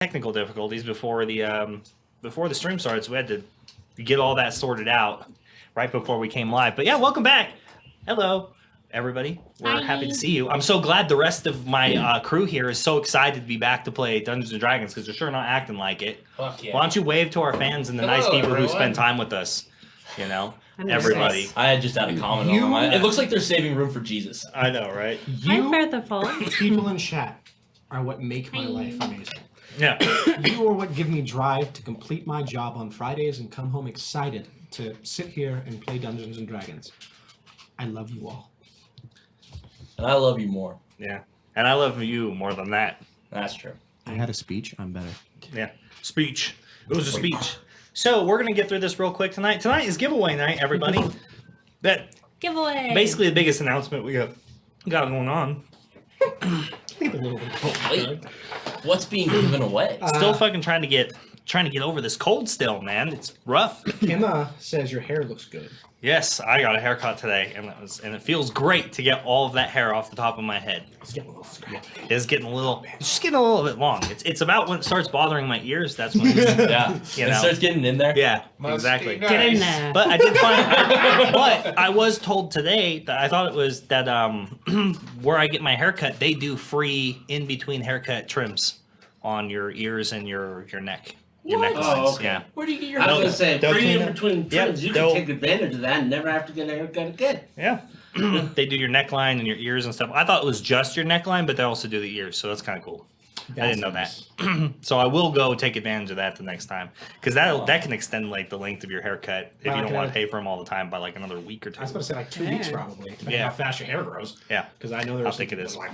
technical difficulties before the stream started, so we had to get all that sorted out right before we came live. But yeah, welcome back. Hello, everybody. We're happy to see you. I'm so glad the rest of my crew here is so excited to be back to play Dungeons and Dragons because they're sure not acting like it. Fuck yeah. Why don't you wave to our fans and the nice people who spend time with us? You know, everybody. I just had a comment on them. It looks like they're saving room for Jesus. I know, right? You people in chat are what make my life amazing. Yeah. You are what give me drive to complete my job on Fridays and come home excited to sit here and play Dungeons and Dragons. I love you all. And I love you more. Yeah. And I love you more than that. That's true. I had a speech. I'm better. Yeah. Speech. It was a speech. So we're going to get through this real quick tonight. Tonight is giveaway night, everybody. That giveaway. Basically the biggest announcement we got going on. Wait, what's being given away? Still fucking trying to get over this cold still, man. It's rough. Emma says your hair looks good. Yes, I got a haircut today, and it feels great to get all of that hair off the top of my head. It's getting a little scrappy. It's just getting a little bit long. It's about when it starts bothering my ears. That's when Yeah, you it know. starts getting in there. Yeah, exactly. Get in there. But I did find, but I was told today that I thought it was that where I get my haircut, they do free in between haircut trims on your ears and your neck. Your necklines. Oh, okay. Yeah. Where do you get your I was hair? going to say, they'll free clean in up. between Yep, trims, you they'll- can take advantage of that and never have to get a haircut again. Yeah. They do your neckline and your ears and stuff. I thought it was just your neckline, but they also do the ears, so that's kind of cool. I didn't know that. So I will go take advantage of that the next time, because that can extend like the length of your haircut if you don't want to pay for them all the time by like another week or two. I was going to say like 2 weeks probably, depending how fast your hair grows. Yeah. Because I know there's I'll think it is. like,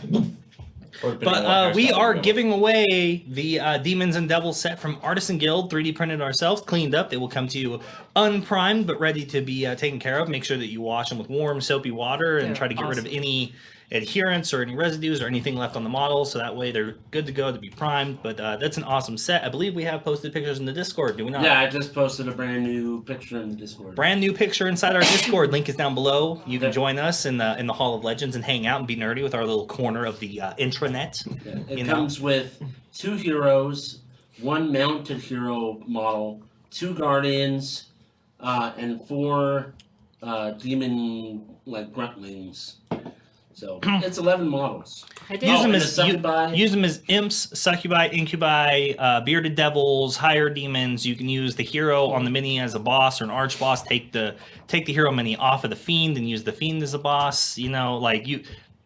But we are giving away the Demons and Devils set from Artisan Guild, 3D printed ourselves, cleaned up. They will come to you unprimed but ready to be taken care of. Make sure that you wash them with warm, soapy water and try to get rid of any adherence or any residues or anything left on the model, so that way they're good to go to be primed. But that's an awesome set. I believe we have posted pictures in the Discord, do we not? Yeah, I just posted a brand new picture in the Discord. Brand new picture inside our Discord. Link is down below. You can join us in the Hall of Legends and hang out and be nerdy with our little corner of the intranet. Yeah, it comes with 2 heroes, 1 mounted hero model, 2 guardians, and 4 demon like gruntlings. So it's 11 models. Use them as imps, succubi, incubi, bearded devils, higher demons. You can use the hero on the mini as a boss or an arch boss. Take the hero mini off of the fiend and use the fiend as a boss. You know, like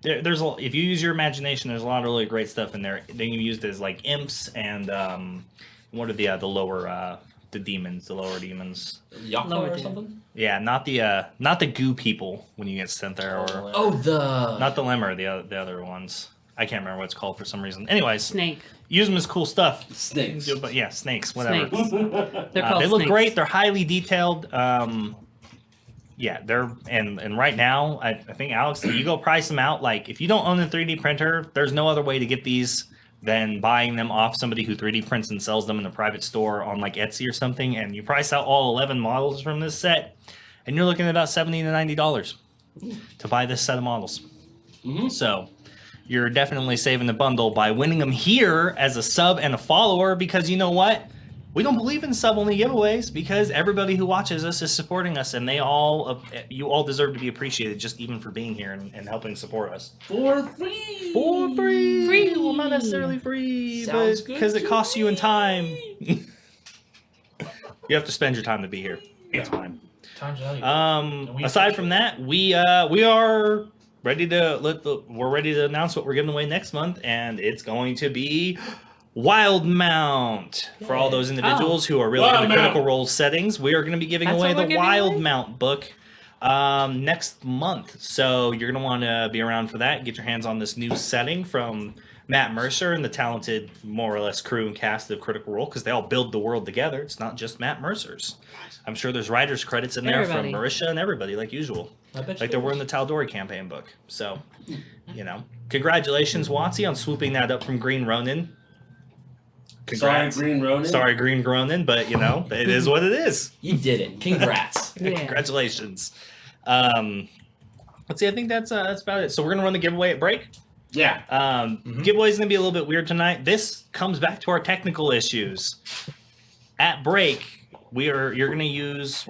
there's if you use your imagination, there's a lot of really great stuff in there. Then you use it as like imps and what are the lower the demons, the lower demons. Yakko or something? Yeah, not the goo people when you get sent there, or not the lemur, the other ones. I can't remember what it's called for some reason. Anyways, Snake. Use them as cool stuff. Snakes. But yeah, snakes, whatever. Snakes. They're called they look snakes. great. They're highly detailed. Yeah, they're and right now I think Alex, you go price them out. Like if you don't own a 3D printer, there's no other way to get these than buying them off somebody who 3D prints and sells them in a private store on like Etsy or something, and you price out all 11 models from this set, and you're looking at about $70 to $90 to buy this set of models. Mm-hmm. So you're definitely saving the bundle by winning them here as a sub and a follower, because you know what? We don't believe in sub-only giveaways because everybody who watches us is supporting us, and you all deserve to be appreciated just even for being here and helping support us. For free! For free! Free! Well, not necessarily free, Sounds but good because it to costs you in me. time. You have to spend your time to be here. It's fine. Time's valuable. Aside from that, we are ready to we're ready to announce what we're giving away next month, and it's going to be Wild Mount. For all those individuals who are really into Critical Role settings, we are going to be giving away the Wild Mount book next month. So you're going to want to be around for that. Get your hands on this new setting from Matt Mercer and the talented, more or less, crew and cast of Critical Role, because they all build the world together. It's not just Matt Mercer's. I'm sure there's writer's credits in there from Marisha and everybody, like usual. Like there were in the Tal'Dorei campaign book. So, you know, congratulations, Watsy, on swooping that up from Green Ronin. Congrats. Sorry, Green Ronin. Sorry, Green Ronin, but you know, it is what it is. You did it. Congrats. Yeah. Congratulations. Let's see, I think that's about it. So we're gonna run the giveaway at break. Yeah. Giveaway is going to be a little bit weird tonight. This comes back to our technical issues. At break, we're still going to use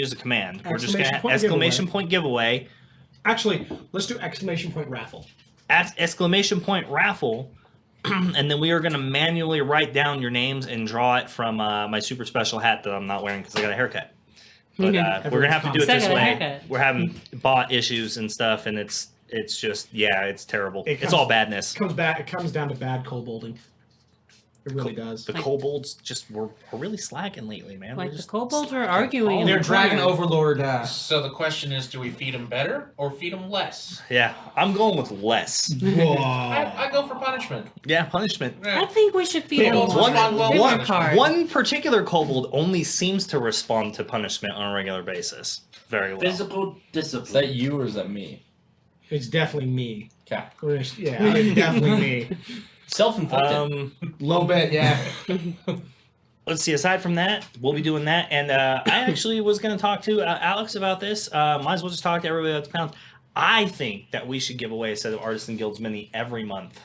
the command. We're just going to exclamation point giveaway. Actually, let's do exclamation point raffle. At exclamation point raffle, and then we are going to manually write down your names and draw it from my super special hat that I'm not wearing because I got a haircut. But we're going to have to do it this way. We're having bot issues and stuff, and it's just, it's terrible. It's all badness. It comes down to bad kobolding. It really does. The kobolds just were really slacking lately, man. Like the kobolds are arguing. They're dragon overlord. So the question is, do we feed them better or feed them less? Yeah, I'm going with less. I go for punishment. Yeah, punishment. I think we should feed them One particular kobold only seems to respond to punishment on a regular basis. Very well. Physical discipline. Is that you or is that me? It's definitely me. Okay. Yeah, it's definitely me. Self-inflicted. Low bit, yeah. Let's see. Aside from that, we'll be doing that. And I actually was going to talk to Alex about this. Might as well just talk to everybody about the pounds. I think that we should give away a set of Artisan Guilds Mini every month.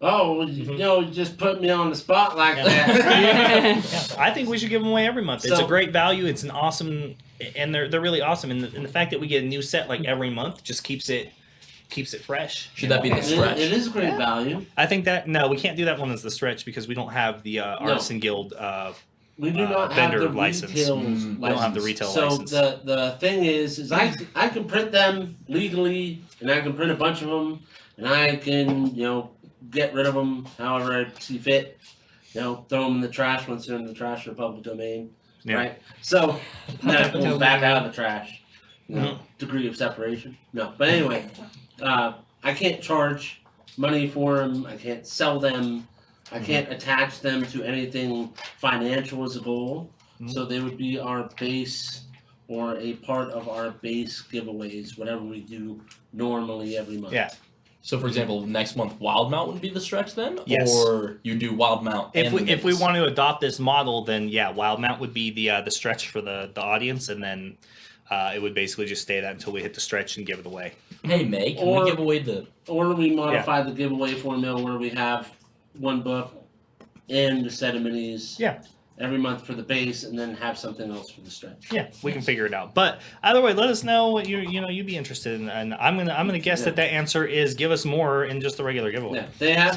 Oh, you just put me on the spot like that. I think we should give them away every month. It's a great value. It's an awesome, and they're really awesome. And the fact that we get a new set like every month just keeps it fresh. Should that be the stretch? It is great value. I think that we can't do that one as the stretch because we don't have the Artisan Guild. We do not have vendor the license. retail license. We don't have the retail license. So the thing is I can print them legally, and I can print a bunch of them, and I can get rid of them however I see fit. Throw them in the trash once they're in the trash or public domain. Yeah. Right. So then it goes back out of the trash. Degree of separation. No, but anyway. I can't charge money for them. I can't sell them. I can't attach them to anything financial as a goal. So they would be our base or a part of our base giveaways, whatever we do normally every month. Yeah. So, for example, next month, Wild Mount would be the stretch then? Yes. Or you do Wild Mount if we want to adopt this model, then Wild Mount would be the stretch for the audience, and then it would basically just stay that until we hit the stretch and give it away. Hey, May, can we give away the... Or we modify the giveaway formula where we have one book and a set of minis every month for the base, and then have something else for the stretch. Yeah, we can figure it out. But either way, let us know what you'd be interested in, and I'm gonna guess that answer is give us more in just the regular giveaway. Yeah, they have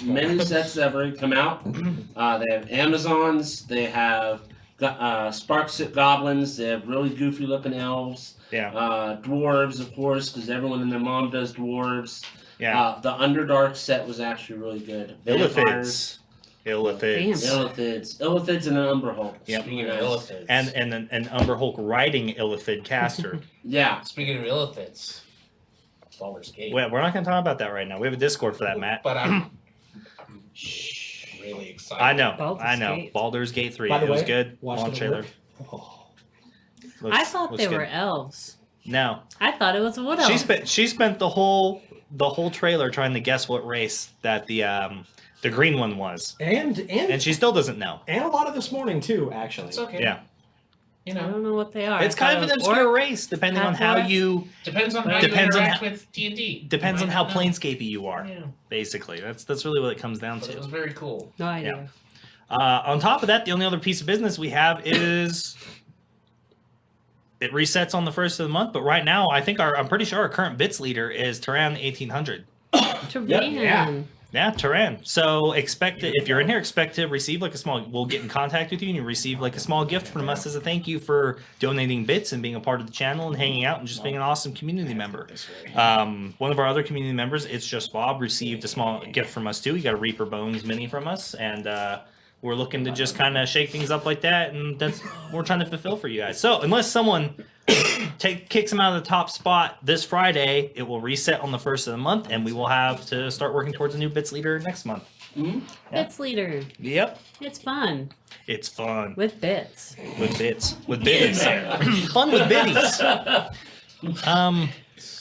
many sets that have already come out. They have Amazons. They have Sparksit goblins. They have really goofy looking elves. Yeah. Dwarves, of course, because everyone and their mom does dwarves. Yeah. The Underdark set was actually really good. Illithids. Illithids and an Umber Hulk. Yep. Speaking of illithids. And an Umber Hulk riding Illithid caster. Yeah. Speaking of illithids. Baldur's Gate. Wait, we're not going to talk about that right now. We have a Discord for that, Matt. But I'm really excited. I know. Baldur's Gate. Baldur's Gate 3. By the It was way, good. watch Long the trailer. I thought they good. were elves. No. I thought it was a wood elf. She spent the whole trailer trying to guess what race that the green one was. And she still doesn't know. And a lot of this morning too, actually. It's okay. Yeah. I don't know what they are. It's kind of an obscure race, depending on how you Depends on how you interact with D&D. depends on how planescapey you are. Yeah. Basically, that's really what it comes down But it was to. very cool. No idea. On top of that, the only other piece of business we have is it resets on the first of the month. But right now, I'm pretty sure our current bits leader is Terrowyn 1800. Terrowyn. Yeah, Terrowyn. So if you're in here, expect to receive we'll get in contact with you and you receive a small gift from us as a thank you for donating bits and being a part of the channel and hanging out and just being an awesome community member. One of our other community members, It's Just Bob, received a small gift from us too. He got a Reaper Bones mini from us, and we're looking to just kind of shake things up like that, and that's what we're trying to fulfill for you guys. So unless someone kicks him out of the top spot this Friday, it will reset on the first of the month, and we will have to start working towards a new bits leader next month. Mm-hmm. Bits leader. Yep. It's fun. It's fun. With bits. With bits. With biddies. Fun with biddies. I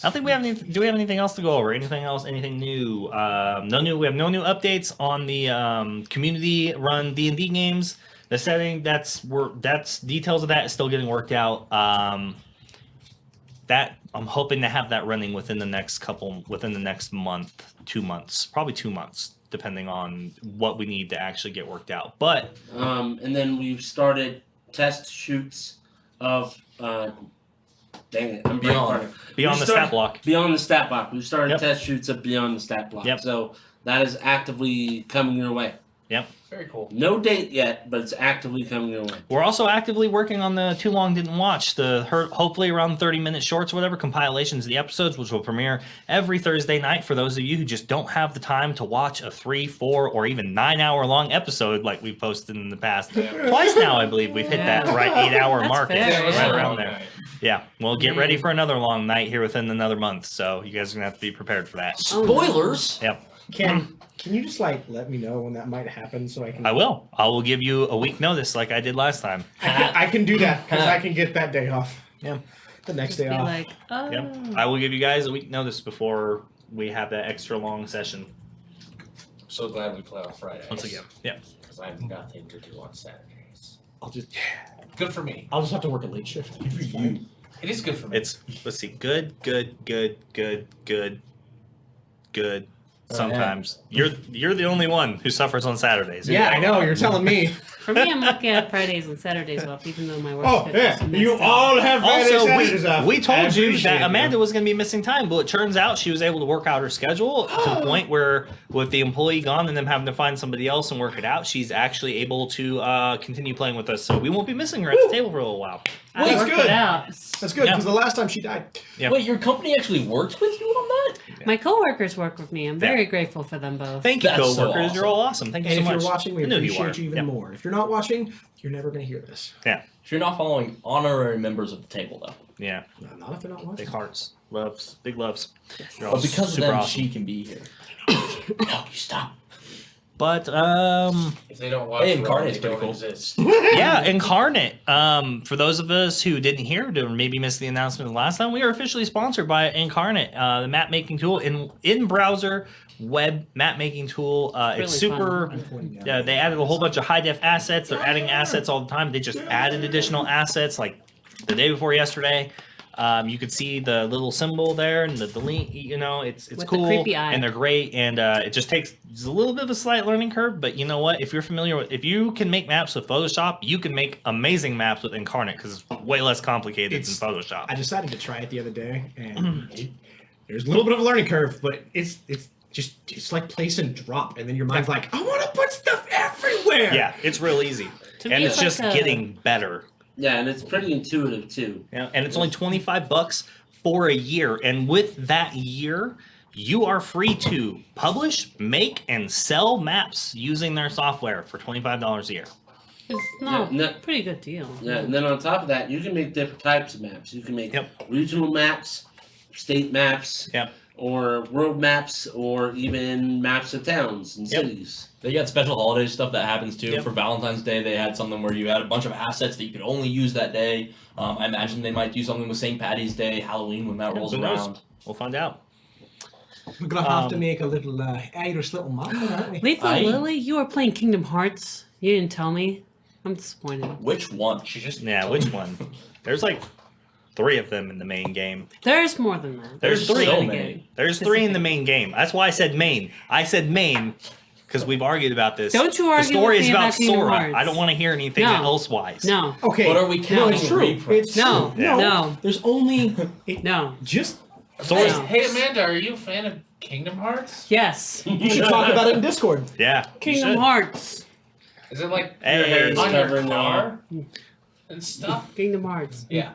don't think we have any. Do we have anything else to go over? Anything else? Anything new? We have no new updates on the community-run D&D games. The setting, that's details of that is still getting worked out. that I'm hoping to have that running within the next month, 2 months, probably 2 months, depending on what we need to actually get worked out. But and then we've started test shoots of dang it, I'm Beyond the stat block. Beyond the stat block. We've started Yep. test shoots of Beyond the stat block. Yep. So that is actively coming your way. Yep. Very cool. No date yet, but it's actively coming your way. We're also actively working on the Too Long Didn't Watch, hopefully around 30-minute shorts, whatever, compilations of the episodes, which will premiere every Thursday night for those of you who just don't have the time to watch a 3, 4, or even 9-hour long episode like we've posted in the past. Twice now, I believe, we've hit that 8-hour That's mark. fair, It's yeah. right around there. Yeah, we'll get ready for another long night here within another month, so you guys are going to have to be prepared for that. Spoilers. Yep. Can you just let me know when that might happen so I can? I will. I will give you a week notice like I did last time. I can do that because I can get that day off. Yeah. The next Just day be off. like, oh. Yep. I will give you guys a week notice before we have that extra long session I'm so glad we play on Friday. once again. Yeah. Because I have nothing to do on Saturdays. I'll just Good for me. I'll just have to work a late shift. For you. It is good for me. It's let's see, good. Sometimes you're the only one who suffers on Saturdays. Yeah, I know. You're telling me. For me, I'm looking at Fridays and Saturdays off, even though my work Oh schedule is yeah, messed you up. all have Fridays, Also, Saturdays off. we I told you appreciate that Amanda was going to be missing time, but it turns out she was able to work out her schedule to the point where, with the employee gone and them having to find somebody else and work it out, she's actually able to continue playing with us. So we won't be missing her at the table for a little while. I That's worked good. it out. That's good Yeah. because the last time she died. Yep. Wait, your company actually worked with you on that? My coworkers work with me. I'm Yeah. very grateful for them both. Thank you, That's so coworkers. awesome. You're all awesome. Thank you And so if much. you're watching, we I knew appreciate were. you even Yeah. more. If you're not watching, you're never going to hear this. Yeah, So you're not following honorary members of the table, though. yeah. No, not if they're not watching. Big hearts, loves, big loves. You're all But because of super them, awesome. she can be here. No, you stop. But If they don't watch Hey, Raw, Incarnate's they pretty don't cool. exist. yeah, Incarnate. For those of us who didn't hear or maybe missed the announcement last time, we are officially sponsored by Incarnate, the map making tool in browser web map making tool. It's really super. fun. They added a whole bunch of high def assets. They're adding assets all the time. They just added additional assets like the day before yesterday. You could see the little symbol there and the delete. You know, it's With the cool creepy eye. and they're great. And it just takes just a little bit of a slight learning curve. But you know what? If you're familiar with, if you can make maps with Photoshop, you can make amazing maps with Incarnate because it's way less complicated It's- than Photoshop. I decided to try it the other day, and there's a little bit of a learning curve, but it's like place and drop, and then your mind's like, I want to put stuff everywhere. Yeah, it's real easy, To and me, it's it's just like a- getting better. Yeah, and it's pretty intuitive too. Yeah, and it's only $25 for a year. And with that year, you are free to publish, make, and sell maps using their software for $25 a year. It's not No. pretty good deal. Yeah, and then on top of that, you can make different types of maps. You can make Yep. regional maps, state maps, Yep. or world maps, or even maps of towns and Yep. cities. They got special holiday stuff that happens too. Yep. For Valentine's Day, they had something where you had a bunch of assets that you could only use that day. I imagine they might do something with St. Patty's Day, Halloween when that rolls who knows? around. We'll find out. We're gonna have to Um, make a little Irish little map, aren't we? Lethal I- Lily, you are playing Kingdom Hearts. You didn't tell me. I'm disappointed. Which one? She just Yeah, which one? There's like 3 of them in the main game. There's more than that. There's There's 3. so Again. many. There's 3 in the main game. That's why I said main. I said main because we've argued about this. Don't you The argue story with is me about about Kingdom Sora. Hearts. I don't want to hear anything No. elsewise. No. Okay. But are we No, counting it's true. reprints? It's No. Yeah. No. There's only No. just. Sora's, No. Hey Amanda, are you a fan of Kingdom Hearts? Yes. You should talk about it in Discord. yeah. you Kingdom should. Hearts. Is it like Hey. on your Covering car and stuff? Kingdom Hearts. Yeah.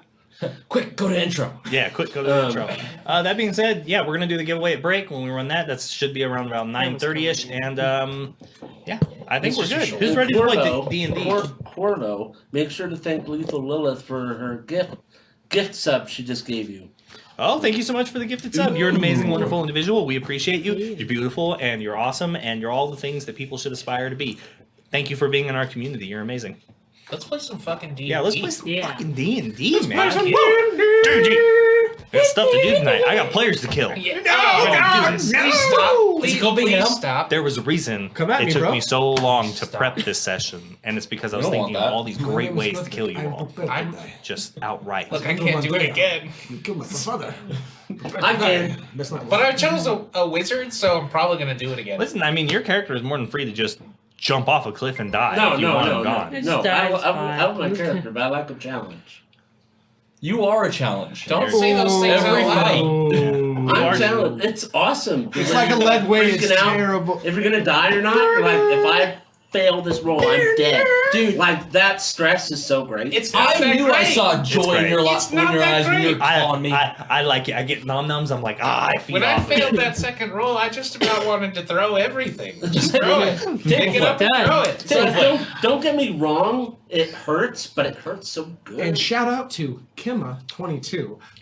Quick, go to intro. Yeah, quick go to the intro. That being said, yeah, we're gonna do the giveaway at break. When we run that, that should be around about 9:30ish, and yeah, I think we're good. Who's ready to play D&D? Cordo, make sure to thank Lethal Lilith for her gift sub she just gave you. Oh, thank you so much for the gifted sub. You're an amazing, wonderful individual. We appreciate you. You're beautiful, and you're awesome, and you're all the things that people should aspire to be. Thank you for being in our community. You're amazing. Let's play some fucking D&D. Yeah, let's play some Yeah. fucking D&D, man. Play some D&D. I got stuff to do tonight. I got players to kill. Yeah. No, Please no. stop. Please, go big please now. stop. There was a reason Come at it me, took bro. me so long to Stop. prep this session, and it's because I was We don't thinking of want that. all these great ways to kill you all, just outright. Look, I can't do it again. You killed my father. I can. That's not But I chose a wizard, so I'm probably gonna do it again. Listen, I mean, your character is more than free to just jump off a cliff and die No, if you no, want no, him no. gone. It's No, dies I love my fine. character, but I like a challenge. You are a challenge. Don't say those things Every out fight. loud. I'm telling, it's awesome. It's like a lead weight. It's Freaking out. terrible. If you're gonna die or not, like if I fail this roll, I'm dead. Dude. Like that stress is so great. It's not I that knew I great. saw joy in great. your, It's in not your that eyes when you were great. calling me. I like it. I get nums. I'm like, I feed When I off. failed that second roll, I just about wanted to throw everything. Just throw it. Pick it up and Done. throw it. So don't get me wrong, it hurts, but it hurts so good. And shout out to Kimma22.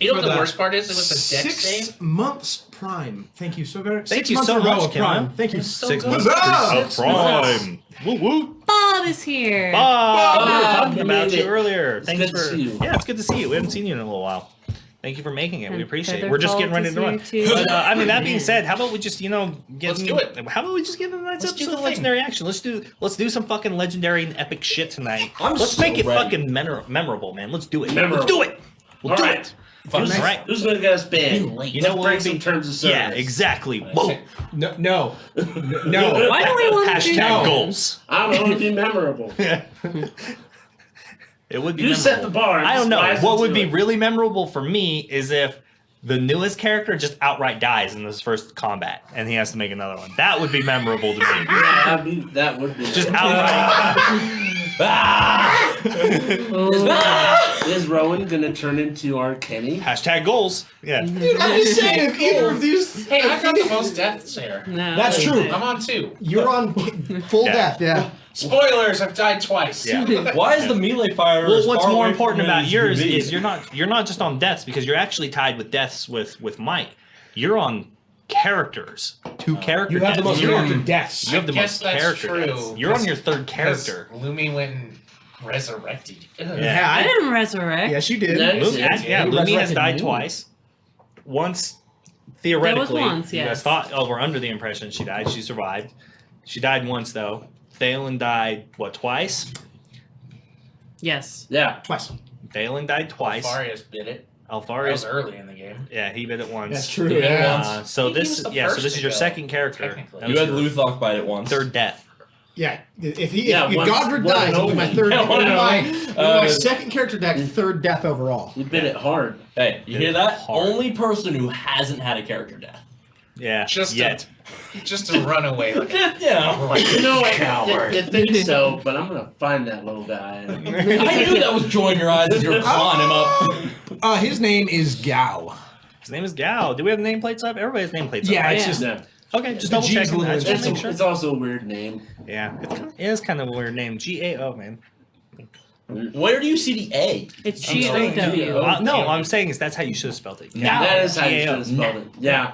You know what for the worst part is? It was a deck 6 save. months Prime. Thank you so very much. Thank 6 you months so in a row much, of Prime. Kimma. Thank you. So 6 good. months Huzzah! of Prime. Woo woo. Bob is here. Bob, we were Bob, talking you about made you it. earlier. It's Thanks good to for see you. yeah, it's good to see you. We haven't seen you in a little while. Thank you for making it. We And appreciate it. Feather We're just getting Fault ready is to run. here, too. But, I mean, that being said, how about we just get Let's do it. How about we just get into tonight's Let's do episode the of thing. Legendary Action? Let's do some fucking legendary and epic shit tonight. I'm Let's so make it ready. fucking memorable, man. Let's do it. Memorable. Let's do it. We'll All do right. it. Fun. All right. Who's gonna get us banned? You know Let's what break would be some terms of service. Yeah, exactly. Whoa. No. No. Why do we want to do Hashtag that? goals. I don't know, it'd be memorable. It would be You memorable. set the bar. I don't know. Rise What would into be it. really memorable for me is if the newest character just outright dies in this first combat and he has to make another one. That would be memorable to me. Yeah, that would be. Just outright. Is Rowan gonna turn into our Kenny? Hashtag goals. Yeah. I'm just saying, if either of these. Hey, I got the most deaths here. No. That's true. I'm on 2. You're on full Yeah. death, yeah. Spoilers, I've died twice. Yeah. Why is the melee fire? Well, as what's far more away important from me about as yours you can be? is you're not just on deaths because you're actually tied with deaths with Mike. You're on characters. 2 character You have the deaths. most You're character on- deaths. You have the I guess most that's character true, deaths. You're on your third Because character. Lumi went and resurrected. Yeah. I didn't resurrect. Yes, you did. Nice. Lumi, yeah, You Lumi has resurrected died me. twice. Once, theoretically, once, you guys yes. thought, oh, we're under the impression she died. She survived. She died once, though. Thalen died, what, twice? Yes. Yeah. Twice. Thalen died twice. Alfarius bit it. That was Alfarius, early in the game. yeah, he bit it once. That's true. Yeah. Yeah. So I think he this, was the yeah, so first this to is your go, second character. technically. That You was had your Luthok bite it once. third death. Yeah. If Yeah, once- Godric one dies, and it'll be my only. third. Yeah, one and my, only. my second character deck, third death overall. You bit it hard. Hey, you It hear is that? hard. Only person who hasn't had a character death. Yeah, Just yet. Just a runaway. Like, Yeah. You know, Coward. you think so, but I'm gonna find that little guy. I knew that was joy in your eyes as you were clawing him up. His name is Gao. His name is Gao. Do we have nameplates up? Everybody has nameplates Yeah, up. it's Yeah. just Yeah. Okay, just The double G's checking. a little I just wanna make It's, sure. it's also a weird name. Yeah, it is kind of a weird name. GAO, man. Where do you see the A? It's I'm saying GOW. No, I'm saying is that's how you should have spelled it. No. That is how you GAO. should have spelled it. Yeah.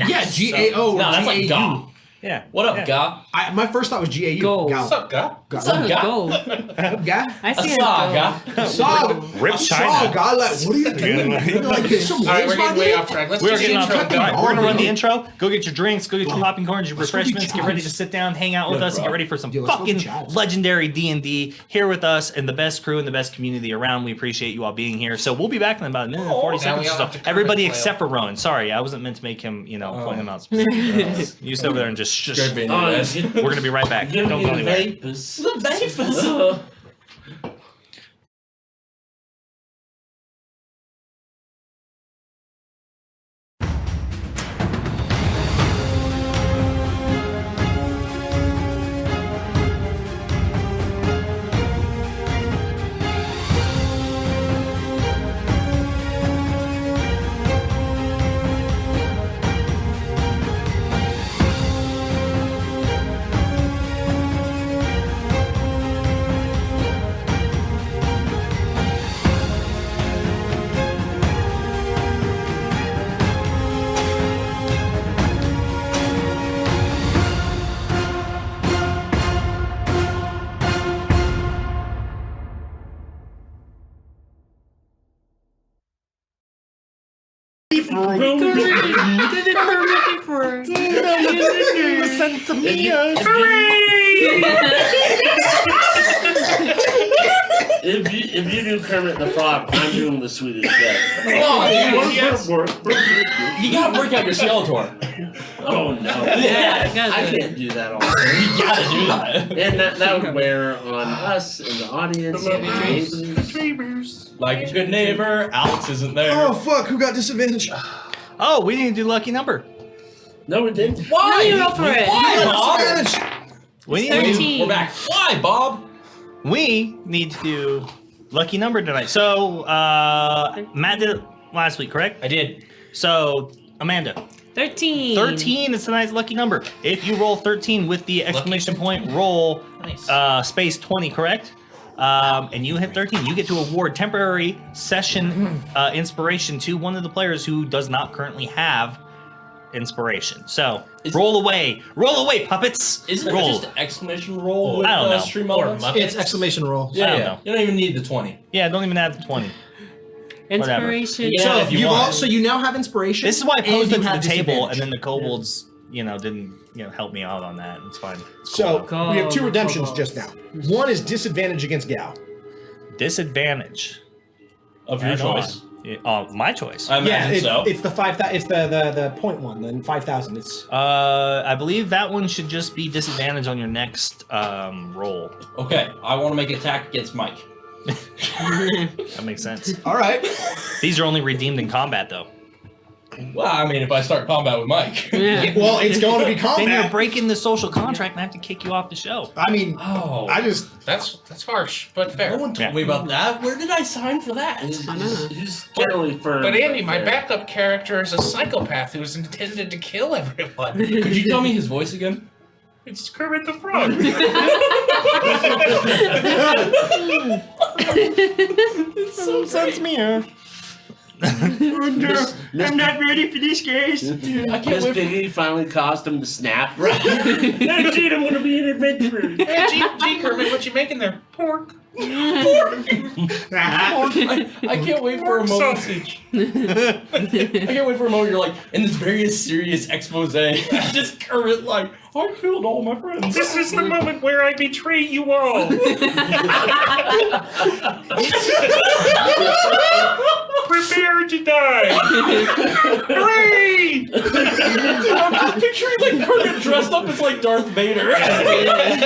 yeah, GAO. No, that's like GAU. Ga. Yeah. What up, yeah. Ga? My first thought was GAU. Go. Gao. what's up, guy? It's not a Ga. goal. Gao. I A see a saga. goal. Saw, Rip I China. saw God, like, what are you doing? You're like, get some All right, waves, we're getting my way dude? off track. Let's We're do the getting off intro. track. Go. All right, we're gonna run the Dude. intro. Go get your drinks. Go get your popping corns, your Let's go be refreshments. Get ready to challenged. sit down, hang out with Good, us, and bro. get ready for some Yeah, let's go be fucking challenged. legendary D&D here with us and the best crew and the best community around. We appreciate you all being here. So we'll be back in about a minute and 40 now seconds. we all So have to come everybody and play. except for Rowan. Sorry, I wasn't meant to make him, point him out specifically. You sit over there and just shush. Scrape it in Oh, your it's head. We're gonna be right back. Give Don't me go the anywhere. vapors. The vapors. If you do Kermit the Frog, I'm doing the Swedish Chef. Oh, yes. You gotta break out your Skeletor. Oh no! Yeah, I can't do that all. You gotta do that. And that would wear on us in the audience. Like a good neighbor, Alex isn't there. Oh fuck! Who got disadvantage? Oh, we need to do lucky number. No, it didn't. Why? No, you roll for it. Why, Bob? We need, 13. We're back. Why, Bob? we need to do lucky number tonight. So, Matt did it last week, correct? I did. So, Amanda, 13. 13 is tonight's lucky number. If you roll 13 with the exclamation point, roll Nice. space 20, correct? And you hit 13, you get to award temporary session inspiration to one of the players who does not currently have inspiration. So, roll away, puppets. Isn't roll. it just exclamation roll with I don't know. stream Or elements? Muppets. It's exclamation roll. I Yeah, don't yeah. know. You don't even need the 20. Yeah, don't even add the 20. Inspiration. Yeah, So if you you've want. all, so you now have inspiration. This is why I and posed you it to the have table, disadvantage. and then the kobolds, didn't, help me out on that. It's fine. It's So cool. we have two Go, redemptions go. just now. One is disadvantage against Gal. Disadvantage. Of your Add on. choice. Yeah, my choice. I imagine so. It's the 5,000. It's the point one. Then 5,000. It's I believe that one should just be disadvantage on your next roll. Okay, I want to make an attack against Mike. That makes sense. all right. These are only redeemed in combat, though. Well, I mean, if I start combat with Mike. Yeah. Well, it's going to be Then you're combat. breaking the social contract, and I have to kick you off the show. I mean, Oh. I just That's harsh, but fair. No one told Yeah. me about that. Where did I sign for that? He's generally firm. But Andy, my fair. backup character is a psychopath who's intended to kill everyone. Could you tell me his voice again? It's Kermit the Frog. So sense me here. I'm not ready for this, guys. I can't Miss wait. Piggy finally caused him to snap. Right? That's it. I'm gonna be an adventurer. Hey, gee, Kermit, what you making there? Pork. I can't wait for a moment. Sausage. I can't wait for a moment. You're like in this very serious expose. Just Kermit like, I killed all my friends. This is the moment where I betray you all. Prepare to die. Hooray! I'm just picturing like Kermit dressed up as like Darth Vader.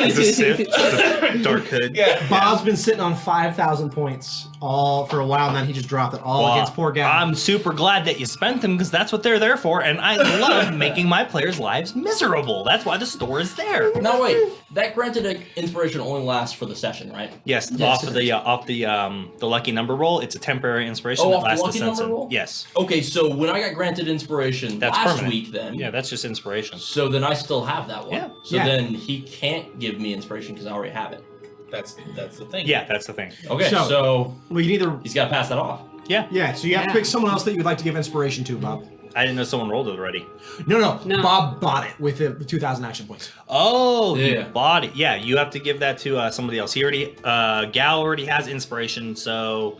He's a Sith, the dark hood. Yeah. Bob's been sitting on 5,000 points all for a while, and then he just dropped it all Well, against poor Gal. I'm super glad that you spent them because that's what they're there for, and I love making my players' lives miserable. That's why the store is there. No, wait. That granted inspiration only lasts for the session, right? Yes, Yes, off the lucky number roll, it's a temporary inspiration Oh, that off the lasts lucky the number session. roll? Yes. Okay, so when I got granted inspiration That's last permanent. week, then Yeah, that's just inspiration. so then I still have that one. Yeah. So Yeah. then he can't give me inspiration because I already have it. That's the thing. Yeah, that's the thing. Okay, So- so well, you can either he's got to pass that off. yeah. So you have to Yeah. pick someone else that you would like to give inspiration to, Bob. I didn't know someone rolled it already. No. No. Bob bought it with the 2,000 action points. Oh, Yeah. you bought it. Yeah, you have to give that to somebody else. He already, Gal already has inspiration, so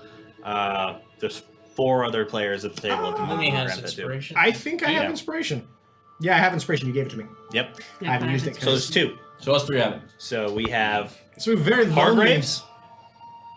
there's 4 other players at the table. that can Lily has grant that to. inspiration. I think I have Yeah. inspiration. Yeah, I have inspiration. You gave it to me. Yep. I haven't used it. So there's 2. So us 3 have it. So we have So we're very lonely. Hargraves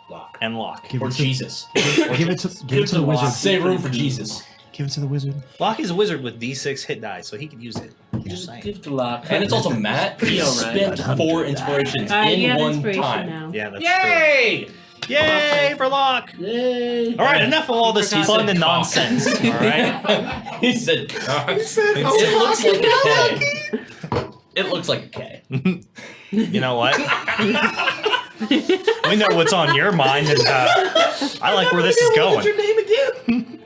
Lock. and Locke. Or Jesus. Give it to the wizard. Save room for Jesus. Give it to the wizard. Locke is a wizard with D6 hit die, so he could use it. Just saying. Give the lock. And it's also Matt. He Yeah, right. spent 4 inspirations You in have one inspiration time. now. Yeah, that's Yay! true. Yay for Locke! Yay! All right, enough of all this Forgot fun to and cock. nonsense. All right. He said, He said, it looks like "Oh, a K. It looks like a K. You know what? We know what's on your mind, and I like where this is What's your going. name again?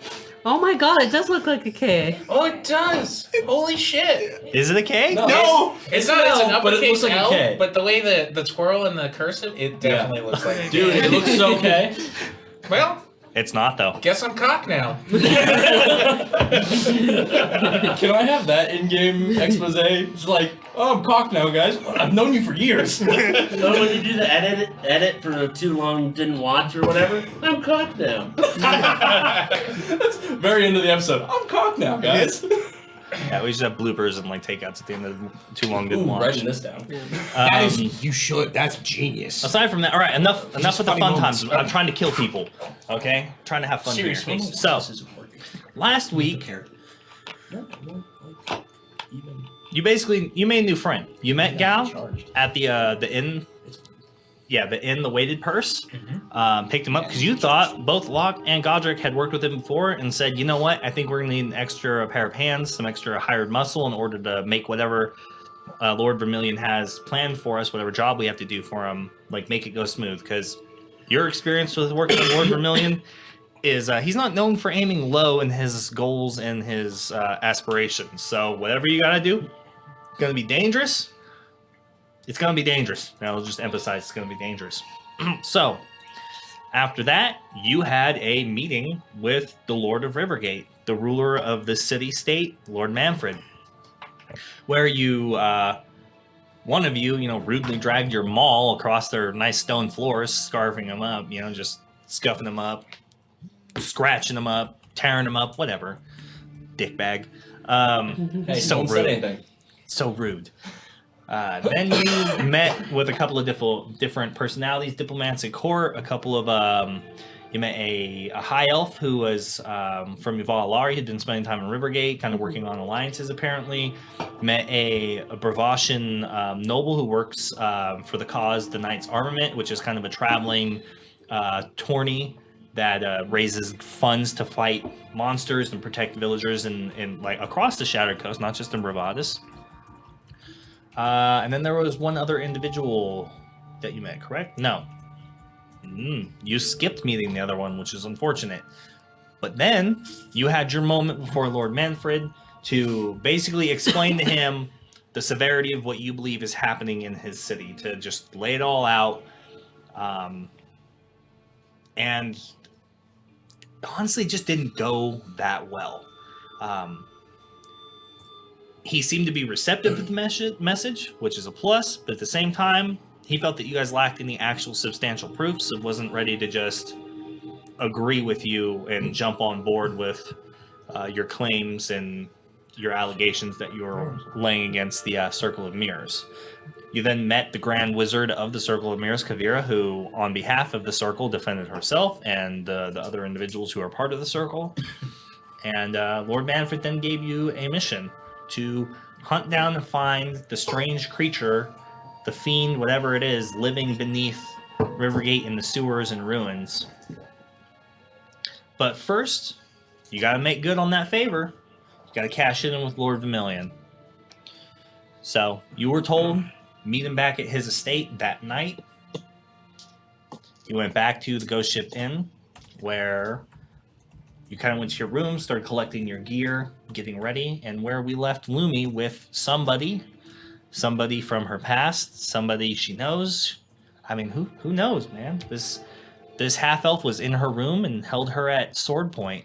Oh my god, it does look like a K. Oh, it does. Holy shit. Is it a K? No. It's not as an L, but it uppercase looks like a L, K. but the way the twirl and the cursive, it definitely looks like a K. Dude, it looks so K. Well, It's not though. Guess I'm cock now. Can I have that in-game expose? It's like, oh, I'm cocked now, guys. I've known you for years. So when you do the edit for too long didn't watch or whatever, I'm cocked now. That's very end of the episode. I'm cocked now, guys. Yeah, we should have bloopers and like takeouts at the end of too long didn't Ooh, watch. writing this down. That is, you should. That's genius. Aside from that, all right, enough with the funny fun moments. times. I'm trying to kill people. Okay, trying to have fun Serious here. faces. So This isn't working. last week, you made a new friend. You met Gal at the inn. Yeah, the inn, the weighted purse. Picked him up because you thought both Locke and Godric had worked with him before and said, you know what, I think we're going to need an extra pair of hands, some extra hired muscle in order to make whatever Lord Vermillion has planned for us, whatever job we have to do for him, like make it go smooth. Because your experience with working with Lord Vermillion is he's not known for aiming low in his goals and his aspirations. So whatever you got to do, it's going to be dangerous. It's going to be dangerous. And I'll just emphasize it's going to be dangerous. So, after that, you had a meeting with the Lord of Rivergate, the ruler of the city-state, Lord Manfred, where you, one of you, rudely dragged your maul across their nice stone floors, scarfing them up, just scuffing them up, scratching them up, tearing them up, whatever. Dickbag. Hey, So no one said rude. anything. So rude. Then you met with a couple of different personalities, diplomats at court. A couple of you met a high elf who was from Yuval. He'd been spending time in Rivergate, kind of working on alliances. Apparently, met a Bravashan noble who works for the cause, the Knights Armament, which is kind of a traveling tourney that raises funds to fight monsters and protect villagers in like across the Shattered Coast, not just in Bravadis. And then there was one other individual that you met, correct? No. You skipped meeting the other one, which is unfortunate. But then you had your moment before Lord Manfred to basically explain to him the severity of what you believe is happening in his city, to just lay it all out. And honestly, it just didn't go that well. He seemed to be receptive to the message, which is a plus, but at the same time, he felt that you guys lacked any actual substantial proof, so wasn't ready to just agree with you and jump on board with your claims and your allegations that you were laying against the Circle of Mirrors. You then met the Grand Wizard of the Circle of Mirrors, Kavira, who, on behalf of the Circle, defended herself and the other individuals who are part of the Circle. And Lord Manfred then gave you a mission to hunt down and find the strange creature, the fiend, whatever it is, living beneath Rivergate in the sewers and ruins. But first, you gotta make good on that favor. You gotta cash it in with Lord Vermillion. So, you were told, meet him back at his estate that night. You went back to the Ghost Ship Inn, where you kind of went to your room, started collecting your gear, getting ready, and where we left Lumi with somebody from her past, somebody she knows. I mean, who knows, man? This half-elf was in her room and held her at sword point,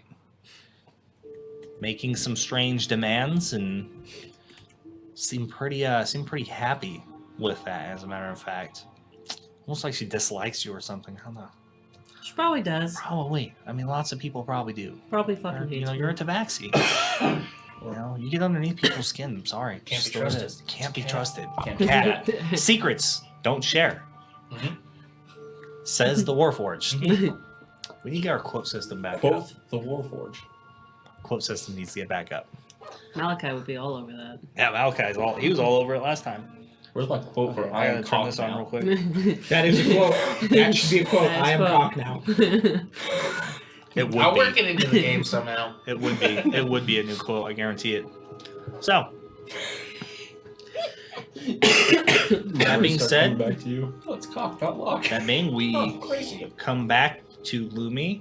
making some strange demands, and seemed pretty happy with that, as a matter of fact. Almost like she dislikes you or something. I don't know. She probably does. Probably. I mean, lots of people probably do. Probably fucking hates me. You're a tabaxi. You get underneath people's skin. I'm sorry. Can't Just be the way it trusted. is. Can't be trusted. Can't do Cat. that. Secrets. Don't share. Mhm. Says the Warforged. We need to get our quote system back up. Both the Warforged. Quote system needs to get back up. Malachi would be all over that. Yeah, Malachi's he was all over it last time. Where's my quote for I I gotta am turn cocked this on now? real quick. That is a quote. That should be a quote. That is I am quote. cock now. It would I'll be. work it into the game somehow. It would be. It would be a new quote. I guarantee it. So, that being said, Back to you. Oh, it's cocked, not locked. that being we Oh, crazy. come back to Lumi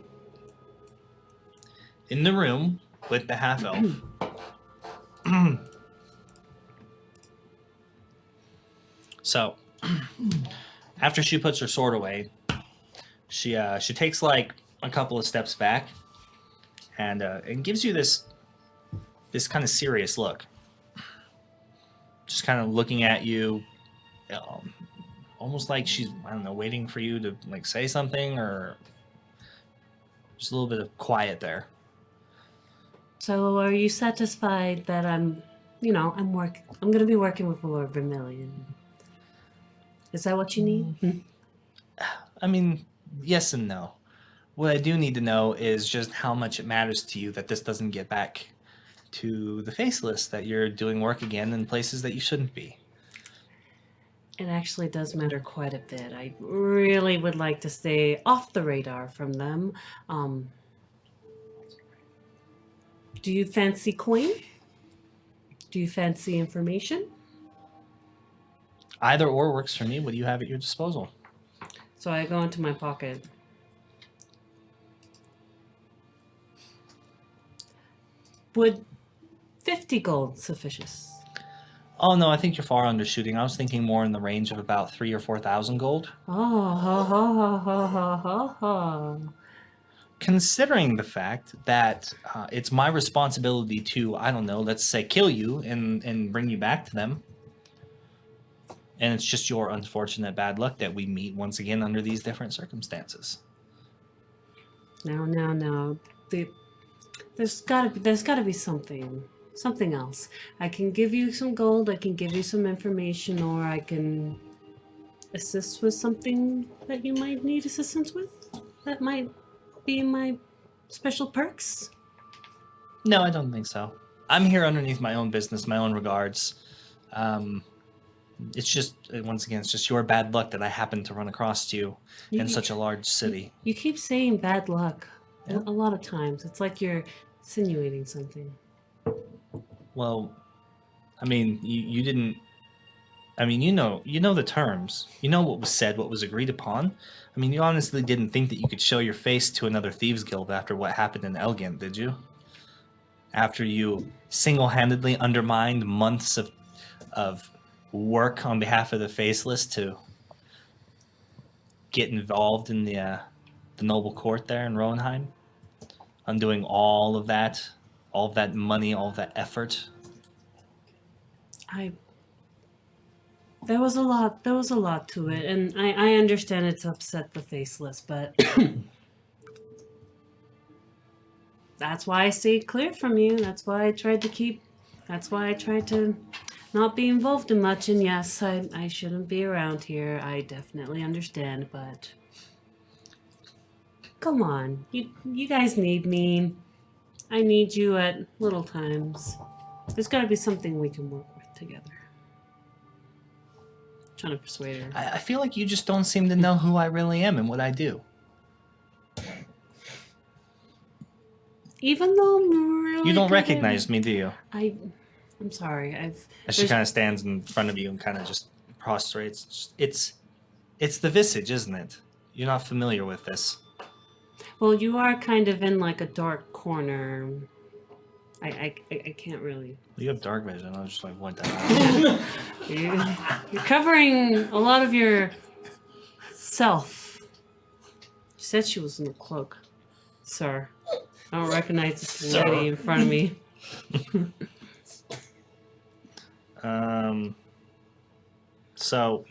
in the room with the half elf. So, after she puts her sword away, she takes like a couple of steps back and gives you this kind of serious look. Just kind of looking at you, almost like she's, I don't know, waiting for you to like say something, or just a little bit of quiet there. So are you satisfied that I'm going to be working with Lord Vermillion? Is that what you need? I mean, yes and no. What I do need to know is just how much it matters to you that this doesn't get back to the Faceless, that you're doing work again in places that you shouldn't be. It actually does matter quite a bit. I really would like to stay off the radar from them. Do you fancy coin? Do you fancy information? Either or works for me. What do you have at your disposal? So I go into my pocket. Would 50 gold sufficient? Oh no, I think you're far undershooting. I was thinking more in the range of about 3,000 or 4,000 gold. Oh, ha, ha, ha, ha, ha, ha, ha. Considering the fact that it's my responsibility to, I don't know, let's say kill you and bring you back to them. And it's just your unfortunate bad luck that we meet once again under these different circumstances. No. There's gotta be something else. I can give you some gold, I can give you some information, or I can assist with something that you might need assistance with. That might be my special perks. No, I don't think so. I'm here underneath my own business, my own regards. It's just, once again, it's just your bad luck that I happened to run across you in such a large city. You keep saying bad luck Yeah. a lot of times. It's like you're insinuating something. Well, I mean, you didn't. I mean, you know the terms. You know what was said, what was agreed upon. I mean, you honestly didn't think that you could show your face to another thieves guild after what happened in Elgin, did you? After you single-handedly undermined months of work on behalf of the Faceless to get involved in the noble court there in Roenheim, undoing all of that money, all of that effort. There was a lot to it, and I understand it's upset the Faceless, but that's why I stayed clear from you. That's why I tried to not be involved in much. And yes, I shouldn't be around here. I definitely understand, but come on, you guys need me. I need you at little times. There's got to be something we can work with together. Trying to persuade her. I feel like you just don't seem to know who I really am and what I do. Even though I'm really You don't good at recognize me, do you? I'm sorry. As she there's- kind of stands in front of you and kind of just prostrates. It's the visage, isn't it? You're not familiar with this. Well, you are kind of in like a dark corner. I can't really. You have dark vision. I was just like, what the hell? You're covering a lot of your self. She said she was in a cloak, sir. I don't recognize this lady in front of me. So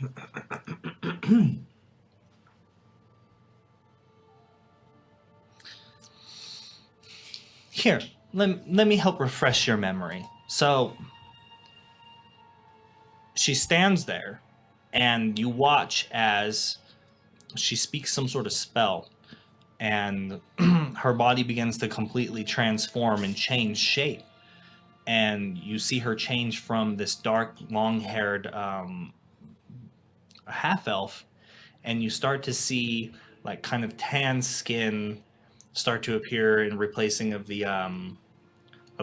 here, let me help refresh your memory. So she stands there and you watch as she speaks some sort of spell, and her body begins to completely transform and change shape. And you see her change from this dark, long-haired half-elf, and you start to see like kind of tan skin start to appear in replacing of the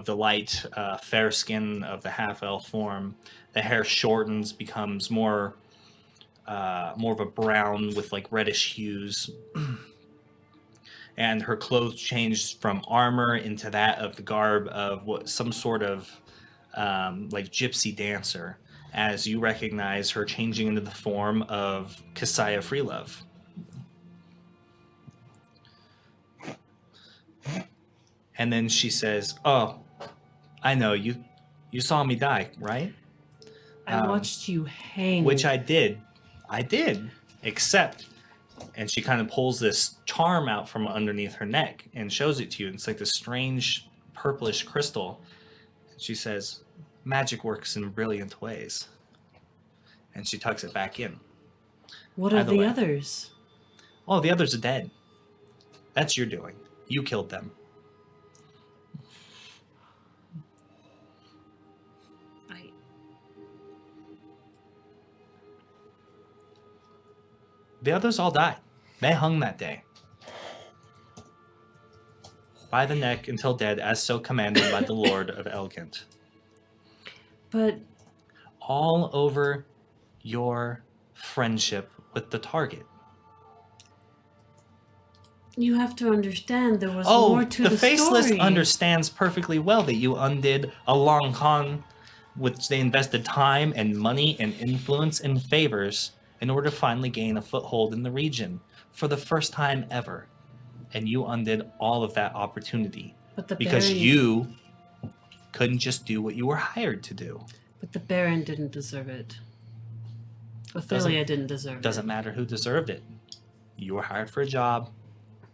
light, fair skin of the half-elf form. The hair shortens, becomes more of a brown with like reddish hues. And her clothes changed from armor into that of the garb of some sort of like gypsy dancer, as you recognize her changing into the form of Kasaya Freelove. And then she says, "Oh, I know you. You saw me die, right? I watched you hang. Which I did. I did. Except," and she kind of pulls this charm out from underneath her neck and shows it to you. It's like this strange purplish crystal. She says, "Magic works in brilliant ways." And she tucks it back in. What are By the the way. others? Oh, the others are dead. That's your doing. You killed them. The others all died. They hung that day. By the neck until dead, as so commanded by the Lord of Elgant. But All over your friendship with the target. you have to understand there was more to the Faceless story. understands perfectly well that you undid a long con, which they invested time and money and influence and favors in order to finally gain a foothold in the region for the first time ever. And you undid all of that opportunity But the because Baron, you couldn't just do what you were hired to do. But the Baron didn't deserve it. Ophelia didn't deserve Doesn't it. matter who deserved it. You were hired for a job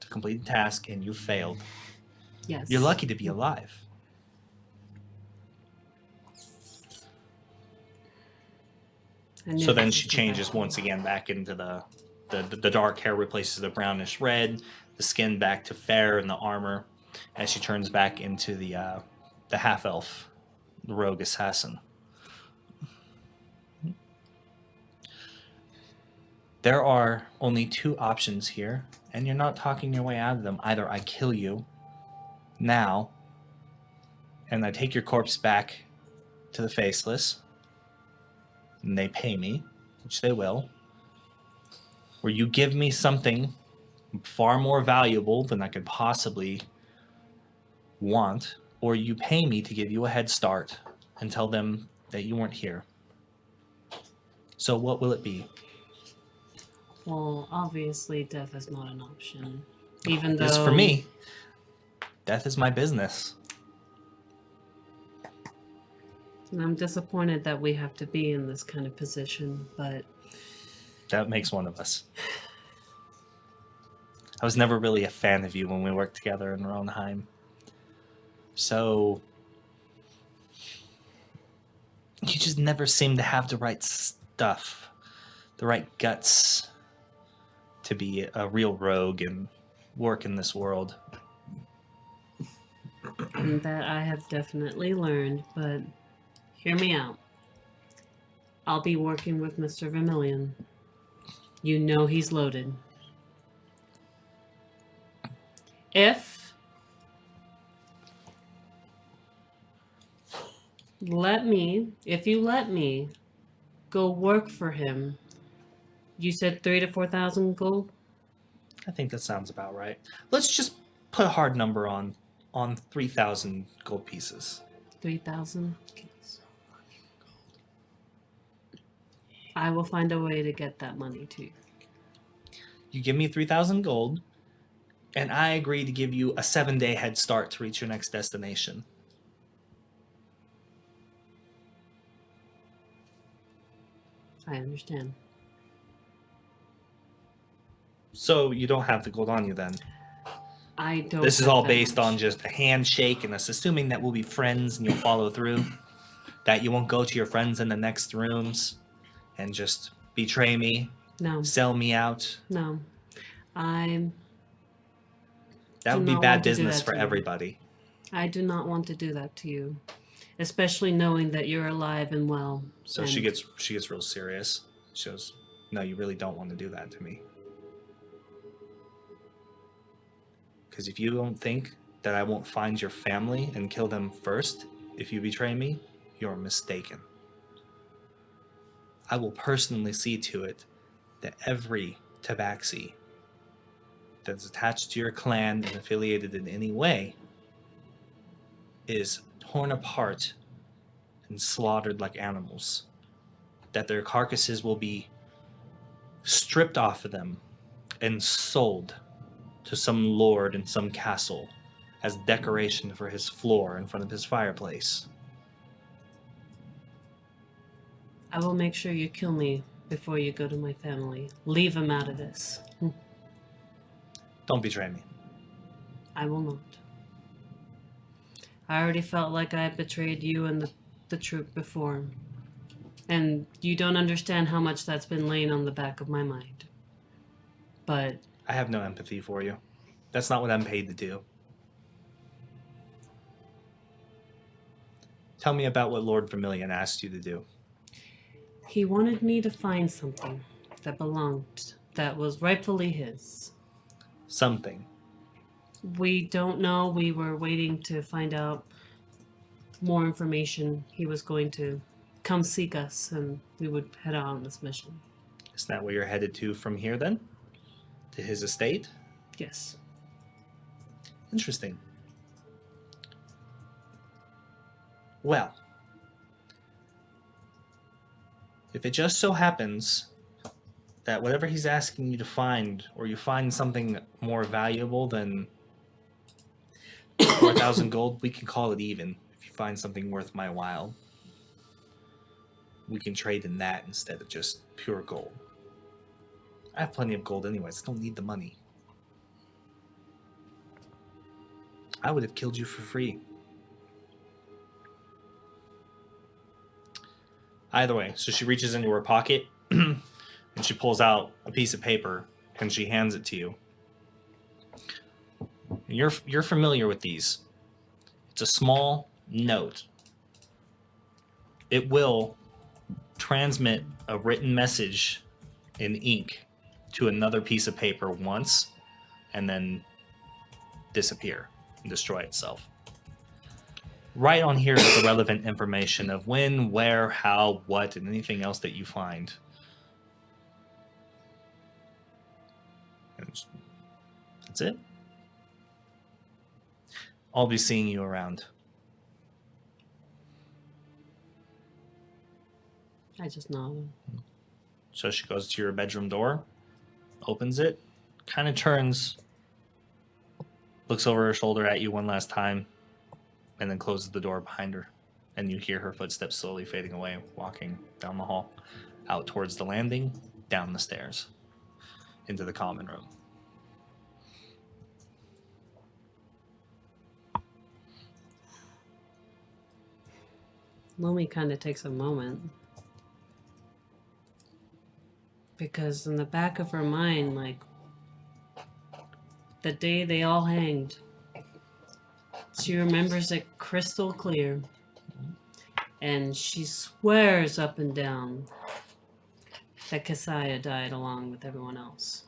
to complete a task and you failed. Yes. You're lucky to be alive. I knew So then this she was changes bad. once again back into the dark hair replaces the brownish red, the skin back to fair and the armor, as she turns back into the half elf, the rogue assassin. There are only two options here, and you're not talking your way out of them. Either I kill you now, and I take your corpse back to the Faceless, and they pay me, which they will, or you give me something far more valuable than I could possibly want, or you pay me to give you a head start and tell them that you weren't here. So what will it be? Well, obviously, death is not an option. Even though. This for me. Death is my business. And I'm disappointed that we have to be in this kind of position, but That makes one of us. I was never really a fan of you when we worked together in Ronheim. So you just never seem to have the right stuff, the right guts to be a real rogue and work in this world. and that I have definitely learned, but hear me out. I'll be working with Mr. Vermillion. You know he's loaded. If you let me go work for him, you said 3,000 to 4,000 gold? I think that sounds about right. Let's just put a hard number on 3,000 gold pieces. 3,000? I will find a way to get that money to you. You give me 3,000 gold, and I agree to give you a 7-day head start to reach your next destination. I understand. So you don't have the gold on you then. I don't. This is have all that based much. on just a handshake and us assuming that we'll be friends and you'll follow through. That you won't go to your friends in the next rooms and just betray me, No, sell me out. no. I That Do would be not bad want to do business that for to you. everybody. do not want to do that to you, especially knowing that you're alive and well. So and she gets real serious. She goes, "No, you really don't want to do that to me. Because if you don't think that I won't find your family and kill them first, if you betray me, you're mistaken. I will personally see to it that every tabaxi that's attached to your clan and affiliated in any way is torn apart and slaughtered like animals. That their carcasses will be stripped off of them and sold to some lord in some castle as decoration for his floor in front of his fireplace. I will make sure you kill me before you go to my family. Leave him out of this. Don't betray me. I will not. I already felt like I betrayed you and the troop before. And you don't understand how much that's been laying on the back of my mind. But I have no empathy for you. That's not what I'm paid to do. Tell me about what Lord Vermillion asked you to do. he wanted me to find something that belonged, that was rightfully his. Something. We don't know. We were waiting to find out more information. He was going to come seek us, and we would head out on this mission. Is that where you're headed to from here, then? To his estate? Yes. Interesting. Well, if it just so happens that whatever he's asking you to find, or you find something more valuable than 4,000 gold, we can call it even. If you find something worth my while, we can trade in that instead of just pure gold. I have plenty of gold anyways. I don't need the money. I would have killed you for free. Either way, so she reaches into her pocket and she pulls out a piece of paper and she hands it to you. You're familiar with these. It's a small note. It will transmit a written message in ink to another piece of paper once and then disappear and destroy itself. Right on here is the relevant information of when, where, how, what, and anything else that you find. And that's it. I'll be seeing you around. I just know. So she goes to your bedroom door, opens it, kind of turns, looks over her shoulder at you one last time, and then closes the door behind her. And you hear her footsteps slowly fading away, walking down the hall, out towards the landing, down the stairs, into the common room. Lomi kind of takes a moment. Because in the back of her mind, like, the day they all hanged, she remembers it crystal clear. And she swears up and down that Kasaya died along with everyone else.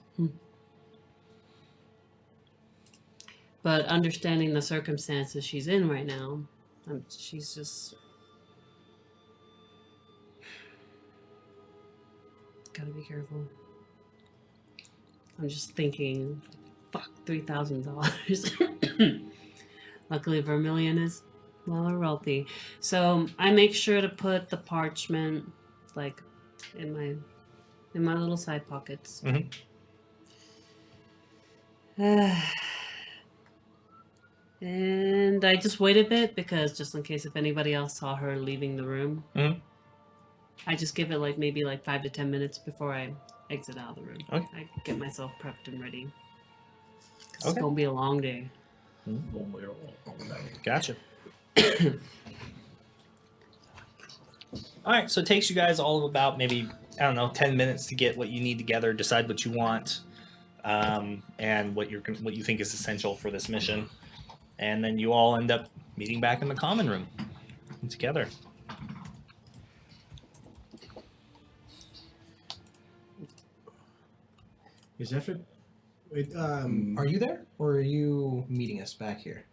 But understanding the circumstances she's in right now, she's just... Gotta be careful. I'm just thinking, fuck, $3,000. Luckily, Vermillion is well wealthy, so I make sure to put the parchment like in my little side pockets. And I just wait a bit because just in case if anybody else saw her leaving the room. I just give it like maybe like 5 to 10 minutes before I exit out of the room. Okay. I get myself prepped and ready. 'Cause Okay. It's gonna be a long day. Gotcha. All right, so it takes you guys all of about maybe, I don't know, 10 minutes to get what you need together, decide what you want, and what you think is essential for this mission, and then you all end up meeting back in the common room together. Is Zephyr? Wait, are you there, or are you meeting us back here?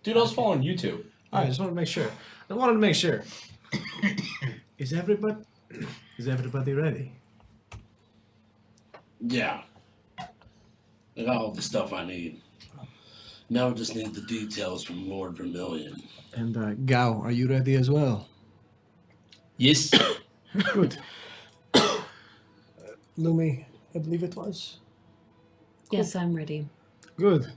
Dude, I was following you two. All right, I just wanted to make sure. Is everybody ready? Yeah. I got all the stuff I need. Now I just need the details from Lord Vermillion. And Gao, are you ready as well? Yes. Good. Lumi, I believe it was. Yes, I'm ready. Good.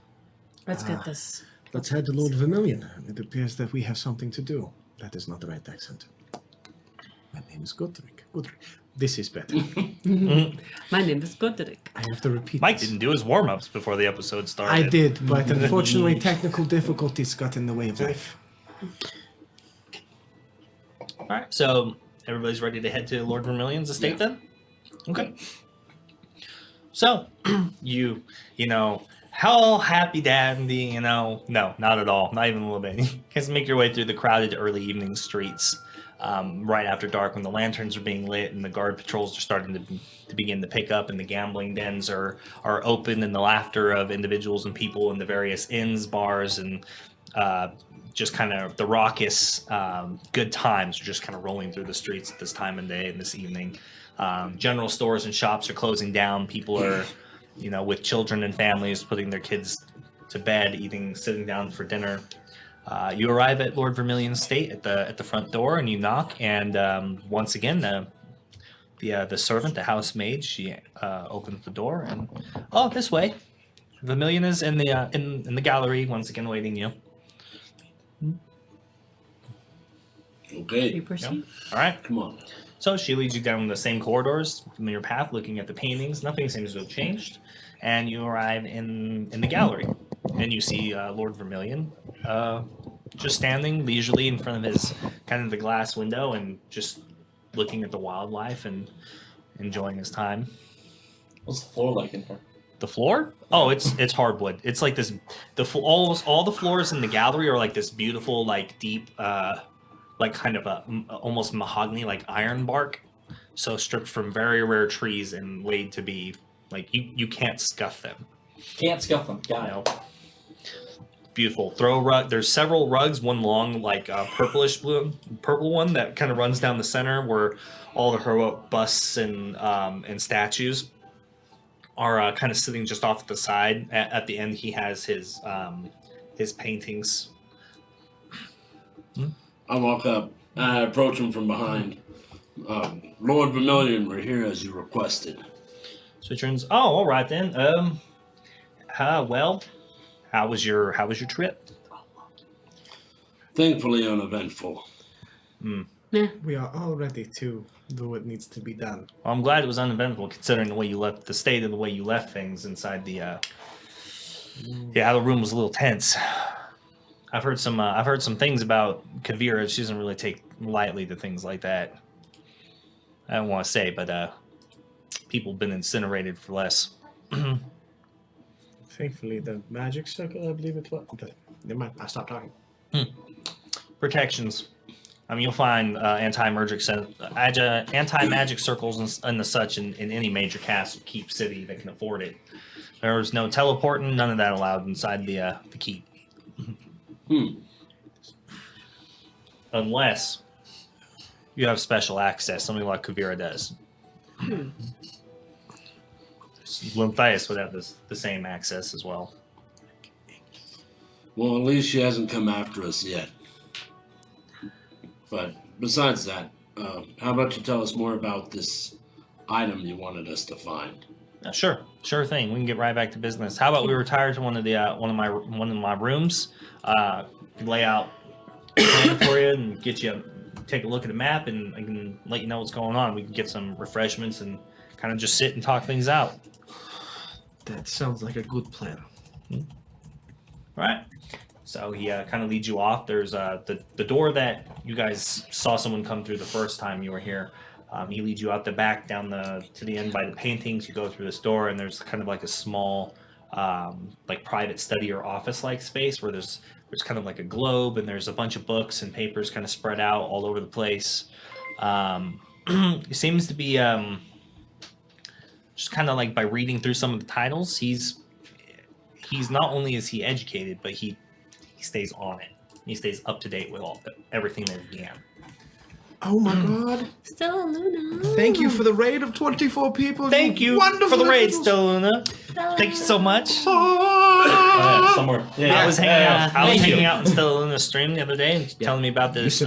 Let's get this. Let's head to Lord Vermillion. It appears that we have something to do. That is not the right accent. My name is Godric. This is better. My name is Godric. I have to repeat Mike this. didn't do his warm-ups before the episode started. I did, but unfortunately technical difficulties got in the way of life. All right, so everybody's ready to head to Lord Vermillion's estate then? Okay. So, you know, how happy dandy, no, not at all, not even a little bit. You guys make your way through the crowded early evening streets right after dark when the lanterns are being lit and the guard patrols are starting to begin to pick up and the gambling dens are open and the laughter of individuals and people in the various inns, bars, and just kind of the raucous good times are just kind of rolling through the streets at this time of day and this evening. General stores and shops are closing down. People are, with children and families putting their kids to bed, sitting down for dinner. You arrive at Lord Vermillion's estate at the front door, and you knock. And once again, the servant, the housemaid, she opens the door and this way. Vermillion is in the gallery once again, waiting you. Okay. You proceed. All right. Come on. So she leads you down the same corridors, familiar path, looking at the paintings. Nothing seems to have changed. And you arrive in the gallery. And you see Lord Vermillion just standing leisurely in front of his kind of the glass window and just looking at the wildlife and enjoying his time. What's the floor like in here? The floor? Oh, it's hardwood. It's like this. Almost all the floors in the gallery are like this beautiful, like deep, like kind of a almost mahogany, like iron bark. So stripped from very rare trees and laid to be like you can't scuff them. Can't scuff them. Got it. Beautiful throw rug. There's several rugs. One long, like purple one that kind of runs down the center, where all the heroic busts and statues are kind of sitting just off to the side. At the end, he has his paintings. I walk up. I approach him from behind. Lord Vermillion, we're here as you requested. So he turns. Oh, all right then. Well, how was your trip? Thankfully uneventful. We are all ready to do what needs to be done. Well, I'm glad it was uneventful, considering the way you left the state and the way you left things inside the. Yeah, the room was a little tense. I've heard some things about Kavira. She doesn't really take lightly to things like that. I don't want to say, but people have been incinerated for less. Thankfully, the magic circle, I believe it was. Never mind, I stopped talking. Protections. I mean, you'll find anti-magic circles and the such in any major castle, keep city that can afford it. There's no teleporting, none of that allowed inside the keep. Unless you have special access, something like Kavira does. Lymphias would have the same access as well. Well, at least she hasn't come after us yet. But besides that, how about you tell us more about this item you wanted us to find? Sure thing. We can get right back to business. How about we retire to one of my rooms, lay out a plan for you, and get you take a look at a map, and I can let you know what's going on. We can get some refreshments and kind of just sit and talk things out. That sounds like a good plan. All right. So he kind of leads you off. There's the door that you guys saw someone come through the first time you were here. He leads you out the back down to the end by the paintings. You go through this door, and there's kind of like a small like private study or office like space where there's kind of like a globe, and there's a bunch of books and papers kind of spread out all over the place. It seems to be just kind of like by reading through some of the titles, he's not only is he educated, but he stays on it. He stays up to date with everything that he can. Oh my god. Stella Luna. Thank you for the raid of 24 people. Thank you wonderful for the raid, individuals. Stella. Thank you so much. Somewhere. I was hanging out in Stella Luna's stream the other day and telling me about this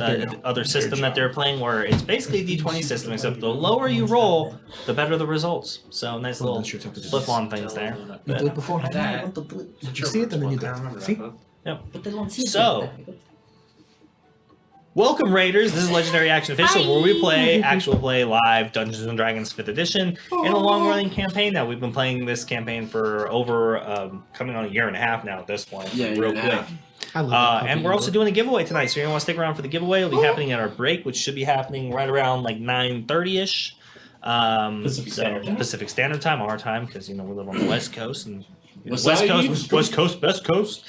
other system that they're playing, where it's basically a D20 system, except the lower you roll, the better the results. So nice little flip on things there. You do it before. That. You see it and then you do it. See? Yep. But they don't see So, welcome Raiders. This is Legendary Action Official, where we play actual play live Dungeons and Dragons 5th edition in a long-running campaign now. We've been playing this campaign for over coming on a year and a half now at this point. Yeah, real quick. And we're also doing a giveaway tonight, so you're gonna want to stick around for the giveaway. It'll be happening at our break, which should be happening right around like 9:30ish. Pacific Standard Time, our time, because we live on the West Coast and West Coast, best coast.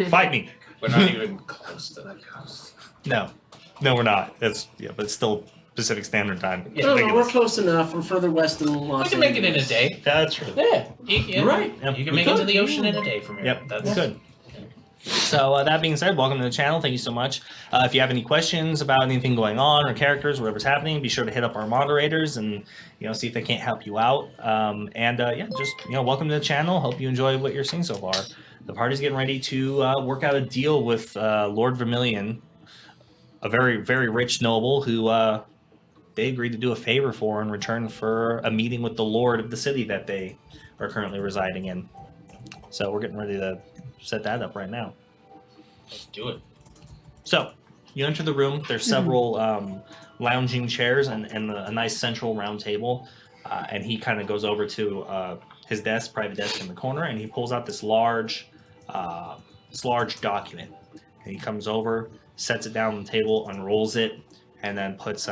Fight me. We're not even close to that coast. No, we're not. But it's still Pacific Standard Time. Yeah, No, we're close enough. We're further west than Los We can make it in a day. That's true. Yeah, You're right. Yep. You can We make it to could. the ocean in a day from here. Yep, That's good. So that being said, welcome to the channel. Thank you so much. If you have any questions about anything going on or characters, whatever's happening, be sure to hit up our moderators and see if they can't help you out. Just welcome to the channel. Hope you enjoy what you're seeing so far. The party's getting ready to work out a deal with Lord Vermillion, a very, very rich noble who they agreed to do a favor for in return for a meeting with the Lord of the city that they are currently residing in. So we're getting ready to set that up right now. Let's do it. So you enter the room. There's several lounging chairs and a nice central round table. And he kind of goes over to his desk, private desk in the corner, and he pulls out this large document. And he comes over, sets it down on the table, unrolls it, and then puts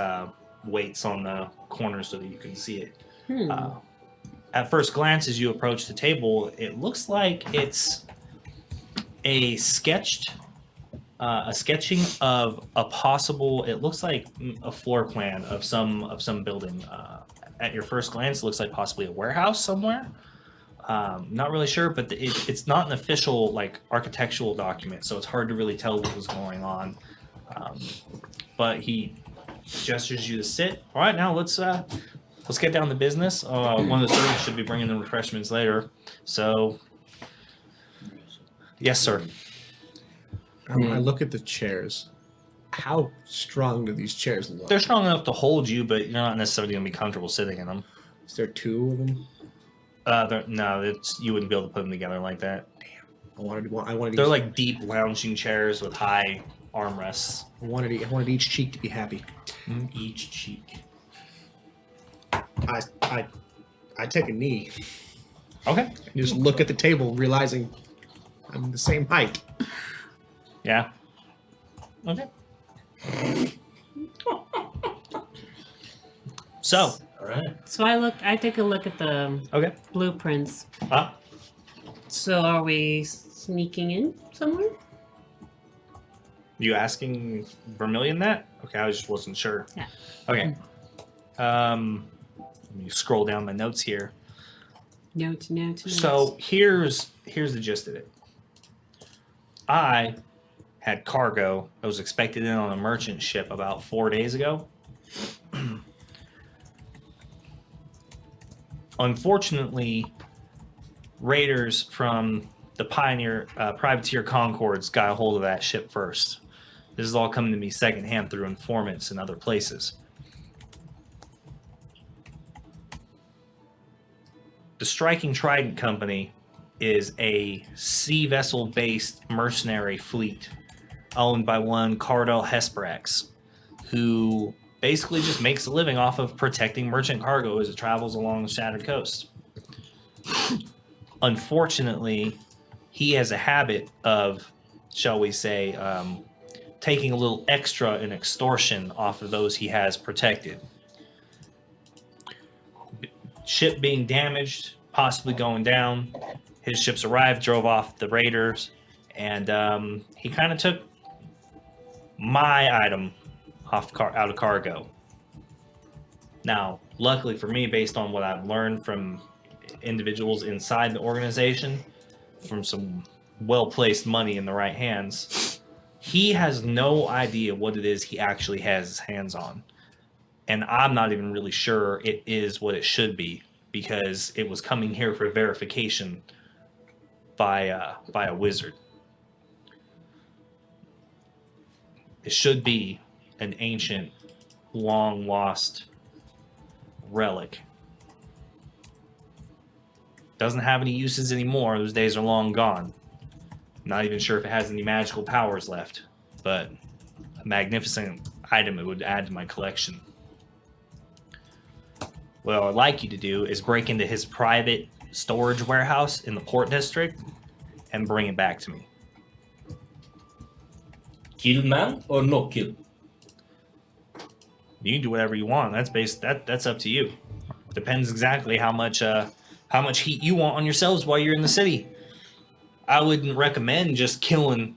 weights on the corner so that you can see it. At first glance, as you approach the table, it looks like it's a sketching of a possible. It looks like a floor plan of some building. At your first glance, it looks like possibly a warehouse somewhere. Not really sure, but it's not an official architectural document, so it's hard to really tell what was going on. But he gestures you to sit. All right, now let's get down to business. One of the servants should be bringing the refreshments later. So, yes, sir. I look at the chairs. How strong do these chairs look? They're strong enough to hold you, but you're not necessarily going to be comfortable sitting in them. Is there two of them? You wouldn't be able to put them together like that. I wanted. They're like deep lounging chairs with high armrests. I wanted each cheek to be happy. Each cheek. I take a knee. Okay. And just look at the table, realizing I'm the same height. Yeah. Okay. So. All right. So I take a look at the Okay. blueprints. Huh? So are we sneaking in somewhere? You asking Vermillion that? Okay, I just wasn't sure. Yeah. Okay. Let me scroll down my notes here. Note. So here's the gist of it. I had cargo that was expected in on a merchant ship about 4 days ago. Unfortunately, raiders from the privateer Concords got a hold of that ship first. This is all coming to me secondhand through informants and other places. The Striking Trident Company is a sea vessel-based mercenary fleet owned by one Cardell Hesperax, who basically just makes a living off of protecting merchant cargo as it travels along the Shattered Coast. Unfortunately, he has a habit of, shall we say, taking a little extra in extortion off of those he has protected. Ship being damaged, possibly going down. His ships arrived, drove off the raiders, and he kind of took my item out of cargo. Now, luckily for me, based on what I've learned from individuals inside the organization, from some well-placed money in the right hands, he has no idea what it is he actually has his hands on. And I'm not even really sure it is what it should be, because it was coming here for verification by a wizard. It should be an ancient, long-lost relic. Doesn't have any uses anymore. Those days are long gone. Not even sure if it has any magical powers left, but a magnificent item it would add to my collection. What I'd like you to do is break into his private storage warehouse in the Port District and bring it back to me. Kill man or no kill? You can do whatever you want. That's up to you. Depends exactly how much heat you want on yourselves while you're in the city. I wouldn't recommend just killing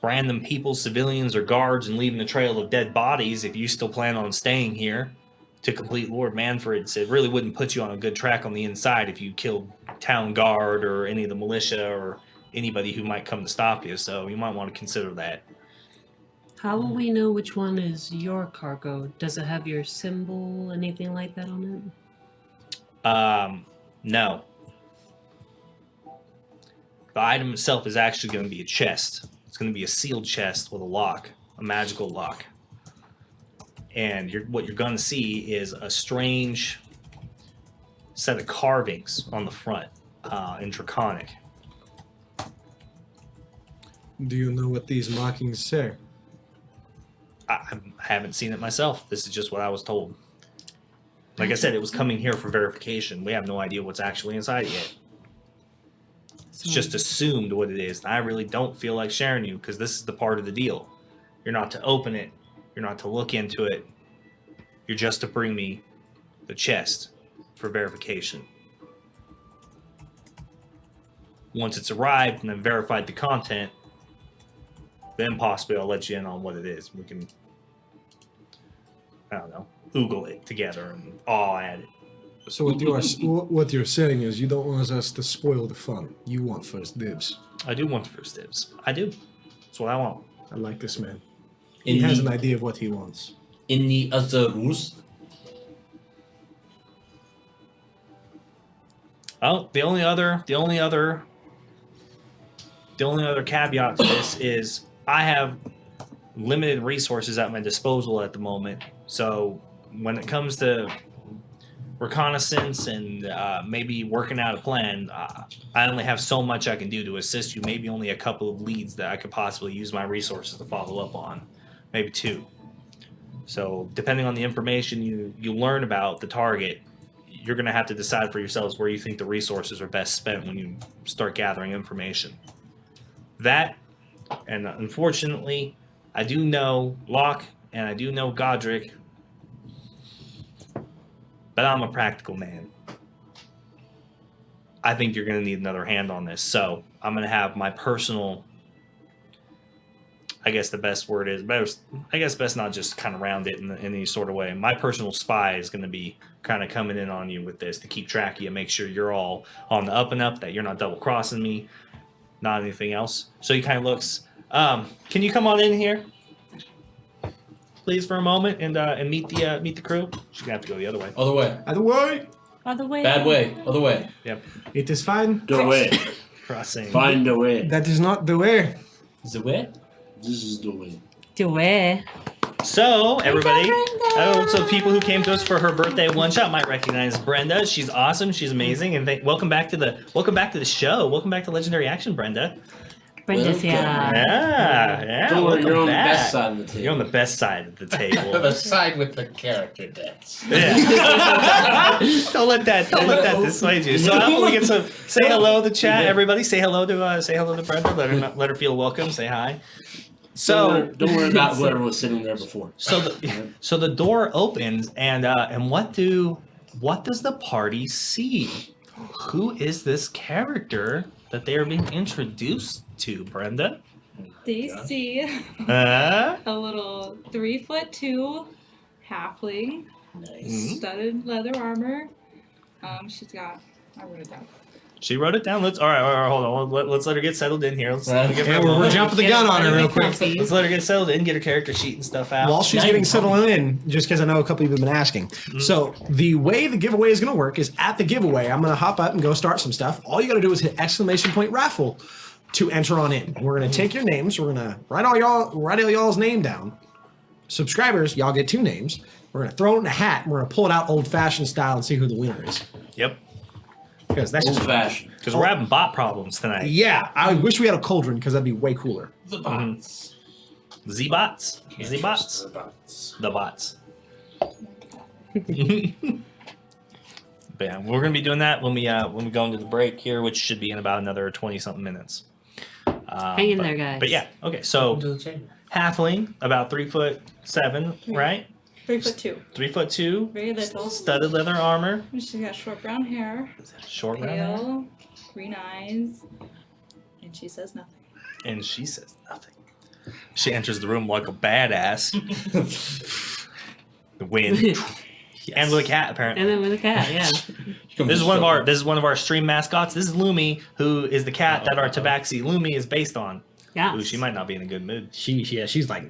random people, civilians or guards, and leaving a trail of dead bodies if you still plan on staying here to complete Lord Manfred's. It really wouldn't put you on a good track on the inside if you killed town guard or any of the militia or anybody who might come to stop you. So you might want to consider that. How will we know which one is your cargo? Does it have your symbol, anything like that on it? No. The item itself is actually going to be a chest. It's going to be a sealed chest with a lock, a magical lock. And what you're going to see is a strange set of carvings on the front in Draconic. Do you know what these markings say? I haven't seen it myself. This is just what I was told. Like I said, it was coming here for verification. We have no idea what's actually inside it yet. It's just assumed what it is. And I really don't feel like sharing you because this is the part of the deal. You're not to open it. You're not to look into it. You're just to bring me the chest for verification. Once it's arrived and I've verified the content, then possibly I'll let you in on what it is. We can, I don't know, Google it together and all at it. So what you're saying is you don't want us to spoil the fun. You want first dibs. I do want first dibs. I do. That's what I want. I like this man. He has an idea of what he wants. Any other rules? Oh, the only other caveat to this is I have limited resources at my disposal at the moment. So when it comes to reconnaissance and maybe working out a plan, I only have so much I can do to assist you. Maybe only a couple of leads that I could possibly use my resources to follow up on. Maybe 2. So depending on the information you learn about the target, you're going to have to decide for yourselves where you think the resources are best spent when you start gathering information. That, and unfortunately, I do know Locke and I do know Godric, but I'm a practical man. I think you're going to need another hand on this. So I'm going to have my personal, I guess the best word is, I guess best not just kind of round it in any sort of way. My personal spy is going to be kind of coming in on you with this to keep track of you, make sure you're all on the up and up, that you're not double crossing me, not anything else. So he kind of looks, can you come on in here, please, for a moment and meet the crew? She's gonna have to go the other way. Other way. Other way. Other way. Bad way. Other way. Yep. It is fine. The way. Crossing. Find a way. That is not the way. The way? This is the way. The way. So everybody, Brenda. so people who came to us for her birthday one shot might recognize Brenda. She's awesome. She's amazing. And welcome back to the show. Welcome back to Legendary Action, Brenda. Brenda's here. Yeah. Don't worry, you're on the back. best side of the table. You're on the best side of the table. The side with the character deaths. Yeah. Don't let that dissuade you. So I'm gonna get some. Say hello to the chat, everybody. Say hello to Brenda. Let her feel welcome. Say hi. So don't worry about whoever was sitting there before. So the door opens and what does the party see? Who is this character that they are being introduced to, Brenda? They see Uh? a little 3'2" halfling, Nice. studded leather armor. She's got. I wrote it down. She wrote it down. All right, hold on. Let's let her get settled in here. Let's give her a We're moment. jumping the gun on her real quick. Let's let her get settled in, get her character sheet and stuff out. While she's getting settled in, just because I know a couple of you have been asking. So the way the giveaway is going to work is at the giveaway, I'm going to hop up and go start some stuff. All you got to do is hit !raffle to enter on in. We're going to take your names. We're going to write all y'all's name down. Subscribers, y'all get 2 names. We're going to throw it in a hat. And we're going to pull it out old-fashioned style and see who the winner is. Yep. Because that's Old just fashioned. Because we're having bot problems tonight. yeah. I wish we had a cauldron because that'd be way cooler. The bots. Z-bots? Can't Z-bots? trust the bots. The bots. But yeah, we're gonna be doing that when we go into the break here, which should be in about another 20-something minutes. Hang in there, guys. But yeah, okay. So To the table. halfling, about 3'7", right? 3'2". 3'2", Very little. studded leather armor, She's got short brown hair, short brown hair, pale, green eyes, and she says nothing. and she says nothing. She enters the room like a badass. The wind. And with a cat, apparently. And then with a cat, yeah. This is one of our stream mascots. This is Lumi, who is the cat that our Tabaxi Lumi is based on. Yeah. Ooh, she might not be in a good mood. She's like.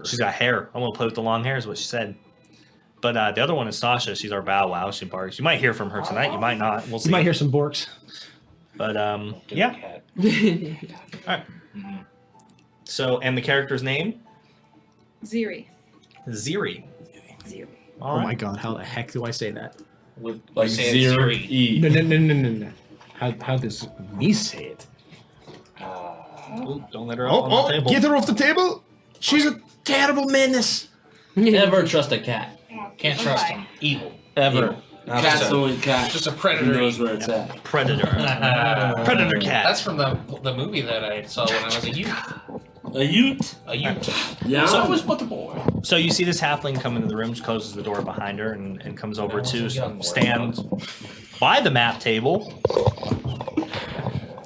She's got hair. I'm gonna play with the long hair, is what she said. But the other one is Sasha. She's our bow wow. She barks. You might hear from her tonight. You might not. We'll see. You might hear some borks. But yeah. Cat. All right. So, and the character's name? Ziri. Ziri. Ziri. All Oh right. my god! How the heck do I say that? With Like saying zero Siri. E. No. How does me say it? Ooh, don't let her Oh, up on the table. get her off the table! She's a terrible menace. Never trust a cat. Can't trust him. Evil. Ever. Cat's the only cat. Just a Who predator. knows where it's at? Predator. Predator cat. That's from the movie that I saw when I was a youth. A Ute. A youth. Yeah. So I was but the boy. So you see this halfling come into the room, closes the door behind her, and comes over to stand by the map table.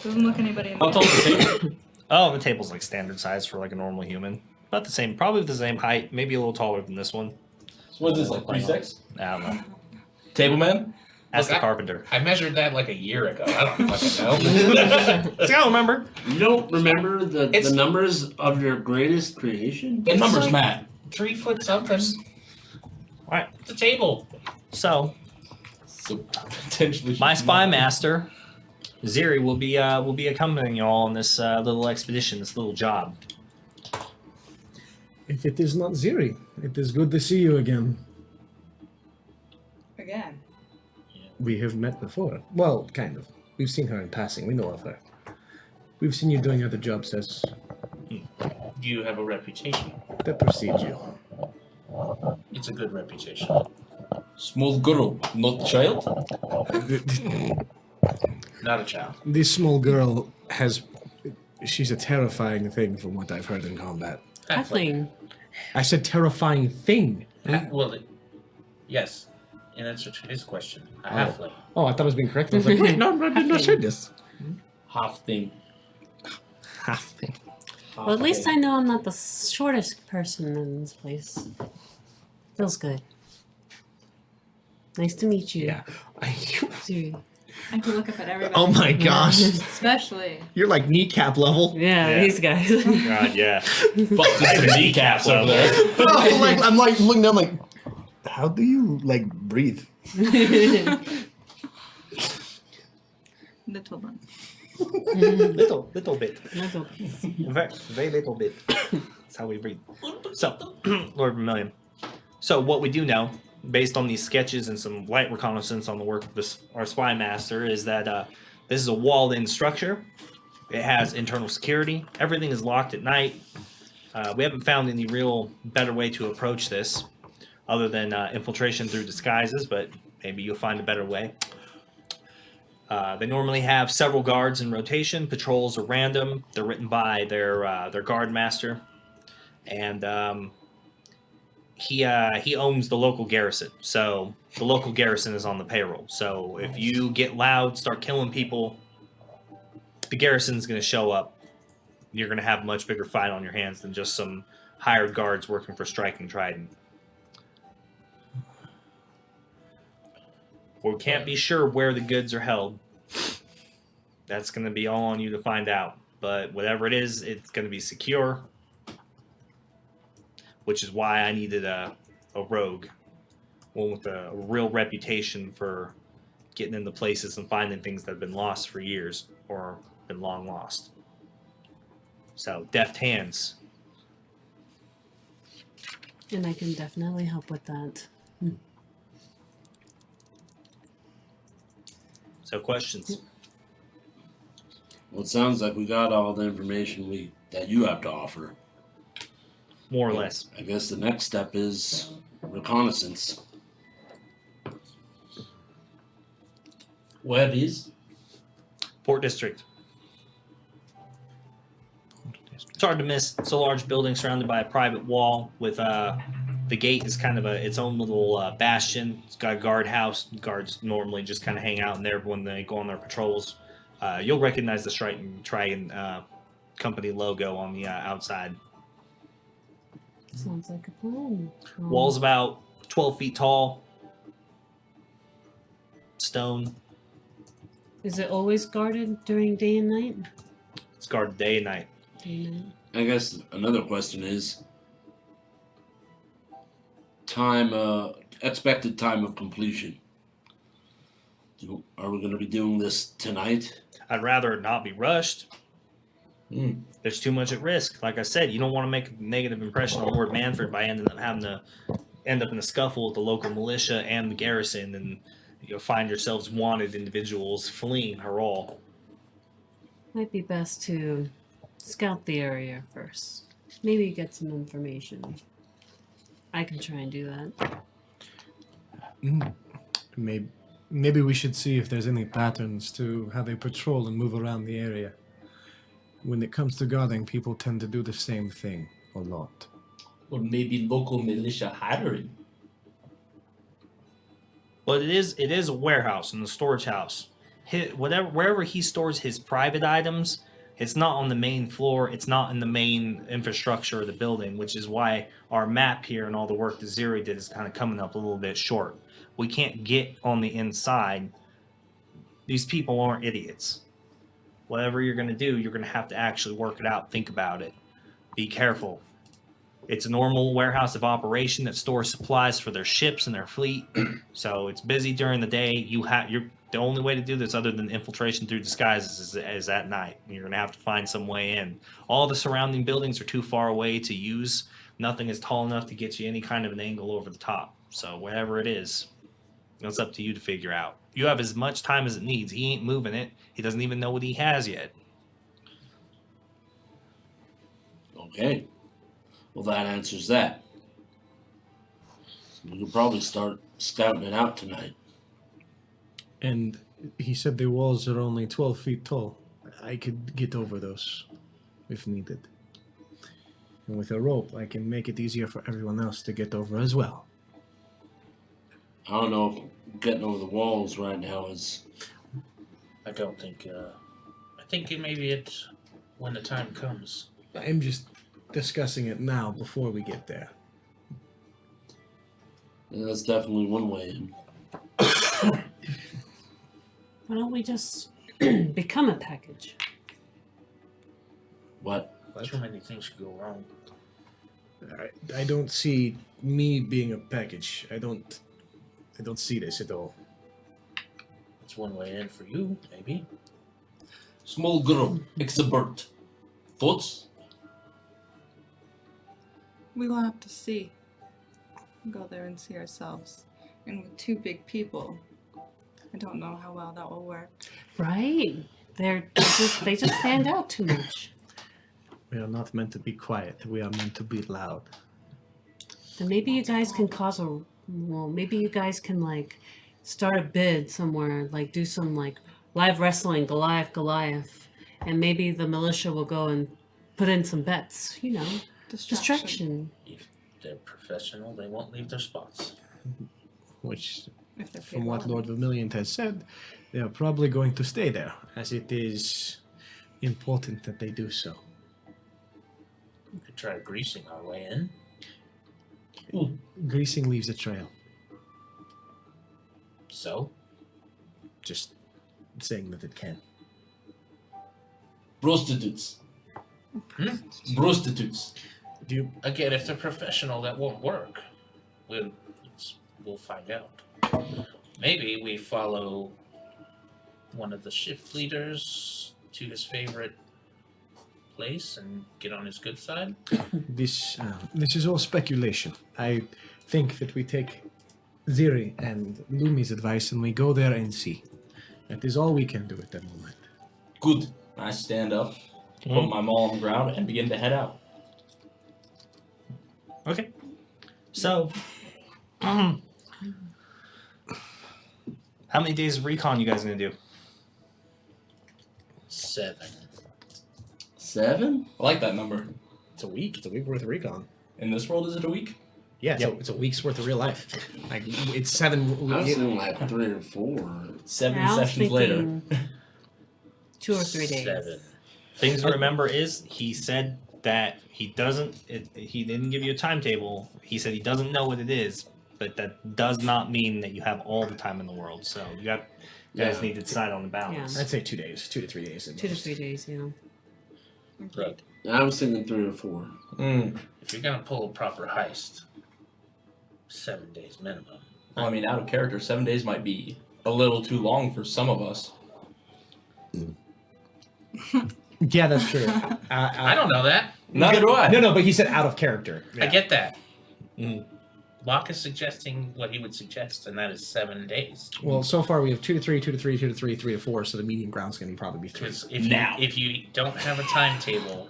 Doesn't look anybody in the How tall is the table? Oh, the table's like standard size for like a normal human. About the same, probably the same height, maybe a little taller than this one. What is this, like 3'6"? I don't know. Table man? Ask Look, the carpenter. I measured that like a year ago. I don't fucking know. I don't remember. You don't remember the It's- numbers of your greatest creation? The numbers, like- Matt. 3 foot something. Alright. It's a table. So So potentially. my spy master, Ziri, will be accompanying you all on this little expedition, this little job. If it is not Ziri, it is good to see you again. Again. We have met before. Well, kind of. We've seen her in passing. We know of her. We've seen you doing other jobs as You have a reputation. that precedes you. It's a good reputation. Small girl, not child. Not a child. This small girl has. She's a terrifying thing from what I've heard in combat. Halfling. I said terrifying thing. Well, yes. In answer to his question, a Oh. halfling. Oh, I thought I was being correct. I was like, wait, no, I did not say this. Half thing. Half thing. Well, at least I know I'm not the shortest person in this place. Feels good. Nice to meet you. Yeah. Ziri. I have to look up at everybody. Oh my gosh. Especially. You're like kneecap level. Yeah, Yeah. these guys. God, yeah. Fuck this kneecaps over there. I'm like looking down like, how do you like breathe? Little one. little bit. Little- Very, very little bit. That's how we breathe. So, Lord Vermillion. So, what we do know, based on these sketches and some light reconnaissance on the work of our spy master, is that this is a walled-in structure. It has internal security. Everything is locked at night. We haven't found any real better way to approach this, other than infiltration through disguises. But maybe you'll find a better way. They normally have several guards in rotation. Patrols are random. They're written by their guard master, and he owns the local garrison. So the local garrison is on the payroll. So if you get loud, start killing people, the garrison's going to show up. You're going to have a much bigger fight on your hands than just some hired guards working for Striking Trident. We can't be sure where the goods are held. That's going to be all on you to find out. But whatever it is, it's going to be secure. Which is why I needed a rogue. One with a real reputation for getting into places and finding things that have been lost for years or been long lost. So, deft hands. And I can definitely help with that. So questions? Well, it sounds like we got all the information that you have to offer. More or less. I guess the next step is reconnaissance. Where is? Port District. It's hard to miss. It's a large building surrounded by a private wall with the gate is kind of its own little bastion. It's got a guardhouse. Guards normally just kind of hang out in there when they go on their patrols. You'll recognize the Triton company logo on the outside. Sounds like a plan. Wall's about 12 feet tall. Stone. Is it always guarded during day and night? It's guarded day and night. Day and night. I guess another question is expected time of completion. Are we going to be doing this tonight? I'd rather not be rushed. There's too much at risk. Like I said, you don't want to make a negative impression on Lord Manfred by ending up having to end up in a scuffle with the local militia and the garrison, and you'll find yourselves wanted individuals fleeing Harral. Might be best to scout the area first. Maybe get some information. I can try and do that. Maybe we should see if there's any patterns to how they patrol and move around the area. When it comes to guarding, people tend to do the same thing a lot. Or maybe local militia hiring. But it is a warehouse and a storage house. Wherever he stores his private items, it's not on the main floor. It's not in the main infrastructure of the building, which is why our map here and all the work that Ziri did is kind of coming up a little bit short. We can't get on the inside. These people aren't idiots. Whatever you're going to do, you're going to have to actually work it out. Think about it. Be careful. It's a normal warehouse of operation that stores supplies for their ships and their fleet. So it's busy during the day. The only way to do this, other than infiltration through disguises, is at night. You're going to have to find some way in. All the surrounding buildings are too far away to use. Nothing is tall enough to get you any kind of an angle over the top. So whatever it is, it's up to you to figure out. You have as much time as it needs. He ain't moving it. He doesn't even know what he has yet. Okay. Well, that answers that. We could probably start scouting it out tonight. And he said the walls are only 12 feet tall. I could get over those if needed. And with a rope, I can make it easier for everyone else to get over as well. I don't know if getting over the walls right now is... I don't think. I think maybe it's when the time comes. I'm just discussing it now before we get there. Yeah, that's definitely one way in. Why don't we just become a package? What? Too many things could go wrong. I don't see me being a package. I don't see this at all. It's one way in for you, maybe. Small group, expert. Thoughts? We will have to see. Go there and see ourselves. And with two big people, I don't know how well that will work. Right. They just stand out too much. We are not meant to be quiet. We are meant to be loud. Then maybe you guys can maybe you guys can like start a bid somewhere, like do some like live wrestling, Goliath, and maybe the militia will go and put in some bets, distraction. If they're professional, they won't leave their spots. Which, If they're from paid what well. Lord Vermillion has said, they are probably going to stay there, as it is important that they do so. We could try greasing our way in. Greasing leaves a trail. So? Just saying that it can. Prostitutes. Prostitutes. Do you? Again, if they're professional, that won't work. We'll find out. Maybe we follow one of the shift leaders to his favorite place and get on his good side. This is all speculation. I think that we take Ziri and Lumi's advice and we go there and see. That is all we can do at the moment. Good. I stand up, put my maul on the ground, and begin to head out. Okay. So, how many days of recon you guys gonna do? 7. 7? I like that number. It's a week. It's a week worth of recon. In this world, is it a week? Yeah, it's a week's worth of real life. Like it's 7. I was thinking like 3 or 4. 7 I was sessions later. thinking 2 or 3 days. 7. Things to remember is he said that he doesn't. He didn't give you a timetable. He said he doesn't know what it is, but that does not mean that you have all the time in the world. So you guys Yeah. need to decide on the balance. Yeah. I'd say 2 days, 2 to 3 days. at 2 to most. 3 days, yeah. Look, I was thinking 3 or 4. if you're gonna pull a proper heist, 7 days minimum. Well, I mean, out of character, 7 days might be a little too long for some of us. Yeah, that's true. I don't know that. Neither do I. No, but he said out of character. I get that. Mm. Locke is suggesting what he would suggest, and that is 7 days. Well, so far we have 2 to 3, 2 to 3, 2 to 3, 3 to 4. So the median ground's going to probably be 3. Because if you don't have a timetable,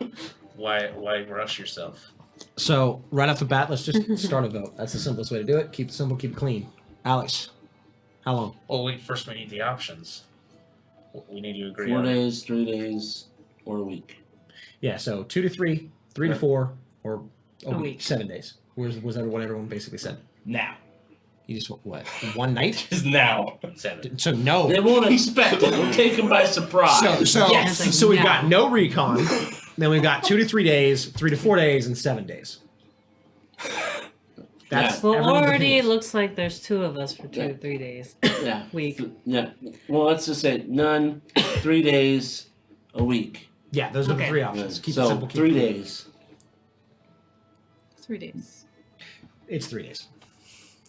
why rush yourself? So right off the bat, let's just start a vote. That's the simplest way to do it. Keep it simple, keep it clean. Alex, how long? Well, first we need the options. We need to agree 4 on days, 3 days, or a week. Yeah, so 2 to 3, 3 to 4, or a A week. week. 7 days. Was that what everyone basically said? Now. You just what? One night? Just now. 7. So no. They won't expect it. We'll take them by surprise. So we've got no recon. Then we've got 2 to 3 days, 3 to 4 days, and 7 days. That's Well, everyone's already it opinions. looks like there's 2 of us for 2 Yeah. to 3 days. Yeah. Week. Yeah. Well, let's just say none, 3 days, a week. Yeah, those are the Okay. 3 options. Keep so it simple. Keep 3 it clean. days. 3 days. It's 3 days.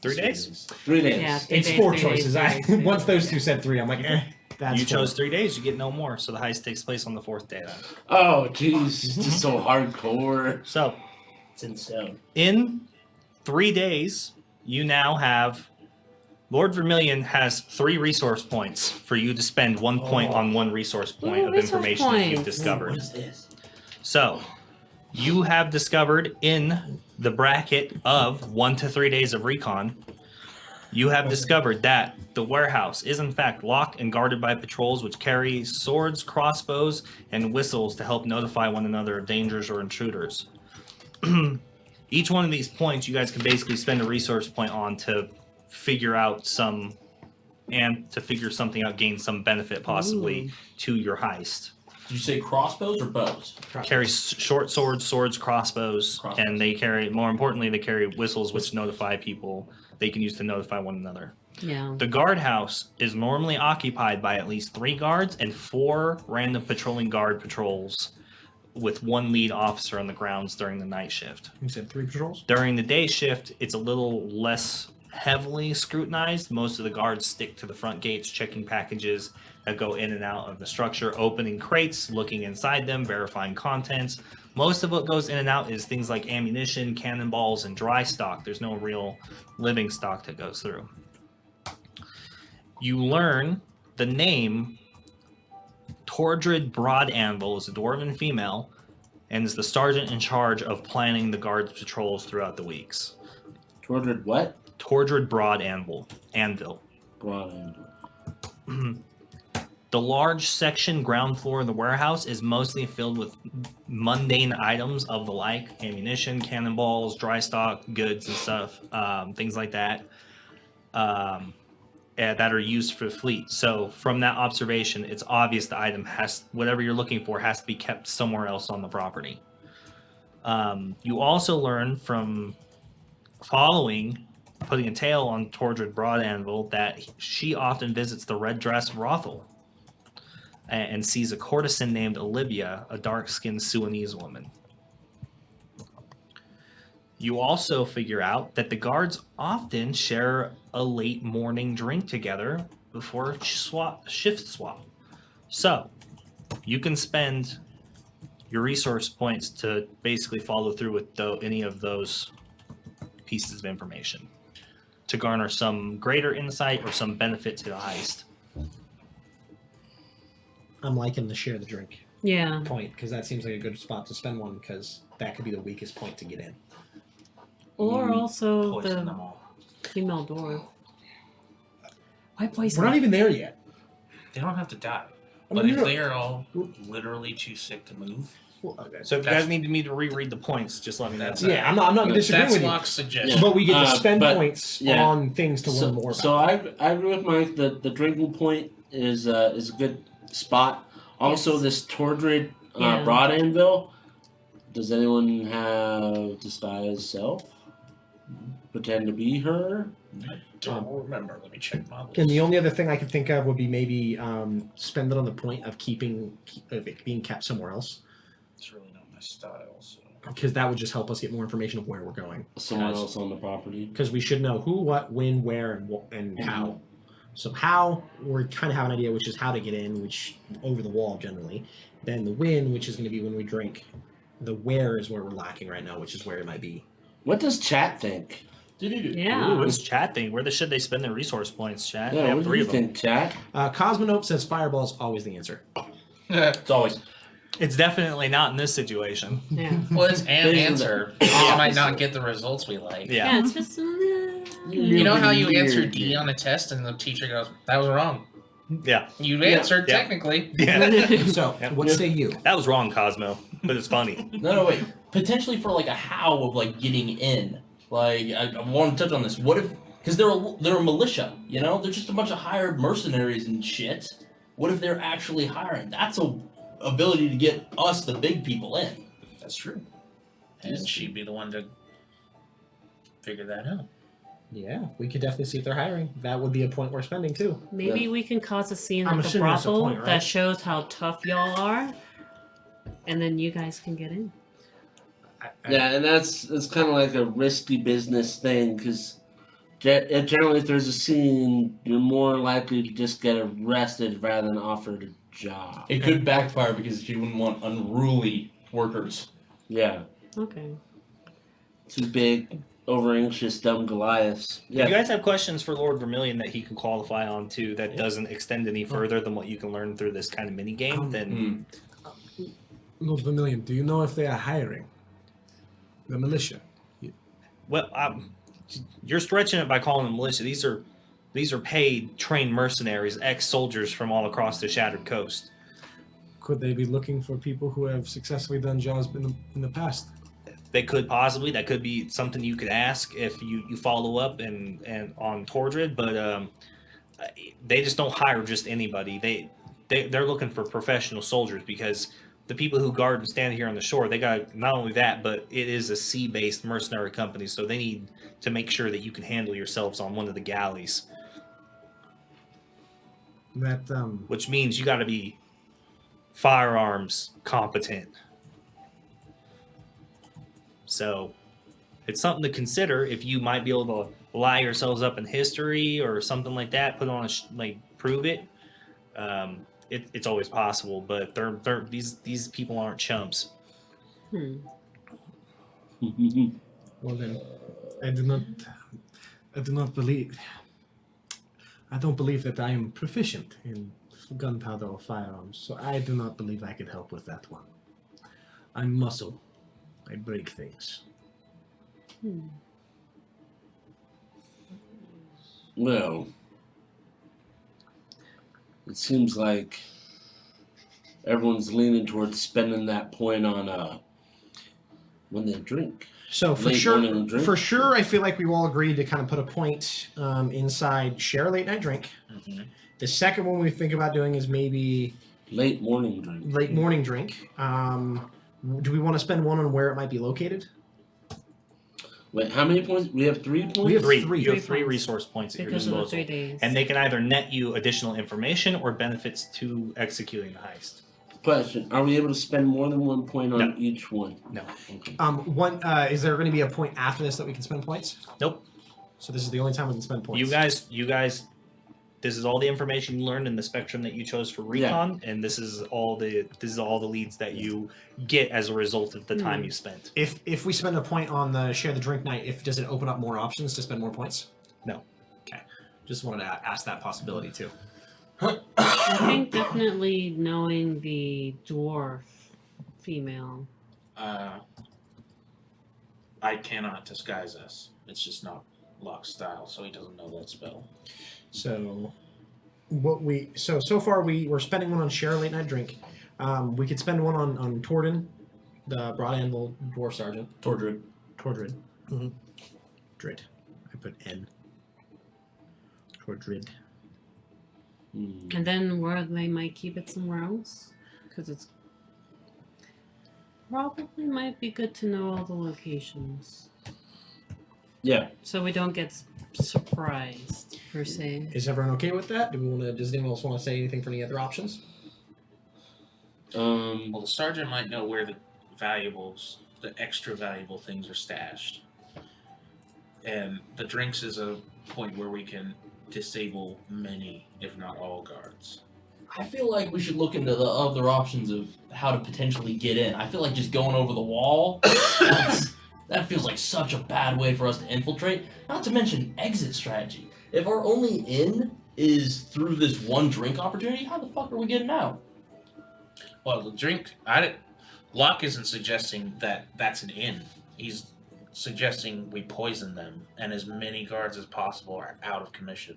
3 days? 3 days. Yeah, 3 It's days, 4 3 choices. days, 3 days. Once those 2 said 3, I'm like, that's You chose 4. 3 days. You get no more. So the heist takes place on the 4th day. Then. Oh, jeez. It's just so hardcore. So It's insane. in 3 days, you now have Lord Vermillion has 3 resource points for you to spend 1 point on 1 resource point Ooh, of resource information that you've points. discovered. What is this? So, you have discovered in the bracket of 1 to 3 days of recon, you have discovered that the warehouse is in fact locked and guarded by patrols which carry swords, crossbows, and whistles to help notify one another of dangers or intruders. Each one of these points, you guys can basically spend a resource point on to figure out something out, gain some benefit possibly to your heist. Did you say crossbows or bows? Carry short swords, crossbows, and they carry, more importantly, they carry whistles which notify people. They can use to notify one another. Yeah. The guardhouse is normally occupied by at least 3 guards and 4 random patrolling guard patrols with 1 lead officer on the grounds during the night shift. You said 3 patrols? During the day shift, it's a little less heavily scrutinized. Most of the guards stick to the front gates, checking packages that go in and out of the structure, opening crates, looking inside them, verifying contents. Most of what goes in and out is things like ammunition, cannonballs, and dry stock. There's no real living stock that goes through. You learn the name Tordred Broadanvil is a dwarven female and is the sergeant in charge of planning the guards' patrols throughout the weeks. Toward what? Tordred Broadanvil. Anvil. Broad. The large section ground floor of the warehouse is mostly filled with mundane items of the like ammunition, cannonballs, dry stock, goods and stuff, things like that, that are used for the fleet. So from that observation, it's obvious the item whatever you're looking for has to be kept somewhere else on the property. You also learn from putting a tail on Tordred Broadanvil that she often visits the Red Dress brothel and sees a courtesan named Olivia, a dark-skinned Sudanese woman. You also figure out that the guards often share a late morning drink together before shift swap. So, you can spend your resource points to basically follow through with any of those pieces of information to garner some greater insight or some benefit to the heist. I'm liking the share the drink Yeah. point because that seems like a good spot to spend one because that could be the weakest point to get in. Or also Poison them the all. female dwarf. Why poison? We're not even there yet. They don't have to die. I But mean, if you're- they are all literally too sick to move, Well, okay. So if you guys need me to reread the points, just let me know. That's Yeah, I'm not disagreeing that's with you. Locke's suggestion. But we get to spend but- points yeah. on things to learn more about. So I agree with Mike. The drinking point is a good spot. Also, Yes. this Tordred Yeah. broad anvil. Does anyone have disguise self? Pretend to be her. Don't remember. Let me check my list. And the only other thing I could think of would be maybe spend it on the point of of it being kept somewhere else, It's really not my style. So. because that would just help us get more information of where we're going. Someone else on the property. Because we should know who, what, when, where, and how. So how, we kind of have an idea, which is how to get in, which over the wall generally. Then the when, which is going to be when we drink. The where is where we're lacking right now, which is where it might be. What does chat think? Yeah. Ooh, it's chat thing. Where should they spend their resource points, chat? Yeah, They have what do 3 you of them. think, chat? Cosmonope says fireball is always the answer. It's always. It's definitely not in this situation. Yeah. Well, it's an These are answer. the You might opposite. not get the results we like. Yeah. Yeah, it's just. You know how you Weird. answer D on a test and the teacher goes, "That was wrong." Yeah. You answered Yeah. technically. Yeah. So, Yep. what say you? That was wrong, Cosmo, but it's funny. No, wait. Potentially for like a how of like getting in. Like I want to touch on this. What if? Because they're a militia. You know, they're just a bunch of hired mercenaries and shit. What if they're actually hiring? That's a ability to get us, the big people, in. That's true. And she'd be the one to figure that out. Yeah, we could definitely see if they're hiring. That would be a point we're spending too. Maybe we can cause a scene I'm like a assuming that's the brothel point, right? that shows how tough y'all are, and then you guys can get in. Yeah, and it's kind of like a risky business thing because generally, if there's a scene, you're more likely to just get arrested rather than offered a job. It could backfire because she wouldn't want unruly workers. Yeah, Okay. too big, over anxious, dumb Goliaths. If you Yeah, guys have questions for Lord Vermillion that he can qualify on to that doesn't extend any further than what you can learn through this kind of mini game, then Lord Vermillion, do you know if they are hiring the militia? well, you're stretching it by calling them militia. These are paid, trained mercenaries, ex-soldiers from all across the Shattered Coast. Could they be looking for people who have successfully done jobs in the past? They could possibly. That could be something you could ask if you follow up and on Tordred, but they just don't hire just anybody. They're looking for professional soldiers because the people who guard and stand here on the shore, they got not only that, but it is a sea-based mercenary company, so they need to make sure that you can handle yourselves on one of the galleys, That which means you got to be firearms competent. So it's something to consider if you might be able to lie yourselves up in history or something like that, put on prove it. It's always possible, but these people aren't chumps. well then, I do not believe. I don't believe that I am proficient in gunpowder or firearms, so I do not believe I can help with that one. I'm muscle. I break things. well, it seems like everyone's leaning towards spending that point on when they drink. So for Late morning drink? sure, I feel like we all agreed to kind of put a point inside share a late night drink. Mm-hmm. The second one we think about doing is maybe Late morning drink. late morning drink. Do we want to spend one on where it might be located? Wait, how many points? We have 3 points? We have Three. three. You have 3 points. resource points at your Because of the disposal. 3 days. And they can either net you additional information or benefits to executing the heist. Question: are we able to spend more than 1 point on No. each one? No. Okay. One is there going to be a point after this that we can spend points? Nope. So this is the only time we can spend points. You guys, this is all the information you learned in the spectrum that you chose for recon, and this is all the leads that you get as a result of the time you spent. If we spend a point on the share the drink night, does it open up more options to spend more points? No. Okay. Just wanted to ask that possibility too. I think definitely knowing the dwarf female. I cannot disguise us. It's just not Locke's style, so he doesn't know that spell. So, so far we're spending one on share a late night drink. We could spend one on Torden, the broad anvil dwarf sergeant. Tordred. Tordred. Drid. I put N. Tordrid. And then where they might keep it somewhere else. Because it's probably might be good to know all the locations. Yeah. So we don't get surprised, per se. Is everyone okay with that? Does anyone else want to say anything for any other options? Well, the sergeant might know where the valuables, the extra valuable things are stashed. And the drinks is a point where we can disable many, if not all, guards. I feel like we should look into the other options of how to potentially get in. I feel like just going over the wall, that feels like such a bad way for us to infiltrate. Not to mention exit strategy. If our only in is through this one drink opportunity, how the fuck are we getting out? Well, the drink, Locke isn't suggesting that that's an in. He's suggesting we poison them, and as many guards as possible are out of commission.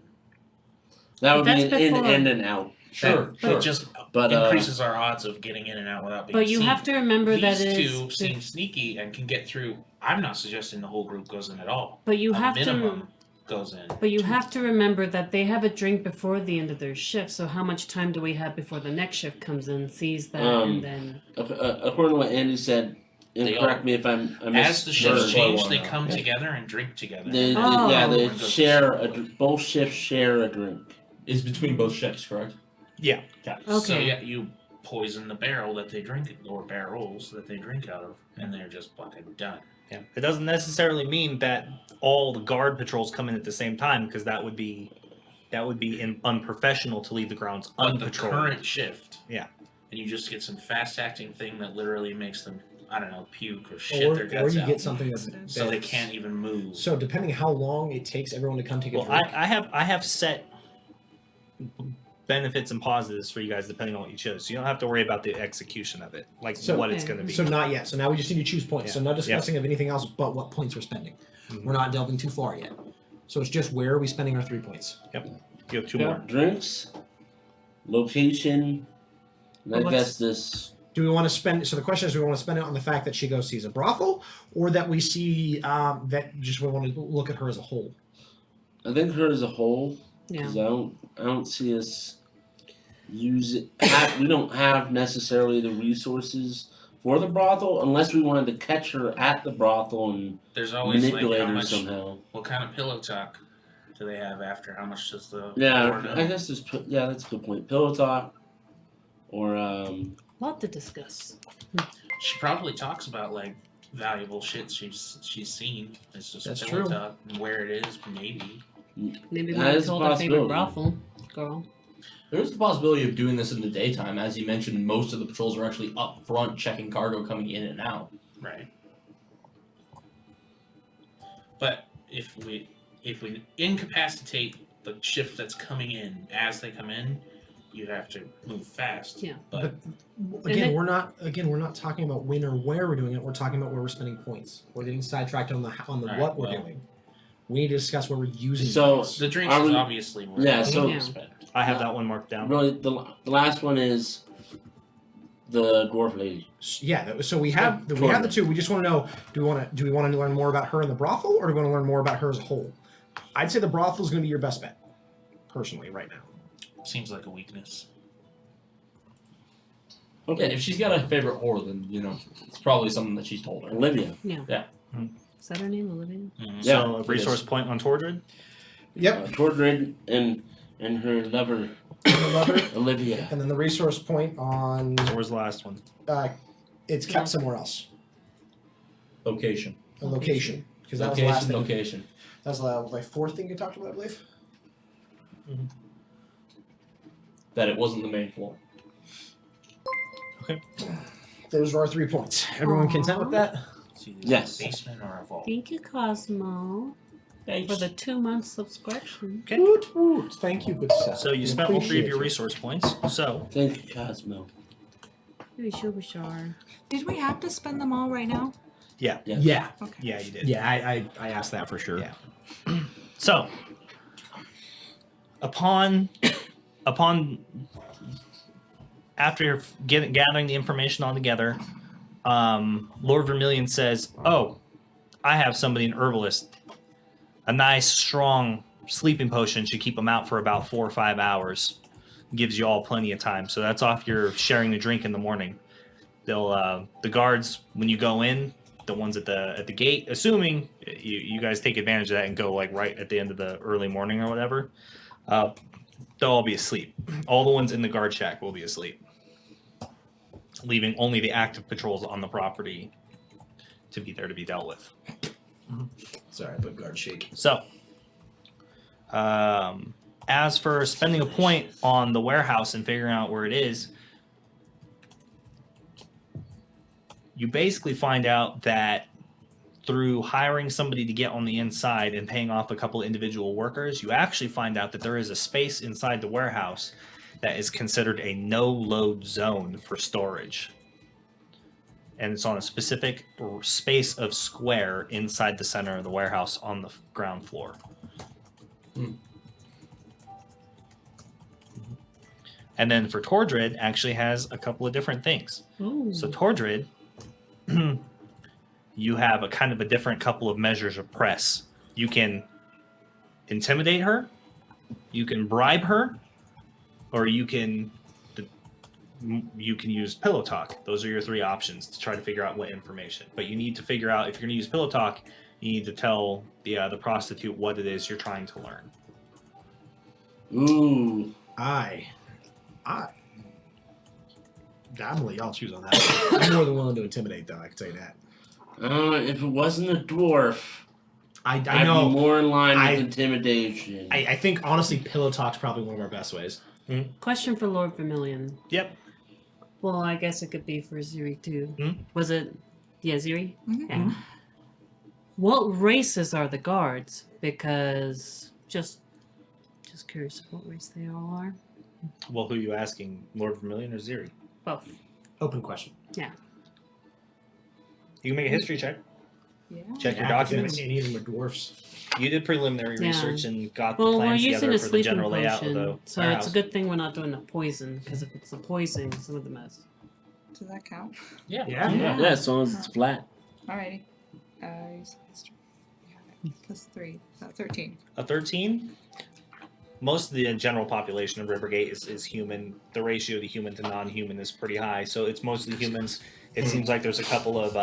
That would be That's an in before. and an out. Sure, It just But increases our odds of getting in and out without being But you seen. have to remember that These it two is. seem sneaky and can get through. I'm not suggesting the whole group goes in at all. But you A have minimum to. goes in. But you have to remember that they have a drink before the end of their shift. So how much time do we have before the next shift comes in, sees that, and then? According to what Andy said, and They correct all- me if I As missed. the shifts Sure. change, Well, they why not? come Yeah. together and drink together. They Oh. share both shifts share a drink. It's between both ships, correct? Yeah. Okay. So Okay. yeah, you poison the barrel that they drink, or barrels that they drink out of, and they're just fucking done. Yeah. It doesn't necessarily mean that all the guard patrols come in at the same time, because that would be unprofessional to leave the grounds But the unpatrolled. current shift, Yeah. and you just get some fast acting thing that literally makes them, I don't know, puke or shit their Or guts you out, get something that's, so they can't even move. So depending how long it takes everyone to come take a Well, drink. I have set benefits and positives for you guys depending on what you chose. So you don't have to worry about the execution of it, like So- what it's Okay. going to be. So not yet. So now we just need to choose points. So Yeah. no discussing of anything else but what points we're spending. Mhm. We're not delving too far yet. So it's just where are we spending our 3 points? You have two more. Drinks, location, and I Well, guess this. Do we want to spend? So the question is, do we want to spend it on the fact that she goes sees a brothel, or that we see that just we want to look at her as a whole? I think her as a whole, Yeah. because I don't see us use it. We don't have necessarily the resources for the brothel unless we wanted to catch her at the brothel and There's always manipulate like how her much, somehow. what kind of pillow talk do they have after? How much does the Yeah, Lord know? I guess that's a good point. Pillow talk, or Lot to discuss. She probably talks about like valuable shit she's seen. It's just That's pillow true. talk and where it is, maybe. Maybe That we is a told our favorite possibility. brothel girl. There's the possibility of doing this in the daytime. As you mentioned, most of the patrols are actually up front checking cargo coming in and out. Right. But if we incapacitate the shift that's coming in as they come in, you have to move fast. Yeah. But Again, it- we're not talking about when or where we're doing it. We're talking about where we're spending points. We're getting sidetracked on the Alright, what we're well. doing. We need to discuss where we're using. So- points. the drinks Are is we- obviously where Yeah, it's so- being spent. I have that one marked down. really the last one is the dwarf lady. Yeah, so we have the two. We just want to know: do we want to learn more about her in the brothel, or do we want to learn more about her as a whole? I'd say the brothel is going to be your best bet, personally, right now. Seems like a weakness. Yeah, if she's got a favorite whore, then it's probably something that she's told her. Olivia. Is that her name, Olivia? Mhm. Yeah, So a resource it is. point on Tordred. Yep. Tordred and her lover The lover, Olivia. and then the resource point on So where's the last one? it's kept somewhere else. Location. A location, because that was the last Location. thing. That was the fourth thing you talked about, I believe. That it wasn't the main floor. Those are our 3 points. Everyone content with that? It's either Yes. Basement or a vault. Thank you, Cosmo. Thanks. For the 2-month subscription. Okay. Woot woot. Thank you, good sir. So you We spent all 3 of appreciate your you. resource points. So Thank you, Cosmo. Maybe Shubashar. Did we have to spend them all right now? yeah, Yeah. Okay. yeah, you did. Yeah, I asked that for sure. Yeah. So upon after gathering the information all together, Lord Vermillion says, "Oh, I have somebody, an herbalist. A nice, strong sleeping potion should keep them out for about 4 or 5 hours. Gives you all plenty of time. So that's off your sharing the drink in the morning. They'll the guards when you go in, the ones at the gate, assuming you guys take advantage of that and go like right at the end of the early morning or whatever, they'll all be asleep. All the ones in the guard shack will be asleep, leaving only the active patrols on the property to be there to be dealt with. Sorry, I put guard shake. So, as for spending a point on the warehouse and figuring out where it is, you basically find out that through hiring somebody to get on the inside and paying off a couple of individual workers, you actually find out that there is a space inside the warehouse that is considered a no-load zone for storage. And it's on a specific space of square inside the center of the warehouse on the ground floor. And then for Tordred, actually has a couple of different things. Ooh. So Tordred, you have a kind of a different couple of measures of press. You can intimidate her, you can bribe her, or you can use pillow talk. Those are your 3 options to try to figure out what information. But you need to figure out, if you're going to use pillow talk, you need to tell the prostitute what it is you're trying to learn. Ooh. I'm gonna let y'all choose on that. I'm more than willing to intimidate, though. I can tell you that. If it wasn't a dwarf, I I'd know. be more in line I- with intimidation. I think honestly, pillow talk's probably one of our best ways. Question for Lord Vermillion. Yep. Well, I guess it could be for Ziri too. Hmm? Was it? Yeah, Ziri? Mhm. Yeah. What races are the guards? Because just curious what race they all are. Well, who are you asking, Lord Vermillion or Ziri? Both. Open question. You can make a history check. Yeah. Check your Yeah, 'cause documents. Any of them are dwarfs. You did preliminary Yeah. research and got the Well, we're plans using together a for the sleeping general layout of potion, the so warehouse. it's a good thing we're not doing the poison. Because if it's the poison, some of the mess. Does that count? Yeah. Yeah. Yeah. Yeah, as long as it's flat. Alrighty. Use history. Yeah, plus 3. 13. A 13? Most of the general population of Rivergate is human. The ratio to human to non-human is pretty high, so it's mostly humans. It seems like there's a couple of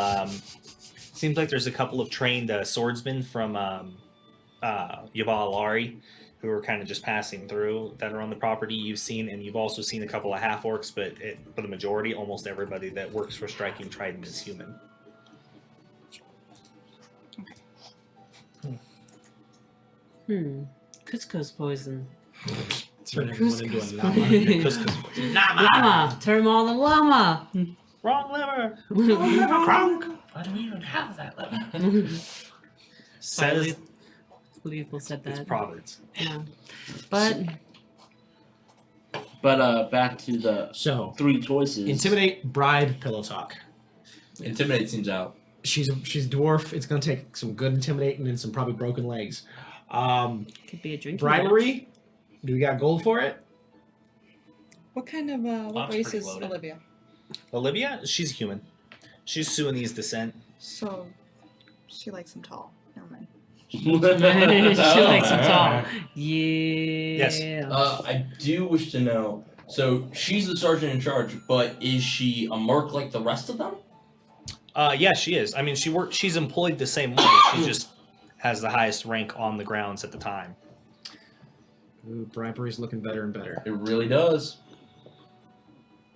trained swordsmen from Yabalari who are kind of just passing through that are on the property you've seen, and you've also seen a couple of half orcs, but for the majority, almost everybody that works for Striking Trident is human. Cusco's poison. Turn everyone into a Couscous. llama. Couscous. Llama! Turn 'em all to llama! Wrong liver. Why do we even have that level? Says People said it's that. Providence. Yeah. But But back to the So, 3 choices. intimidate, bribe, pillow talk. Intimidate seems out. She's dwarf. It's gonna take some good intimidating and some probably broken legs. could be a drinking Bribery. Do we got gold for it? What kind of, what Bob's race pretty is loaded. Olivia? Olivia, she's human. She's Sudanese descent. So, she likes them tall. Never mind. she likes them tall. Yeah. Yes. I do wish to know. So she's the sergeant in charge, but is she a merc like the rest of them? Yeah, she is. I mean, she's employed the same way. She just has the highest rank on the grounds at the time. Ooh, bribery's looking better and better. It really does.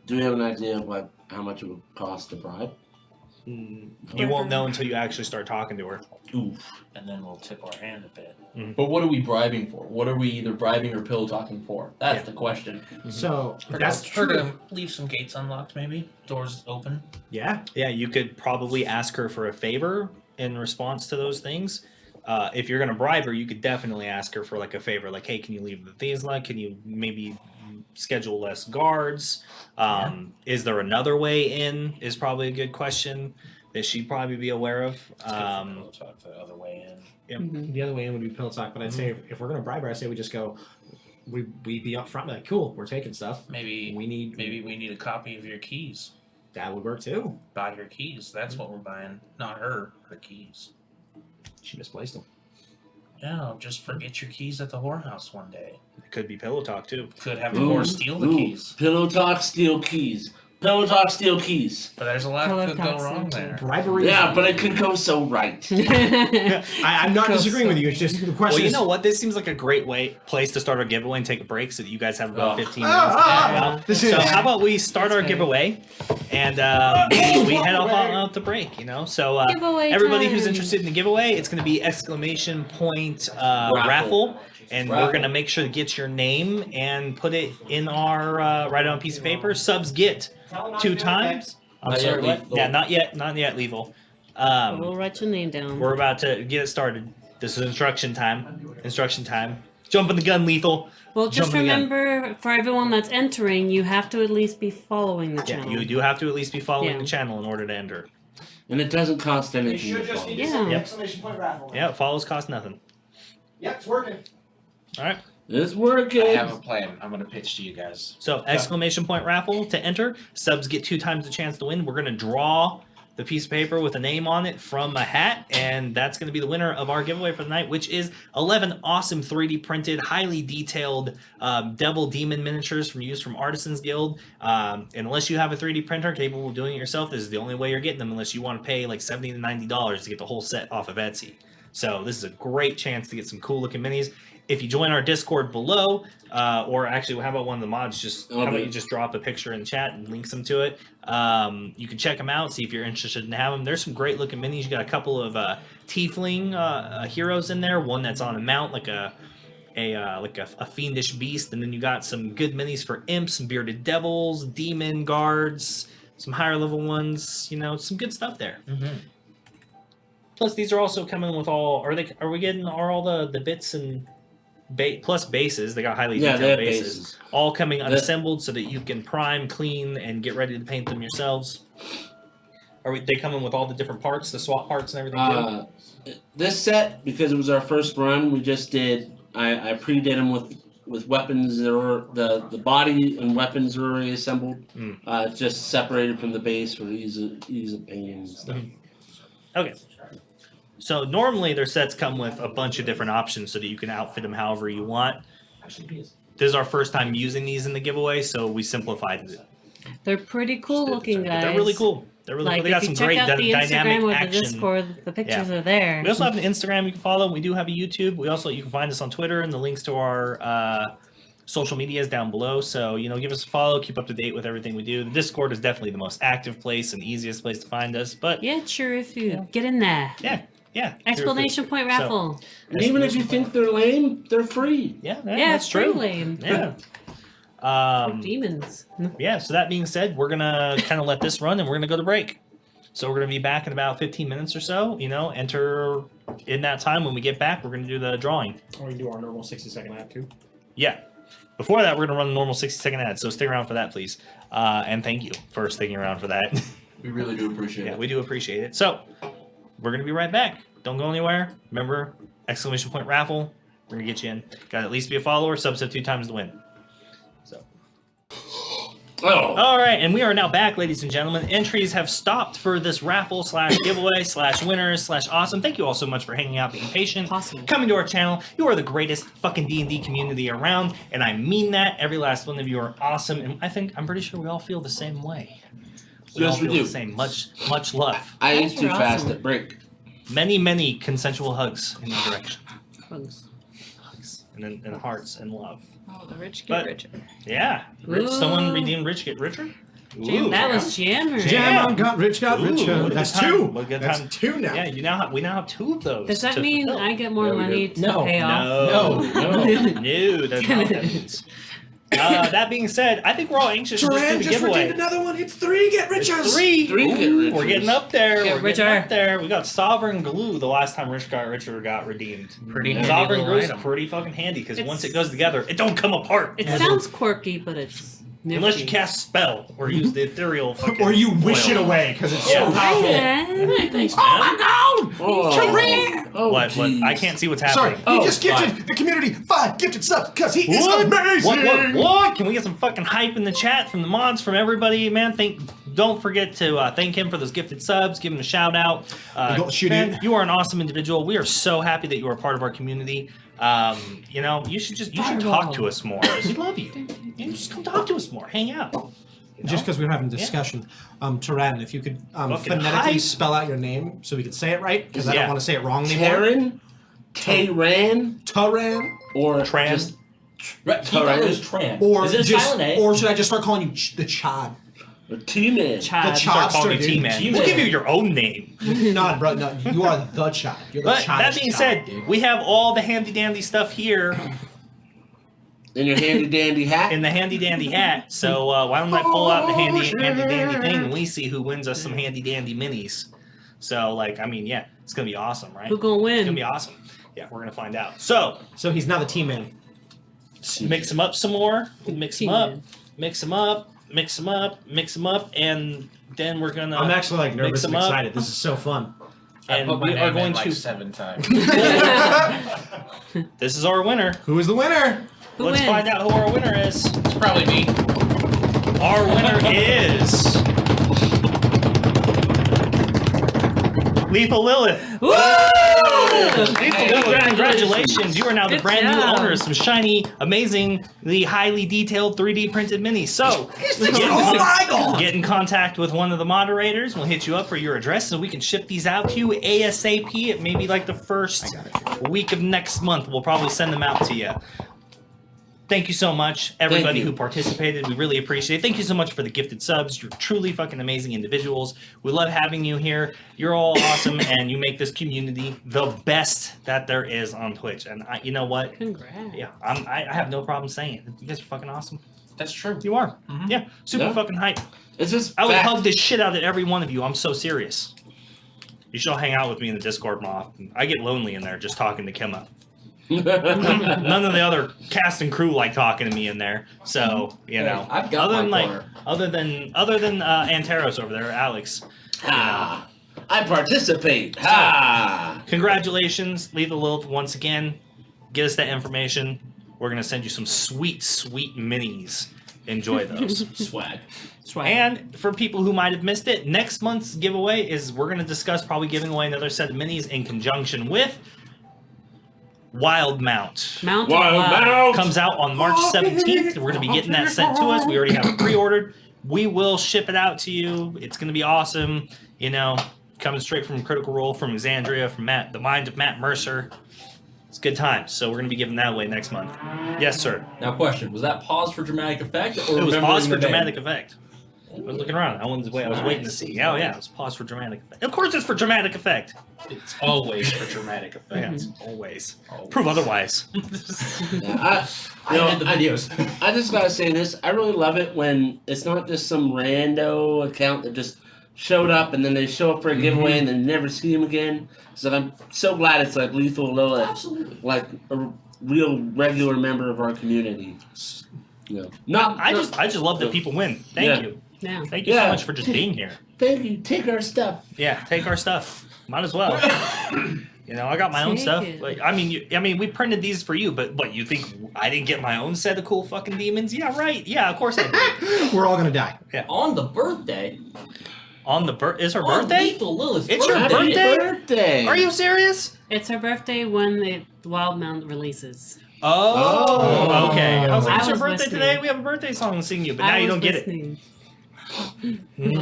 Do we have an idea of how much it would cost to bribe? You won't know until you actually start talking to her. Oof. And then we'll tip our hand a bit. But what are we bribing for? What are we either bribing or pillow talking for? That's Yeah. the question. So We're that's gonna true. leave some gates unlocked, maybe doors open. Yeah. Yeah, you could probably ask her for a favor in response to those things. if you're gonna bribe her, you could definitely ask her for like a favor, like, hey, can you leave the things like? Can you maybe schedule less guards? Is there another way in? Is probably a good question that she'd probably be aware of. Talk the other way in. The other way in would be pillow talk, but I'd say if we're gonna bribe her, I say we just go. We'd be up front, like, cool, we're taking stuff. Maybe we need a copy of your keys. That would work too. Buy her keys. That's what we're buying. Not her keys. She misplaced them. No, just forget your keys at the whorehouse one day. It could be pillow talk too. Could have the whore steal the keys. Pillow talk, steal keys. Pillow talk, steal keys. But there's a lot that could go wrong steal there. Bribery. Yeah, but it could go so right. I'm not disagreeing with you. It's just the question. Well, you know what? This seems like a great place to start our giveaway and take a break so that you guys have about 15 minutes. So how about we start our giveaway and we head off out to break, you know? So Giveaway everybody time. who's interested in the giveaway, it's going to be ! Raffle. And we're going to make sure to get your name and put it in our, write it on a piece of paper. Subs get 2 times. I'm Not sorry, yet what? lethal. Yeah, not yet lethal. We'll write your name down. We're about to get it started. This is instruction time. Jumping the gun, lethal. Well, just Jumping the gun. remember, for everyone that's entering, you have to at least be following the Yeah, channel. you do have to at least be following Yeah. the channel in order to enter. And it doesn't cost You anything should to just follow. need to Yeah. send the Yep. exclamation point raffle. Yeah, follows cost nothing. Yep, it's working. All right. It's working. I have a plan. I'm gonna pitch to you guys. So exclamation point raffle to enter. Subs get 2 times the chance to win. We're gonna draw the piece of paper with a name on it from a hat, and that's gonna be the winner of our giveaway for the night, which is 11 awesome 3D printed, highly detailed devil demon miniatures from Artisans Guild. Unless you have a 3D printer capable of doing it yourself, this is the only way you're getting them. Unless you want to pay like $70 to $90 to get the whole set off of Etsy. So this is a great chance to get some cool looking minis. If you join our Discord below, or actually, how about one of the mods? How about you just drop a picture in the chat and links them to it? You can check them out, see if you're interested in having them. There's some great looking minis. You got a couple of tiefling heroes in there. One that's on a mount, like a fiendish beast, and then you got some good minis for imps, some bearded devils, demon guards, some higher level ones. You know, some good stuff there. Plus, these are also coming with all. Are we getting all the bits and plus bases? They got highly Yeah, detailed they have bases, bases. all coming unassembled so that you can prime, clean, and get ready to paint them yourselves. They coming with all the different parts, the swap parts and everything? This set, because it was our first run, we just did. I pre-did them with weapons that are the body and weapons are already assembled. Just separated from the base for ease of painting and stuff. Okay. So normally their sets come with a bunch of different options so that you can outfit them however you want. This is our first time using these in the giveaway, so we simplified it. They're pretty cool looking, But guys. they're really cool. They're really Like, cool. They got if some you check great out the dynamic Instagram or the action. Discord, the pictures are there. We also have an Instagram you can follow. We do have a YouTube. You can find us on Twitter, and the links to our social media is down below. So, give us a follow, keep up to date with everything we do. The Discord is definitely the most active place and easiest place to find us. But Yeah, sure, if you get in there. yeah. Explanation point raffle. And even if you think they're lame, they're free. Yeah, Yeah, that's it's true. free lame. Yeah. Demons. Yeah, so that being said, we're going to kind of let this run and we're going to go to break. So we're going to be back in about 15 minutes or so. Enter in that time. When we get back, we're going to do the drawing. Or we do our normal 60-second ad too. Yeah. Before that, we're going to run the normal 60-second ad. So stick around for that, please. And thank you for sticking around for that. We really do appreciate Yeah, it. we do appreciate it. So we're going to be right back. Don't go anywhere. Remember, exclamation point raffle. We're going to get you in. Got to at least be a follower. Subset 2 times to win. So. Oh. All right, and we are now back, ladies and gentlemen. Entries have stopped for this raffle / giveaway / winners / awesome. Thank you all so much for hanging out, being patient, Awesome. coming to our channel. You are the greatest fucking D&D community around, and I mean that. Every last one of you are awesome, and I'm pretty sure we all feel the same way. Yes, all we feel do. the same. Much love. I Guys ate too are fast awesome. at break. Many consensual hugs in your direction. Hugs. Hugs. And hearts and love. Oh, the rich But- get richer. Yeah. Ooh. Someone redeemed rich get richer? Jam, Ooh. that was Jammer. Jam got rich, got Ooh, richer. what a That's good time. 2. What a good That's time. 2 now. Yeah, we now have 2 of those. Does that to mean fulfill. I get more Yeah, we money do. to No. pay off? No, No. no, that's not what that means. That being said, I think we're all anxious to just do Turan the just giveaway. redeemed another one. It's 3 get richers. Three. Three get Ooh, richers. we're getting up there. Get We're getting richer. up there. We got Sovereign Glue the last time Rich Got Richer got redeemed. Pretty handy Sovereign little Glue is item. pretty fucking handy because It's- once it goes together, it don't come apart. It sounds quirky, but it's nifty. Unless you cast spell or use the ethereal fucking Or you wish oil. it away because it's Yeah. so powerful. Hey, thanks, man. Oh, Turan! What? geez. I can't see what's Sorry, happening. he just gifted the community 5 gifted subs because he is amazing. What? Can we get some fucking hype in the chat from the mods, from everybody, man? Don't forget to thank him for those gifted subs. Give him a shout out. Don't shoot man, it. you are an awesome individual. We are so happy that you are part of our community. You should talk to us more. We love you. Just come talk to us more. Hang out. You know? Just because we're having a discussion, Turan, if you could Fucking phonetically hype. spell out your name so we could say it right, because I Yeah. don't want to say it wrong anymore. Terran, K-Ran, Turan, or Tran. just Right, he thought it was Tran. or Is it a just, silent A? or should I just start calling you the Chad? T-Man. Chad. The Start calling you Chadster, dude. T-Man. T-Man. We'll give you your own name. No, bro, no, you are the Chad. You're the But Chad. that being said, we have all the handy dandy stuff here In your handy dandy hat. in the handy dandy hat. So why don't I pull out the handy dandy thing and we see who wins us some handy dandy minis. So yeah, it's gonna be awesome, right? Who gonna It's gonna win? be awesome. Yeah, we're gonna find out. So So he's now the team man. mix them up some more. Mix them up. Team. Mix them up. Mix them up. Mix them up, and then we're gonna. I'm actually like nervous mix and them up. excited. This is so fun. I And put my we are name going in like to. 7 times. This is our winner. Who is the winner? Who Let's wins? find out who our winner is. It's probably me. Our winner is Lethal Lilith. Woo! Lethal Lilith, congratulations! You are now the Good brand new job. owner of some shiny, amazingly highly detailed 3D printed minis. So Oh my god! get in contact with one of the moderators. We'll hit you up for your address so we can ship these out to you ASAP. It may be like the first week of next month. We'll probably send them out to you. Thank you so much, everybody you. who participated. We really appreciate it. Thank you so much for the gifted subs. You're truly fucking amazing individuals. We love having you here. You're all awesome, and you make this community the best that there is on Twitch. And you know what? Congrats. Yeah, I have no problem saying it. You guys are fucking awesome. That's true. You are. Mhm. Yeah, super Yeah. fucking hype. It's just I would fact. hug the shit out of every one of you. I'm so serious. You should all hang out with me in the Discord more often. I get lonely in there just talking to Kimma. None of the other cast and crew like talking to me in there. So I've got other my than corner. other than Anteros over there, Alex. Ah, I participate. Ha! Congratulations, Lethal Lilith, once again. Get us that information. We're gonna send you some sweet, sweet minis. Enjoy those. Swag. Swag. And for people who might have missed it, next month's giveaway is we're going to discuss probably giving away another set of minis in conjunction with Wild Mount. Mount Wild Mount! Comes out on March 17th. We're going to be getting that sent to us. We already have it pre-ordered. We will ship it out to you. It's going to be awesome. Coming straight from Critical Role, from Exandria, from the mind of Matt Mercer. It's good times. So we're going to be giving that away next month. Yes, sir. Now, question: was that pause for dramatic effect, or It was remembering pause for the name? dramatic effect. I was looking around. I was waiting to see. Oh yeah, it was pause for dramatic effect. Of course, it's for dramatic effect. It's always for dramatic Yeah, effect. always. Always. Prove otherwise. Yeah, I did the I- videos. I just gotta say this. I really love it when it's not just some rando account that just showed up and then they show up for a giveaway and then you never see them again. So I'm so glad it's like Lethal Lilith, Absolutely. like a real regular member of our community. I just love that people win. Thank Yeah. you. Yeah. Thank you so Yeah. much for just being here. Thank you. Take our stuff. Yeah, take our stuff. Might as well. I got my own Take stuff. it. Like, we printed these for you, but what, you think I didn't get my own set of cool fucking demons? Yeah, right. Yeah, of course I did. We're all gonna die. On the birthday. On the is her On birthday? Lethal Lilith's It's your birthday. birthday? Birthday. Are you serious? It's her birthday when the Wild Mount releases. Oh, okay. I was like, I it's your was birthday listening. today. We have a birthday song to sing you, but now I you was don't get it. listening. Hmm.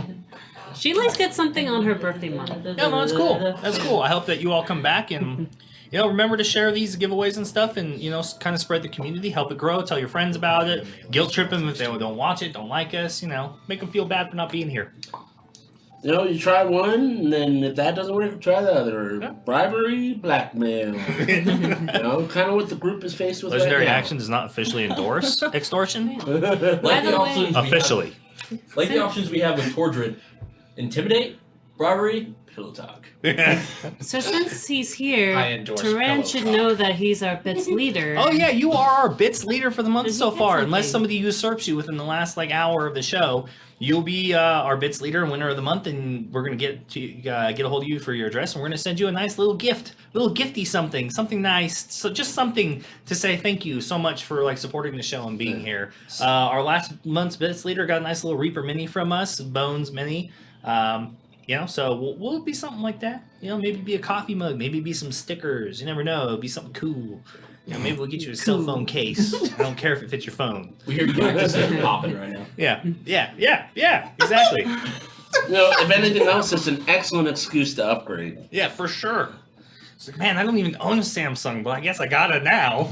She always gets something on her birthday month. Yeah, no, that's cool. That's cool. I hope that you all come back and, remember to share these giveaways and stuff and, kind of spread the community, help it grow, tell your friends about it, guilt trip them if they don't watch it, don't like us, make them feel bad for not being here. You know, you try one, and then if that doesn't work, try the other. Bribery, blackmail. You know, kind of what the group is faced with Legendary right now. Action does not officially endorse extortion. Like By the the way- options we have- Officially. like the options we have with Tordred: intimidate, bribery, pillow talk. So since he's here, I endorse Terrowyn pillow should talk. know that he's our bits leader. Oh yeah, you are our bits leader for the month Did so he get far. Unless something? somebody usurps you within the last hour of the show, you'll be our bits leader and winner of the month, and we're gonna get a hold of you for your address, and we're gonna send you a nice little gift, little gifty something nice. So just something to say thank you so much for supporting the show and being here. Our last month's bits leader got a nice little Reaper mini from us, Bones mini. So we'll be something like that. Maybe be a coffee mug, maybe be some stickers. You never know. It'll be something cool. Maybe we'll get you a cell phone case. I don't care if it fits your phone. We hear you guys just popping right now. Yeah, exactly. You know, if anything else, it's an excellent excuse to upgrade. Yeah, for sure. It's like, man, I don't even own a Samsung, but I guess I got it now.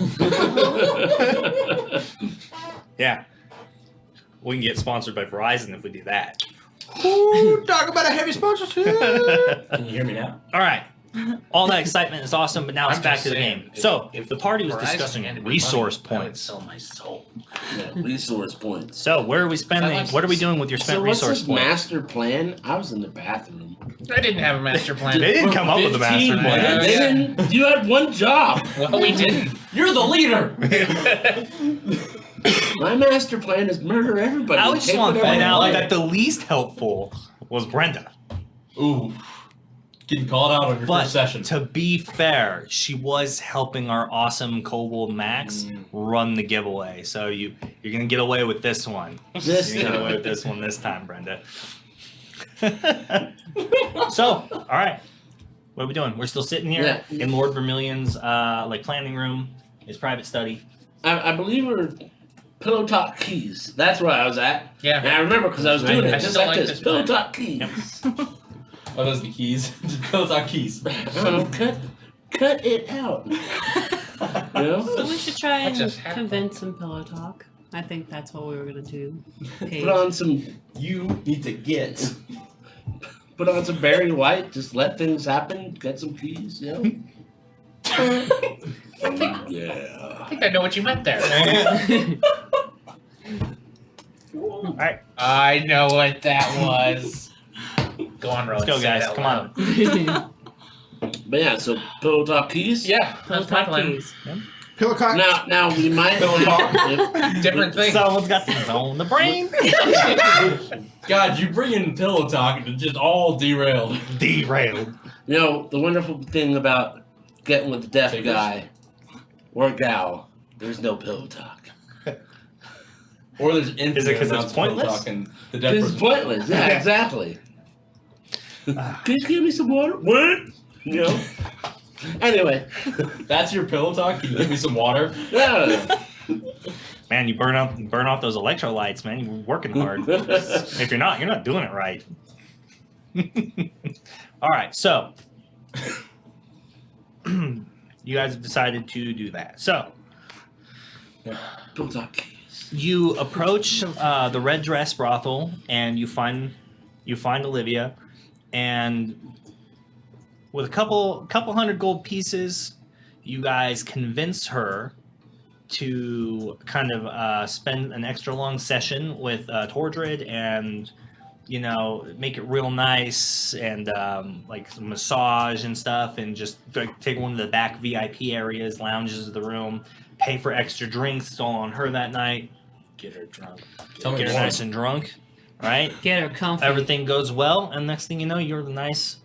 Yeah. We can get sponsored by Verizon if we do that. Ooh, talk about a heavy sponsorship. Can you hear me now? All right. All that excitement is awesome, but now it's I'm back just to the saying, game. if- So, if the party was Verizon discussing handed me resource money, I would points. sell my soul. Yeah, resource points. So, where are we spending? I like What are we this. doing with your spent So what's resource this points? master plan? I was in the bathroom. I didn't have a master plan. They didn't come up with a 15 master plan. minutes. They didn't. You had one job. Well, we didn't. You're the leader. My master plan is murder everybody. I just Take want to whatever point you out like. that the least helpful was Brenda. Ooh, getting called out on your But first session. to be fair, she was helping our awesome Kobold Max run the giveaway. So you're gonna get away with this one. This You're gonna get away time. with this one this time, Brenda. So, all right, what are we doing? We're still sitting here Yeah. in Lord Vermillion's planning room, his private study. I believe we're pillow talk keys. That's where I was at. Yeah. And I remember because I was doing I it just just don't like like this. this Pillow plan. talk keys. Oh, those the keys. Pillow talk keys. I don't know, cut it out. You know? So we should try That and just happened. convince some pillow talk. I think that's what we were gonna do. Paige. Put on some You need to get. Barry White. Just let things happen. Get some keys. You know. Yeah. I think I know what you meant there. All right, I know what that was. Go on, Rowan. let's go, say it guys. out Come loud. on. But yeah, so pillow talk keys. Yeah, Pillow that's my talk plan. keys. Pillow cock. Now we might talk. Different thing. Someone's got things on the brain. God, you bring in pillow talk and it's just all derailed. Derailed. You know, the wonderful thing about getting with the deaf Figures. guy or gal, there's no pillow talk. Or there's infinite Is it 'cause it's amounts of pillow pointless? talk and the deaf It's person. pointless. Yeah, exactly. Can you give me some water? What? You know? Anyway. That's your pillow talk? Can you give me some water? Yeah. Man, you burn off those electrolytes, man. You're working hard. If you're not doing it right. All right, so you guys have decided to do that. So Pillow talk. you approach the Red Dress brothel, and you find Olivia, and with a couple hundred gold pieces, you guys convince her to kind of spend an extra long session with Tordred and, make it real nice and like some massage and stuff, and just take one of the back VIP areas, lounges of the room, pay for extra drinks. It's all on her that night. Get her drunk. Tell me Get her more. nice and drunk, right? Get her comfy. Everything goes well, and next thing you know, you're the nice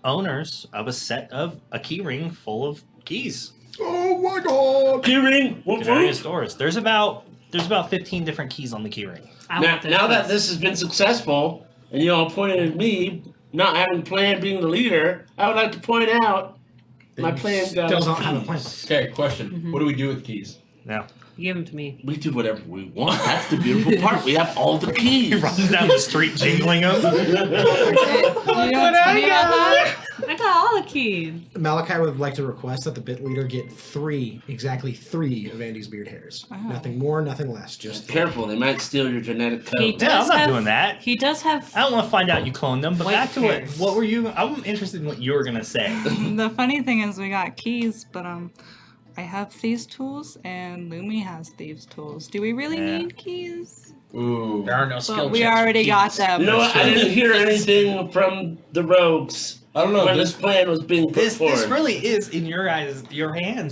owners of a key ring full of keys. Oh my god. Keyring. To various stores. There's about 15 different keys on the key ring. I Now, want this now that first. this has been successful, and you all pointed at me not having planned being the leader, I would like to point out my plan Still got don't have a plan. Okay, question. Mhm. What do we do with keys? Now Give them to me. We do whatever we want. That's the beautiful part. We have all the keys. he runs down the street jingling them. You know, I got got all the keys. Malachi would like to request that the bit leader get exactly three of Andy's beard hairs. Oh. Nothing more, nothing less. Just Careful, they might steal your genetic He code. Yeah, I'm does not have- doing that. He does have. I don't want to find out you cloned them, but White back to what? hairs. What were you? I'm interested in what you were gonna say. The funny thing is we got keys, but I have thieves' tools and Lumi has thieves' tools. Do we really Yeah. need keys? Ooh. There are no skill But we checks for already got keys. them. You know what? I didn't hear anything from the rogues I don't know. when this plan was being put This forward. really is in your hands.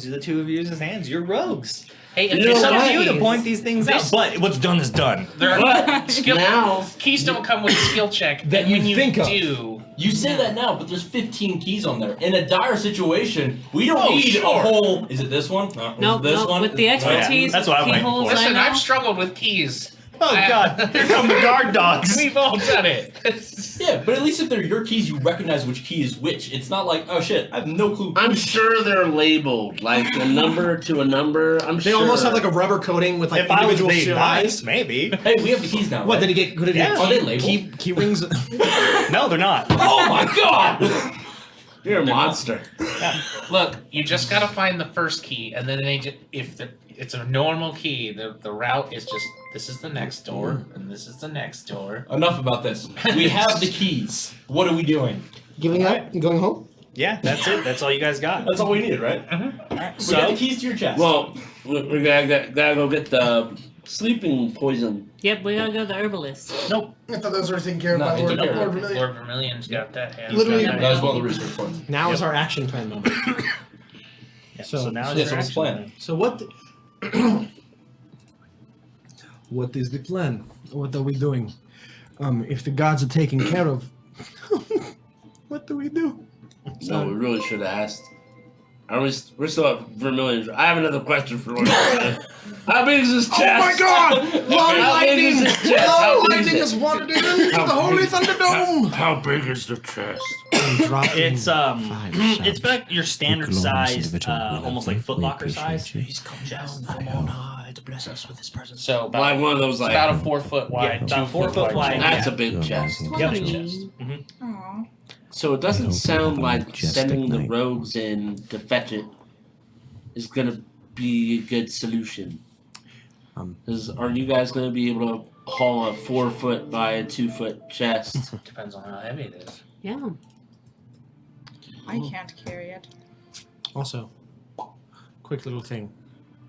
The two of you's hands. You're rogues. Hey, if You know It's there's up what? to you to keys, point these things out. This- But what's done is done. there are But skill now, keys don't come with a skill check. That and you when you think of. do, You say that now, but there's 15 keys on there. In a dire situation, we don't Oh, need sure. a whole. Is it this one? No, is it this no, one? with the Is it- expertise, That's what I'm waiting keyholes for. I listen, know. I've struggled with keys. Oh God! Here come the guard dogs. We've all done it. Yeah, but at least if they're your keys, you recognize which key is which. It's not like, oh shit, I have no clue. I'm sure they're labeled like a number to a number. I'm they sure. almost have like a rubber coating with like If I was individual being serialized. nice, maybe. Hey, we have the keys now. What right? did he get? Good Yeah. Are they labeled? Key rings. No, they're not. Oh my god! You're a monster. Look, you just gotta find the first key, and then it's a normal key. The route is just this is the next door, and this is the next door. Enough about this. We have the keys. What are we doing? Giving up? Going home? Yeah, that's it. That's all you guys got. That's all we needed, right? All right, We got so the keys to your chest. Well, we gotta go get the sleeping poison. Yep, we gotta go to the herbalist. nope. I thought those were taken care of No, by they took care of Lord it. Vermillion. Lord Vermillion's got that. Yeah, Literally- he's got that was one of the research points. Now is our action plan moment. Yeah, So- so now so it's what's your the action plan? plan. So what? What is the plan? What are we doing? If the gods are taken care of, what do we do? No, we really should have asked. We're still at Vermilion. I have another question for Lord Vermillion. How big is this chest? Oh my God! Long How big lightning! is this chest? Long How big is lightning it? has wandered into the Holy Thunderdome. How big is the chest? It's it's about your standard size, almost like Foot Locker size. He's come down from on high to bless us with his presence. So about, Like one of those, like about a 4 foot wide, Yeah, about 2 4 foot foot wide. chest. that's a big chest. Yep. Chest. Aw. So it doesn't sound like majestic sending the night. rogues in to fetch it is gonna be a good solution. Are you guys gonna be able to haul a 4 foot by a 2 foot chest? Depends on how heavy it is. Yeah. I can't carry it. Also, quick little thing.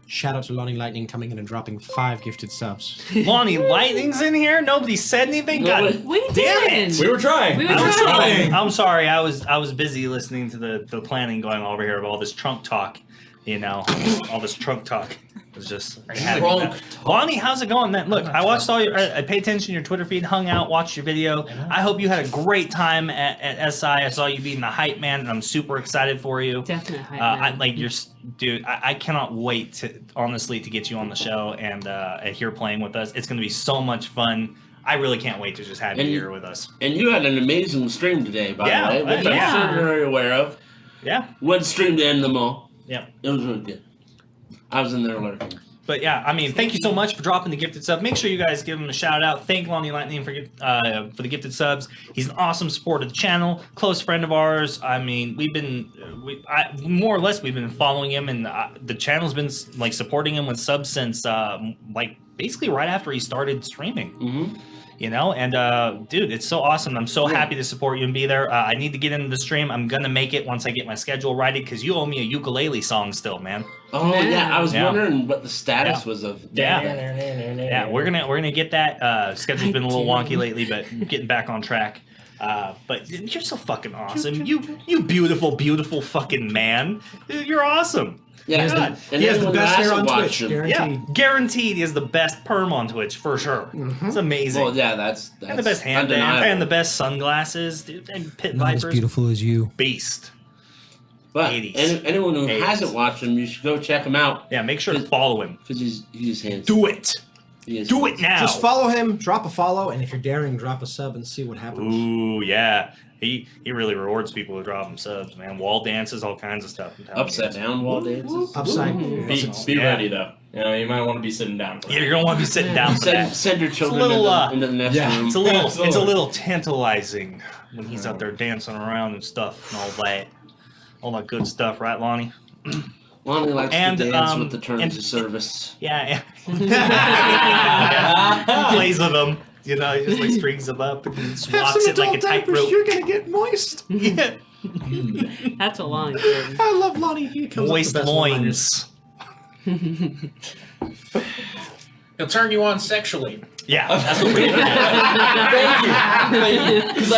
Shout out to Lonnie Lightning coming in and dropping 5 gifted subs. Lonnie Lightning's in here. Nobody said anything. Nobody- God We damn did. it! We were trying. We were I was trying. trying. I'm sorry. I was busy listening to the planning going over here of all this trunk talk. You know, all this trunk talk. It was just having Trunk that. Lonnie, how's it going, man? Look, I watched all your. I paid attention to your Twitter feed, hung out, watched your video. I hope you had a great time at SI. I saw you being the hype man, and I'm super excited for you. Definite hype I man. like your dude. I cannot wait to honestly to get you on the show and here playing with us. It's going to be so much fun. I really can't wait to just have you And- here with us. And you had an amazing stream today, by Yeah, the way, which yeah. I'm sure you're aware of. Yeah, One stream to end them all. yeah. It was really good. I was in there lurking. But yeah, I mean, thank you so much for dropping the gifted sub. Make sure you guys give him a shout out. Thank Lonnie Lightning for the gifted subs. He's an awesome supporter of the channel, close friend of ours. I mean, more or less we've been following him, and the channel's been like supporting him with subs since like basically right after he started streaming. Mm-hmm. You know, and dude, it's so awesome. I'm so happy to support you and be there. I need to get into the stream. I'm gonna make it once I get my schedule righted because you owe me a ukulele song still, man. Oh yeah, I was Yeah. wondering what the status was of. Yeah, we're gonna get that. Schedule's been a little wonky lately, but getting back on track. But you're so fucking awesome. You beautiful fucking man. Dude, you're awesome. Yeah, God. and He has the anyone who best hair hasn't on watched Twitch, him- guaranteed. Yeah, guaranteed he has the best perm on Twitch for sure. It's amazing. Well, yeah, that's and the best handband undeniable. and the best sunglasses, dude, and pit Not as vipers. beautiful as you. Beast. But 80s. anyone who 80s. hasn't watched him, you should go check him out Yeah, make sure to follow him. because he's handsome. Do it. He is Do it handsome. now. Just follow him, drop a follow, and if you're daring, drop a sub and see what happens. Ooh, yeah. He really rewards people who drop him subs, man. Wall dances, all kinds of stuff. I'm telling you. Upside down wall dances. Upside. Be Yeah. ready though. You know, you might want to be sitting down. For Yeah, you're gonna want to be sitting down for Send, that. send your children little, into the next yeah. room. It's a little Absolutely. tantalizing. when he's out there dancing around and stuff and all that good stuff, right, Lonnie? Lonnie likes And, to dance with the and- terms of service. Yeah. Plays with them. You know, he just like strings them up and just Have walks some it like a adult diapers. tightrope. You're gonna get moist. Yeah. That's a long thing. I love Lonnie. He comes up with Moist the best one-liners. loins. He'll turn you on sexually. Yeah, that's what we're doing. Thank you. Because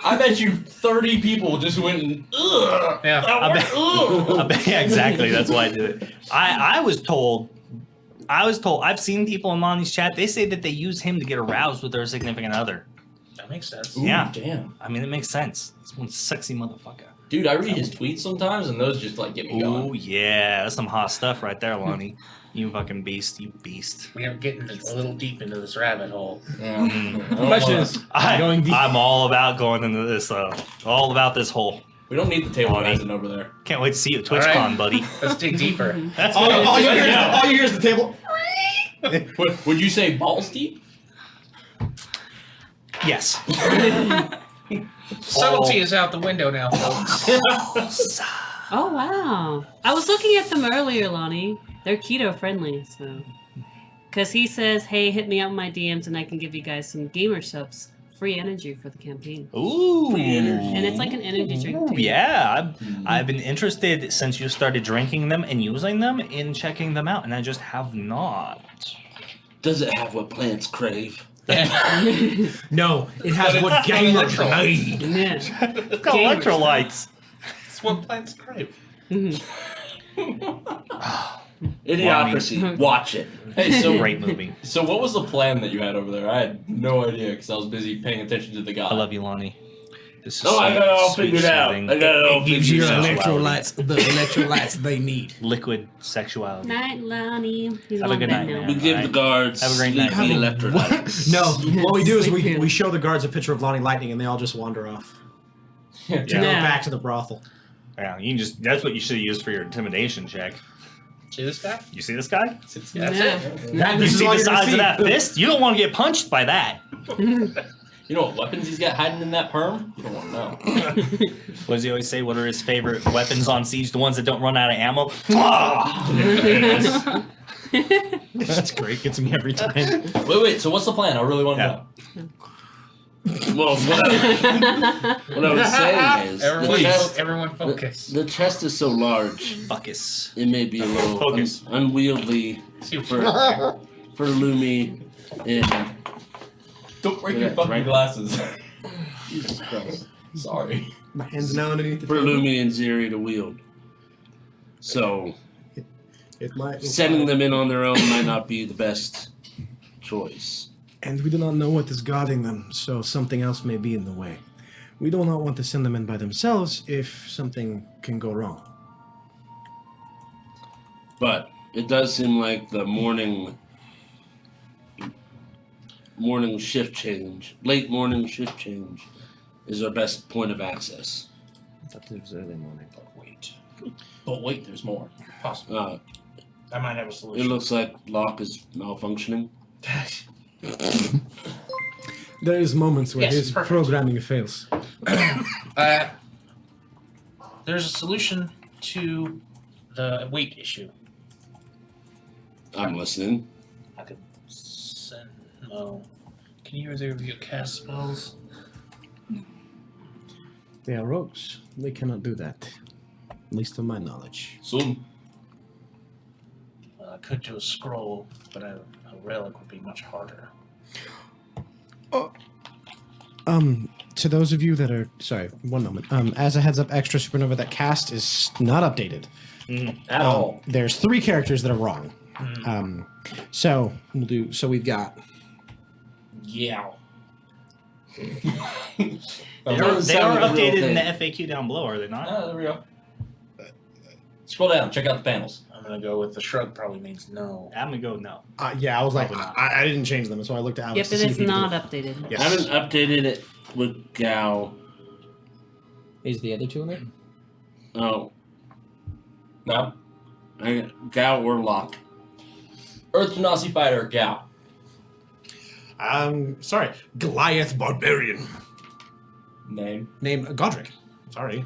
I bet you 30 people just went and, ugh. Yeah. I bet, yeah, exactly. That's why I did it. I was told, I've seen people in Lonnie's chat, they say that they use him to get aroused with their significant other. That makes sense. Ooh, Yeah. Damn. I mean, it makes sense. He's one sexy motherfucker. Dude, I read his tweets sometimes, and those just, like, get me Oh, going. yeah. That's some hot stuff right there, Lonnie. You fucking beast. You beast. We are getting a little deep into this rabbit hole. Yeah. Mm. I don't Question wanna- is, I, going deep. I'm all about going into this, all about this hole. We don't need the table Lonnie. resin over there. Can't wait to see you at TwitchCon, All right. buddy. Let's dig deeper. That's All what you hear is the table. Would you say balls deep? Yes. Subtlety is out the window now, folks. Oh wow! I was looking at them earlier, Lonnie. They're keto friendly, so. Because he says, "Hey, hit me up in my DMs, and I can give you guys some gamer subs, free energy for the campaign." Ooh. And it's like an energy drink. Ooh, too. yeah, I've been interested since you started drinking them and using them in checking them out, and I just have not. Does it have what plants crave? No, it has what gamers need. Yeah. It's got electrolytes. It's what plants crave. Idiocracy. Watch it. Hey, so Great movie. So what was the plan that you had over there? I had no idea because I was busy paying attention to the guy. I love you, Lonnie. This is Oh, I got it all sweet, figured out. soothing I got it all It gives you figured the out. electrolytes they need. liquid sexuality. Night, Lonnie. He's Have a all good bed night, now. man. We give the guards Have a great sleepy night. electrolytes. No, what we do is we show the guards a picture of Lonnie Lightning, and they all just wander off to go Yeah. back to the brothel. Yeah, you can just—that's what you should use for your intimidation check. See this guy? You see this guy? That's Yeah. it. That- You this is see all the you're gonna size see. of that fist? You don't want to get punched by that. You know what weapons he's got hiding in that perm? You don't want to know. What does he always say? What are his favorite weapons on siege? The ones that don't run out of ammo? That's great. Gets me every time. Wait. So what's the plan? I really want to Yeah. know. Well, what I was saying is, Everyone focus. the chest is so large, Fuckus. it may be a little Focus. unwieldy See what for you're for Lumi and Don't break Yeah, your fucking right. glasses. Jesus Christ. Sorry. My hand's now underneath the for table. Lumi and Ziri to wield. So It might. sending them in on their own might not be the best choice. And we do not know what is guarding them, so something else may be in the way. We do not want to send them in by themselves if something can go wrong. But it does seem like the morning shift change, late morning shift change, is our best point of access. That is early morning. But wait, there's more. Possible. I might have a It solution. looks like lock is malfunctioning. There is moments where Yes, his perfect. programming fails. There's a solution to the weight issue. I'm listening. I could send. No. Can you either of you cast spells? They are rogues. They cannot do that. At least to my knowledge. Soon. I could do a scroll, but a relic would be much harder. To those of you that are sorry, one moment. As a heads up, Extra Supernova, that cast is not updated. At all. There's 3 characters that are wrong. So we'll do. So we've got. Yeah. They are updated in the FAQ down below, are they not? Oh, there we go. Scroll down. Check out the panels. I'm gonna go with the shrug. Probably means no. I'm gonna go no. Yeah, I was like, Probably not. I didn't change them, so I looked at Alex Yep, to it see is if he not did. updated. Yes. I haven't updated it with Gao. Is the other 2 in there? Oh, No. Gao or Lock. Earth Genasi Fighter, Gal. Sorry, Goliath Barbarian. Name Godric. Sorry.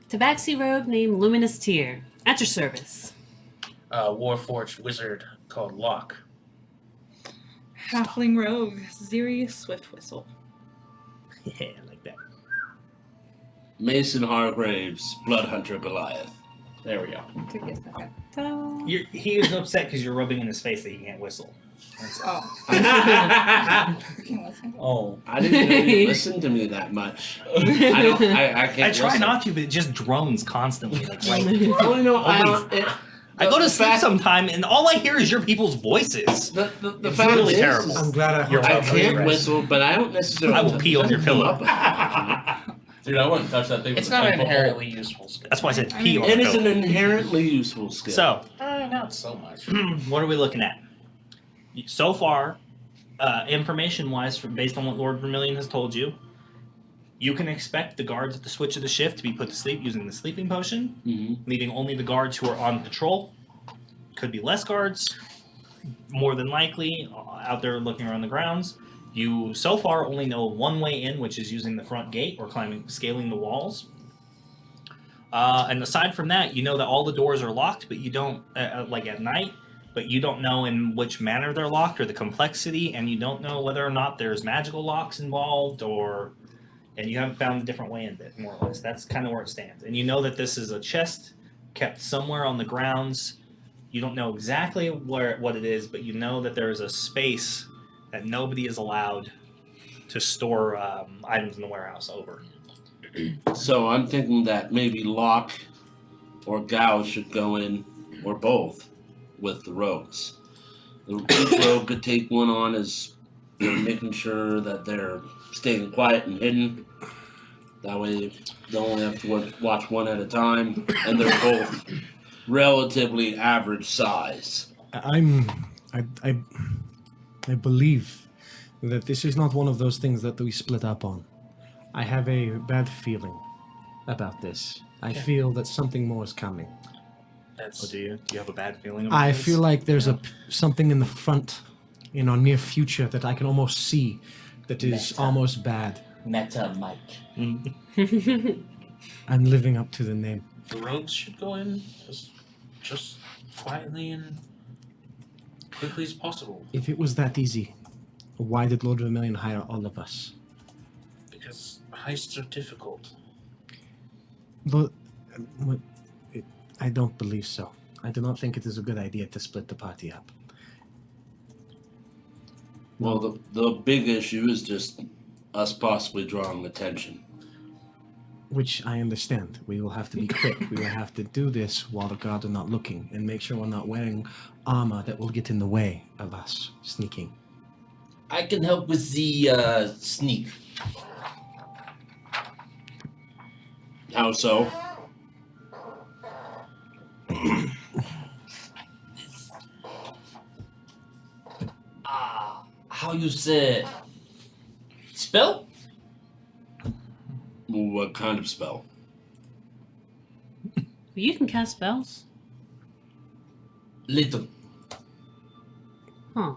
Tabaxi rogue named Luminous Tear. At your service. Warforged wizard called Locke. Halfling rogue, Ziri Swiftwhistle. Yeah, like that. Mason Hargraves, Bloodhunter Goliath. There we go. Took you a second. Ta-da. He is upset because you're rubbing in his face that he can't whistle. Oh. I Can't listen. Oh. didn't really listen to me that much. I can't I try listen. not to, but it just drones constantly. Like, right. Well, you know, I go to the sleep fact- sometime, and all I hear is your people's voices. The It's fact really is, terrible. I'm glad You're I welcome. can't whistle, but I don't necessarily. I will pee on your pillow. Dude, I wouldn't touch that thing. It's with a not an 10-foot inherently useful skill. That's why I said I pee mean, on It the is an pillow. inherently useful skill. So, Not so much. what are we looking at? So far, information-wise, based on what Lord Vermillion has told you, you can expect the guards at the switch of the shift to be put to sleep using the sleeping potion, leaving only the guards who are on patrol. Could be less guards, more than likely, out there looking around the grounds. You, so far, only know one way in, which is using the front gate or scaling the walls. And aside from that, you know that all the doors are locked, but you don't, like at night, but you don't know in which manner they're locked or the complexity, and you don't know whether or not there's magical locks involved and you haven't found a different way in it, more or less. That's kind of where it stands. And you know that this is a chest kept somewhere on the grounds. You don't know exactly what it is, but you know that there is a space that nobody is allowed to store items in the warehouse over. So I'm thinking that maybe Locke or Gao should go in, or both, with the rogues. Each rogue could take one on as making sure that they're staying quiet and hidden. That way they only have to watch one at a time, and they're both relatively average size. I believe that this is not one of those things that we split up on. I have a bad feeling about this. I feel that something more is coming. That's Do you have a bad feeling about I this? feel like there's something in the front, in our near future, that I can almost see that is Meta. almost bad. Meta Mike. I'm living up to the name. the rogues should go in just quietly and quickly as possible. If it was that easy, why did Lord Vermillion hire all of us? Because heists are difficult. But I don't believe so. I do not think it is a good idea to split the party up. Well, the big issue is just us possibly drawing attention. Which I understand. We will have to be quick. We will have to do this while the guards are not looking and make sure we're not wearing armor that will get in the way of us sneaking. I can help with the sneak. How so? How you say? Spell? What kind of spell? You can cast spells. Little. Huh.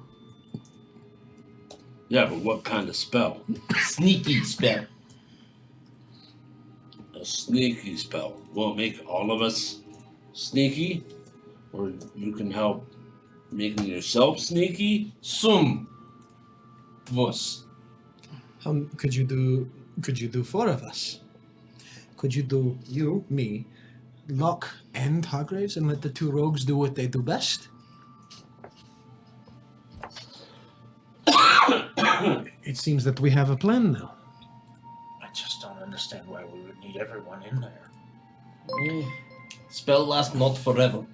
Yeah, but what kind of spell? Sneaky spell. A sneaky spell. Will it make all of us sneaky? Or you can help making yourself sneaky? Sum. Vos. Could you do four of us? Could you do you, me, Locke, and Hargraves, and let the two rogues do what they do best? It seems that we have a plan now. I just don't understand why we would need everyone in there. Spell lasts not forever.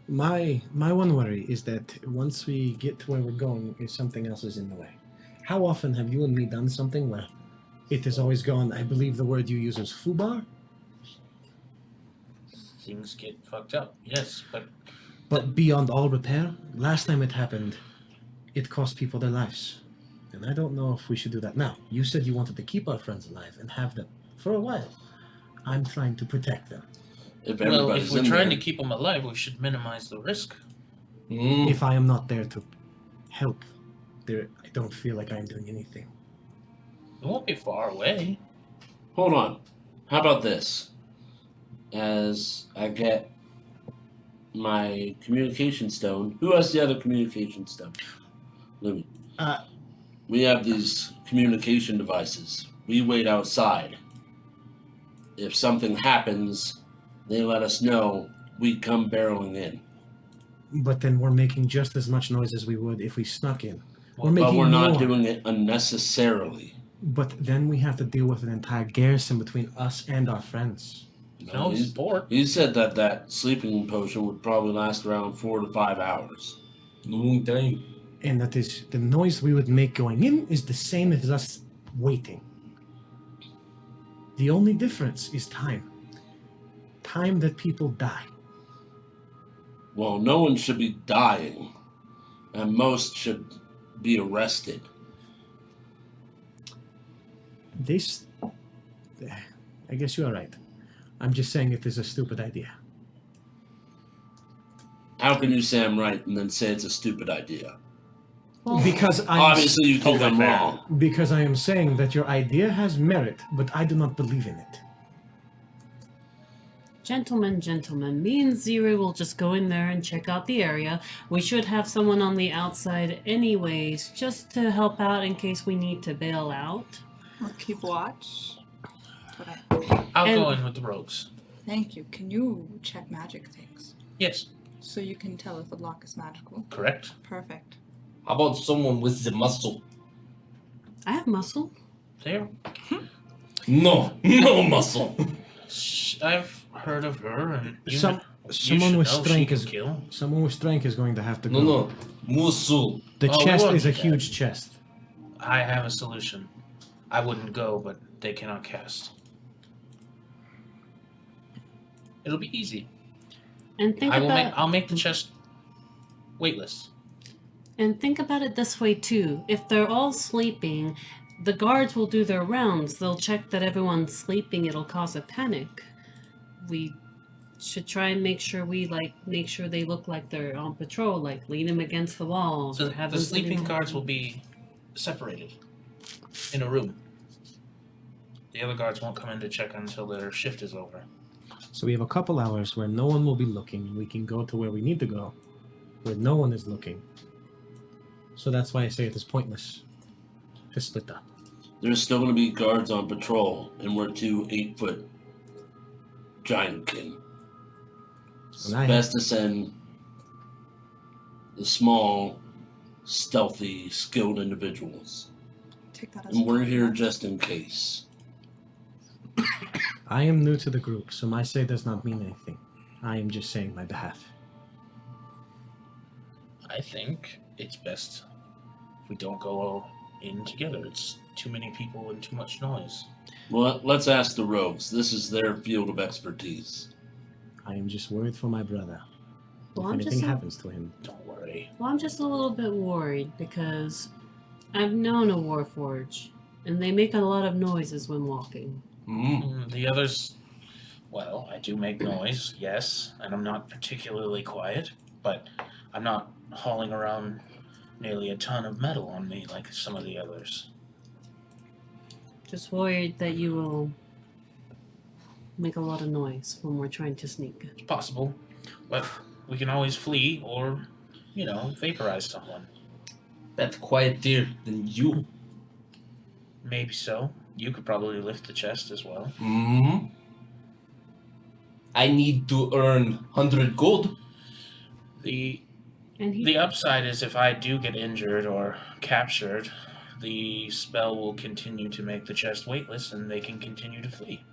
My one worry is that once we get to where we're going, if something else is in the way. How often have you and me done something where it has always gone, I believe the word you use is foobar? Things get fucked up, yes, But beyond all repair, last time it happened, it cost people their lives. And I don't know if we should do that now. You said you wanted to keep our friends alive and have them for a while. I'm trying to protect them. If well, everybody's if we're in trying there, to keep them alive, we should minimize the risk. If I am not there to help, I don't feel like I'm doing anything. It won't be far away. Hold on. How about this? As I get my communication stone. Who has the other communication stone? Louis. We have these communication devices. We wait outside. If something happens, they let us know. We come barreling in. But then we're making just as much noise as we would if we snuck in. Well, But we're not more. doing it unnecessarily. But then we have to deal with an entire garrison between us and our friends. No sport. He said that sleeping potion would probably last around 4 to 5 hours. Long time. And that is the noise we would make going in is the same as us waiting. The only difference is time. Time that people die. Well, no one should be dying, and most should be arrested. This, I guess you are right. I'm just saying it is a stupid idea. How can you say I'm right and then say it's a stupid idea? Because Obviously, you think I'm wrong. Because I am saying that your idea has merit, but I do not believe in it. Gentlemen, me and Zero will just go in there and check out the area. We should have someone on the outside anyways, just to help out in case we need to bail out. I'll keep watch. I'll And- go in with the rogues. Thank you. Can you check magic things? Yes, So you can tell if the lock is magical? correct. Perfect. How about someone with the muscle? I have muscle. There. No muscle. I've heard of her, and Someone should with know she strength can is kill. someone with strength is going to have to go. No, muscle. The Oh, we chest won't is a do that. huge chest. I have a solution. I wouldn't go, but they cannot cast. It'll be easy. And I'll make the chest weightless. And think about it this way too. If they're all sleeping, the guards will do their rounds. They'll check that everyone's sleeping. It'll cause a panic. We should try and make sure they look like they're on patrol, like lean them against the walls. So or have the them sleeping sitting guards down. will be separated in a room. The other guards won't come in to check until their shift is over. So we have a couple hours where no one will be looking. We can go to where we need to go, where no one is looking. So that's why I say it is pointless to split up. There's still going to be guards on patrol, and we're 2 8-foot giantkin. It's And I best to send the small, stealthy, skilled individuals. Take that as And a we're here compliment. just in case. I am new to the group, so my say does not mean anything. I am just saying my behalf. I think it's best if we don't go all in together. It's too many people and too much noise. Well, let's ask the rogues. This is their field of expertise. I am just worried for my brother. Well, If I'm anything just happens to him. Don't worry. Well, I'm just a little bit worried because I've known a Warforge, and they make a lot of noises when walking. The others, well, I do make noise, yes, and I'm not particularly quiet, but I'm not hauling around nearly a ton of metal on me like some of the others. Just worried that you will make a lot of noise when we're trying to sneak. It's possible, but we can always flee or, vaporize someone. That's quieter than you. Maybe so. You could probably lift the chest as well. I need to earn 100 gold. The And he The upside is if I do get injured or captured, the spell will continue to make the chest weightless and they can continue to flee.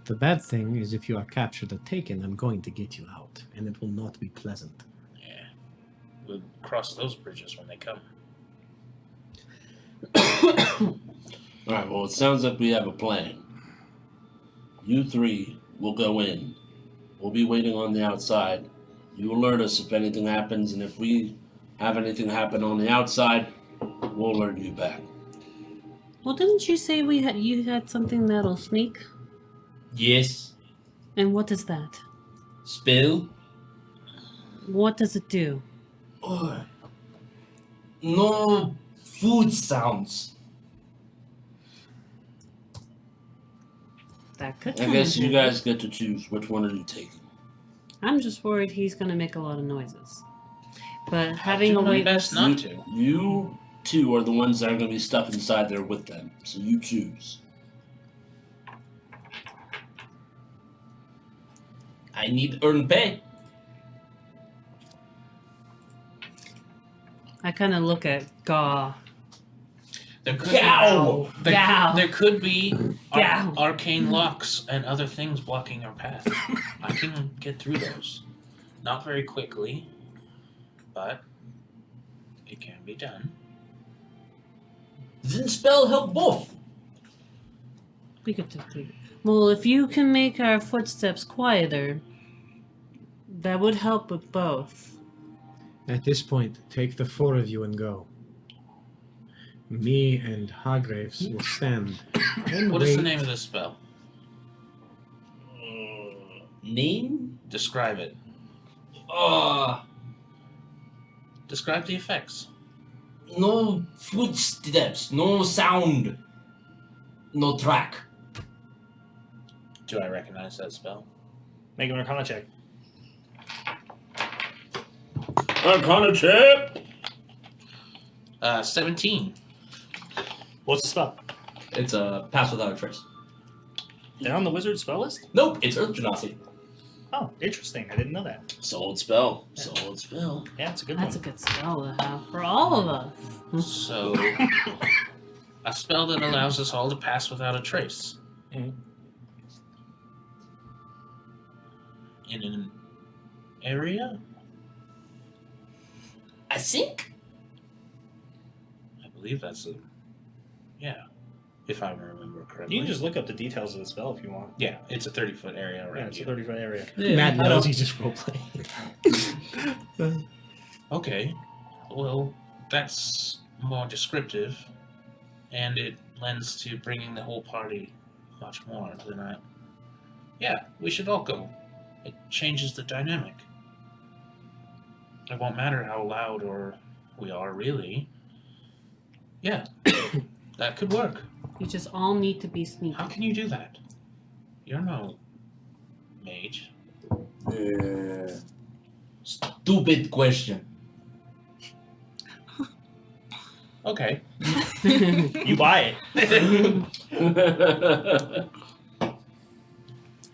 The bad thing is if you are captured or taken, I'm going to get you out, and it will not be pleasant. Yeah. We'll cross those bridges when they come. Alright, well, it sounds like we have a plan. You 3 will go in. We'll be waiting on the outside. You alert us if anything happens, and if we have anything happen on the outside, we'll alert you back. Well, didn't you say you had something that'll sneak? Yes. And what is that? Spell. What does it do? No food sounds. That could I come guess in you handy. guys get to choose which one are you taking. I'm just worried he's going to make a lot of noises. But I'll having do a my way best not to. You two are the ones that are going to be stuck inside there with them. So you choose. I need earned pay. I kind of look at Gaw. There could Gow! be, Gow! there could be Gow! arcane locks and other things blocking our path. I can get through those. Not very quickly, but it can be done. Doesn't spell help both? We could do it. Well, if you can make our footsteps quieter, that would help with both. At this point, take the 4 of you and go. Me and Hargraves will stand. And What is the wait. name of this spell? Name? Describe it. Describe the effects. No footsteps, no sound, no track. Do I recognize that spell? Make an Arcana check. Arcana check! 17. What's the spell? It's a pass without a trace. They're on the wizard spell list? Nope, it's Earth Genasi. Oh, interesting. I didn't know that. Solid spell. Solid spell. Yeah, it's a good That's a one. good spell to have for all of us. So, a spell that allows us all to pass without a trace. Mhm. In an area? I think. I believe that's a... Yeah, if I remember correctly. You can just look up the details of the spell if you want. Yeah, it's a 30-foot area Yeah, around it's a you. 30-foot area. Matt I knows don't- he's just roleplaying. Okay, well, that's more descriptive, and it lends to bringing the whole party much more than I... Yeah, we should all go. It changes the dynamic. It won't matter how loud or we are, really. Yeah, that could work. You just all need to be sneaky. How can you do that? You're no mage. Stupid question. Okay. You buy it.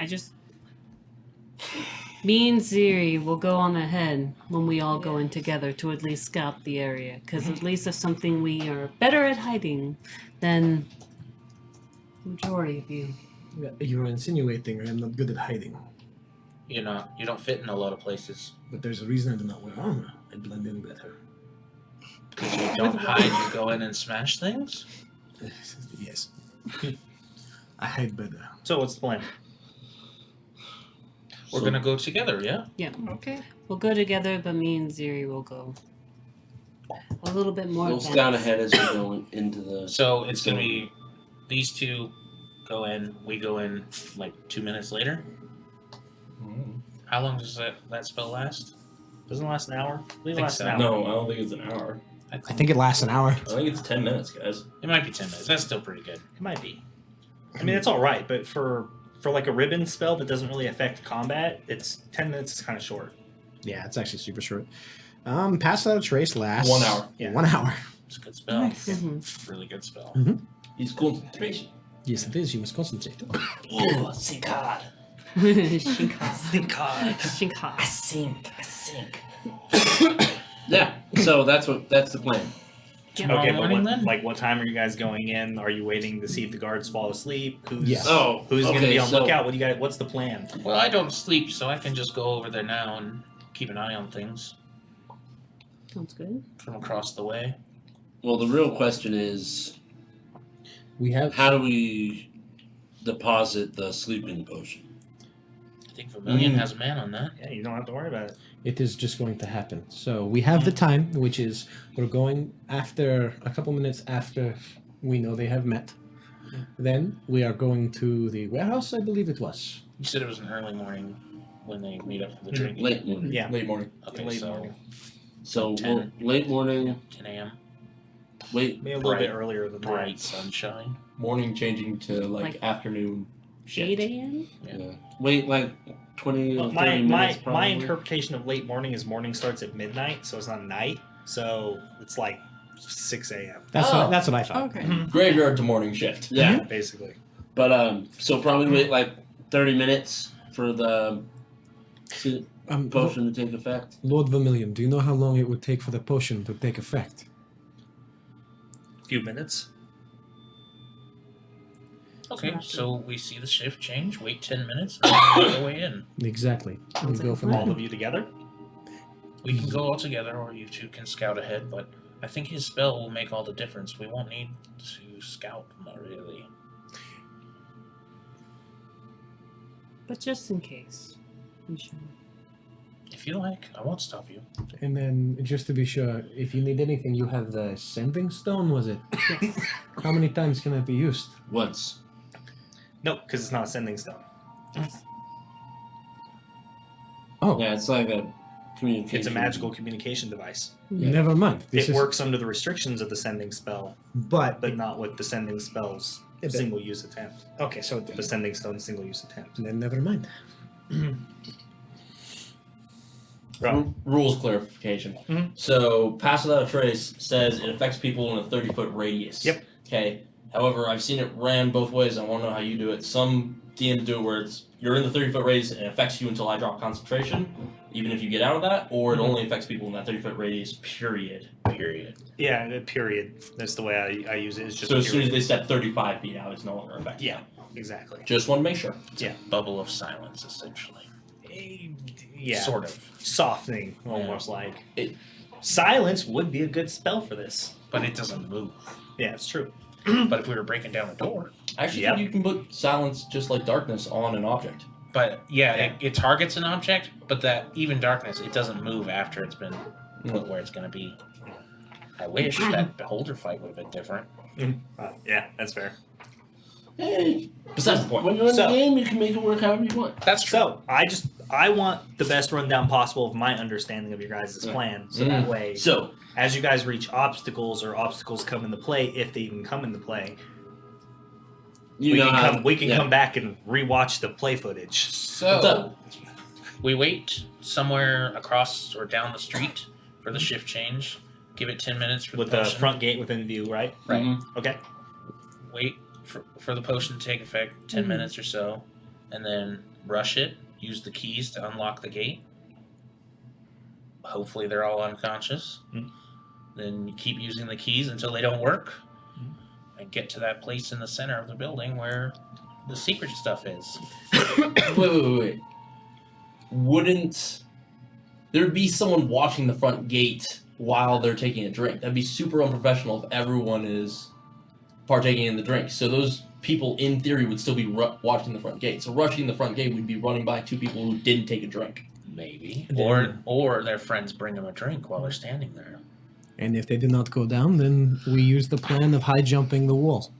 I just. Me and Ziri will go on ahead when we all go in together to at least scout the area. Because at least if something we are better at hiding than majority of you. You're insinuating I'm not good at hiding. You're not. You don't fit in a lot of places. But there's a reason I do not wear armor. I blend in better. Because you don't hide, you go in and smash things? Yes. I hide better. So what's the plan? We're gonna go together, yeah? Okay. We'll go together, but me and Ziri will go a little bit more We'll advanced. scout ahead as we go into the. So it's gonna be these two go in, we go in like 2 minutes later? How long does that spell last? Doesn't it last an hour? I believe it Think lasts so. an hour. No, I don't think it's an hour. I think it lasts an hour. I think it's 10 minutes, guys. It might be 10 minutes. That's still pretty good. It might be. I mean, it's all right, but for like a ribbon spell that doesn't really affect combat, it's 10 minutes is kind of short. Yeah, it's actually super short. Pass out a trace lasts 1 hour. Yeah. 1 hour. It's a good spell. Mhm. Really good spell. He's concentration. Yes, it is. You must concentrate. Oh, think hard. Shinka. Thank God. Shinka. I think. Yeah. So that's the plan. Tomorrow Okay, but morning then? what time are you guys going in? Are you waiting to see if the guards fall asleep? Who's Yes. Oh, who's going to okay, be on so- lookout? What do you guys? What's the plan? Well, I don't sleep, so I can just go over there now and keep an eye on things Sounds good. from across the way. Well, the real question is, We have. how do we deposit the sleeping potion? I think Vermillion has a man on that. Yeah, you don't have to worry about it. It is just going to happen. So we have the time, which is we're going after a couple minutes after we know they have met. Then we are going to the warehouse, I believe it was. You said it was an early morning when they meet up for the drinking. Late morning. Yeah. Late morning. Okay, Late so morning. So 10. late morning. 10 a.m. Wait. Maybe a little bit Bright- earlier than Bright sunshine. Morning changing to like Like- afternoon. 8 a.m.? Yeah. Wait, like 20 Well, or 30 minutes my probably. interpretation of late morning is morning starts at midnight, so it's not night. So it's like 6 a.m. That's Oh. what I thought. Okay. Graveyard to morning shift. Yeah. Basically. But so probably wait like 30 minutes for the potion to take effect. Lord Vermillion, do you know how long it would take for the potion to take effect? A few minutes. Okay, so we see the shift change, wait 10 minutes, and then make our way in. Exactly. We Sounds go like from All there. of you together. We can go all together, or you two can scout ahead, but I think his spell will make all the difference. We won't need to scout, not really. But just in case. We should. If you like, I won't stop you. And then, just to be sure, if you need anything, you have the sending stone, was it? Yes. How many times can it be used? Once. No, because it's not a sending stone. Oh, Yeah, it's like a communication. It's a magical communication device. never mind. This It is, works under the restrictions of the sending spell, but but not with the sending spell's It- single-use attempt. Okay, so The sending stone's single-use attempt. then never mind. Rules clarification. Mhm. So, Pass Without a Trace says it affects people in a 30-foot radius. Yep. Okay. However, I've seen it ran both ways. I want to know how you do it. Some DMs do it where you're in the 30-foot radius and it affects you until I drop concentration, even if you get out of that, or it only affects people in that 30-foot radius, period. Yeah, period. That's the way I use it. It's just So as soon as period. they step 35 feet out, it's no longer affected. Yeah, exactly. Just want to make sure. Bubble of silence, essentially. Yeah, Sort of. softening, almost like. It- Silence would be a good spell for this. But it doesn't move. Yeah, it's true. But if we were breaking down a door. I actually Yep. think you can put silence just like darkness on an object. But yeah, it targets an object, but that even darkness, it doesn't move after it's been put where it's going to be. I wish that beholder fight would have been different. Yeah, that's fair. Hey, Besides the point. when you're in So- the game, you can make it work however you want. That's true. So I want the best rundown possible of my understanding of your guys' plan. So that way, So, as you guys reach obstacles or obstacles come into play, if they even come into play, You we know can how, come. We can yeah. come back and rewatch the play footage. So we wait somewhere across or down the street for the shift change. Give it 10 minutes for With the the potion. front gate within view, right? Right. Mhm. Okay. Wait for the potion to take effect, 10 minutes or so, and then rush it. Use the keys to unlock the gate. Hopefully they're all unconscious. Mhm. Then you keep using the keys until they don't work, and get to that place in the center of the building where the secret stuff is. wait. Wouldn't there be someone watching the front gate while they're taking a drink? That'd be super unprofessional if everyone is partaking in the drink. So those people, in theory, would still be watching the front gate. So rushing the front gate would be running by two people who didn't take a drink. Maybe. Then- Or their friends bring them a drink while they're standing there. And if they did not go down, then we use the plan of high jumping the wall.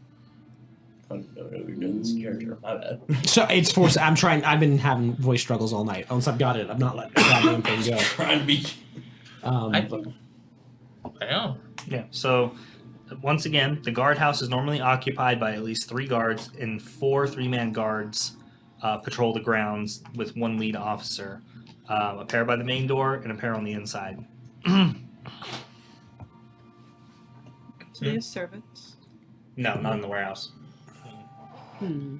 I don't know what you're doing this character. My bad. So it's forced. I'm trying. I've been having voice struggles all night. Once I've got it, I'm not letting that damn thing go. Trying to be. I know. Yeah. So once again, the guardhouse is normally occupied by at least 3 guards, and 4 3-man guards patrol the grounds with 1 lead officer. A pair by the main door and a pair on the inside. Do they use servants? No, not in the warehouse. Hmm.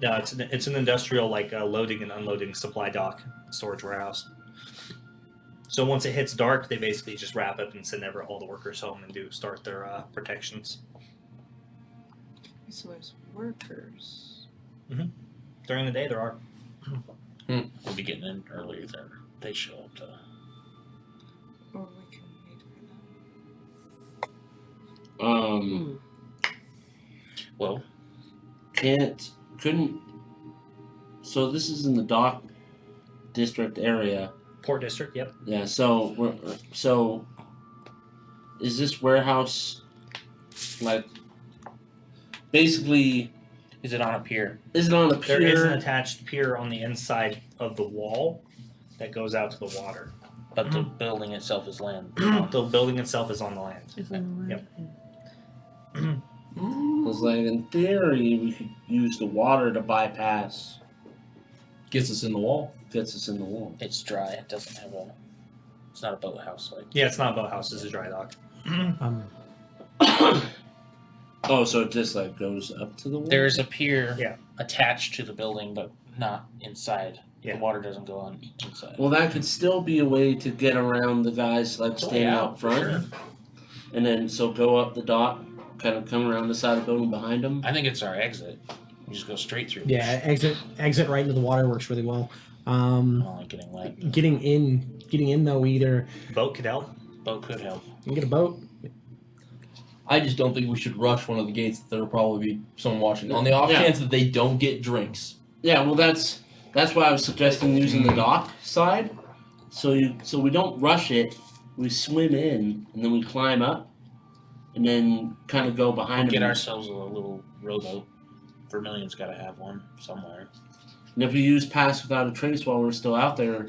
No, it's an industrial loading and unloading supply dock storage warehouse. So once it hits dark, they basically just wrap up and send all the workers home and start their protections. So there's workers. During the day, there are. We'll be getting in earlier than they show up to. Or we can wait for them. Well, couldn't. So this is in the dock district area. Port district. Yep. Yeah. So is this warehouse like basically? is it on a pier? Is it on a There is an pier? attached pier on the inside of the wall that goes out to the water. But the building itself is land. The building itself is on the land. Is that right? Yep. Because, like, in theory, we could use the water to bypass. Gets us in the wall. Gets us in the wall. It's dry. It doesn't have a. It's not a boathouse. Like Yeah, it's not a boathouse. It's a dry dock. Oh, so it just, like, goes up to the wall? there's a pier Yeah. attached to the building, but not inside. Yeah. The water doesn't go on inside. Well, that could still be a way to get around the guys, like, standing Yeah, up for front. sure. And then, so go up the dock, kind of come around the side of the building behind them. I think it's our exit. We just go straight through. Yeah, exit right into the water works really well. I'm only getting wet. Getting in though, either Boat could help. Boat could help. you can get a boat. I just don't think we should rush one of the gates. There'll probably be someone watching. On the off Yeah. chance that they don't get drinks. Yeah, well, that's why I was suggesting using the dock side. So we don't rush it. We swim in and then we climb up, and then kind of go behind Get them. ourselves a little rowboat. Vermillion's got to have one somewhere. And if we use pass without a trace while we're still out there,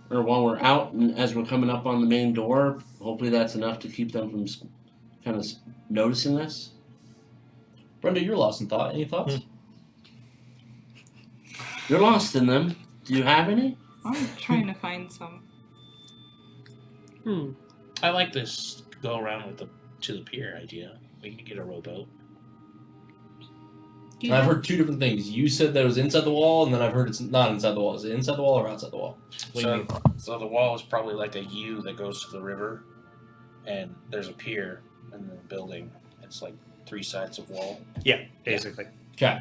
or while we're out and as we're coming up on the main door, hopefully that's enough to keep them from kind of noticing us. Brenda, you're lost in thought. Any thoughts? You're lost in them. Do you have any? I'm trying to find some. I like this go around with to the pier idea. We can get a rowboat. Do you I've have- heard two different things. You said that it was inside the wall, and then I've heard it's not inside the wall. Is it inside the wall or outside the wall? What do you So the wall is probably like a U that goes to the river, and there's a pier in the building. It's like 3 sides of wall. Yeah, basically. Okay.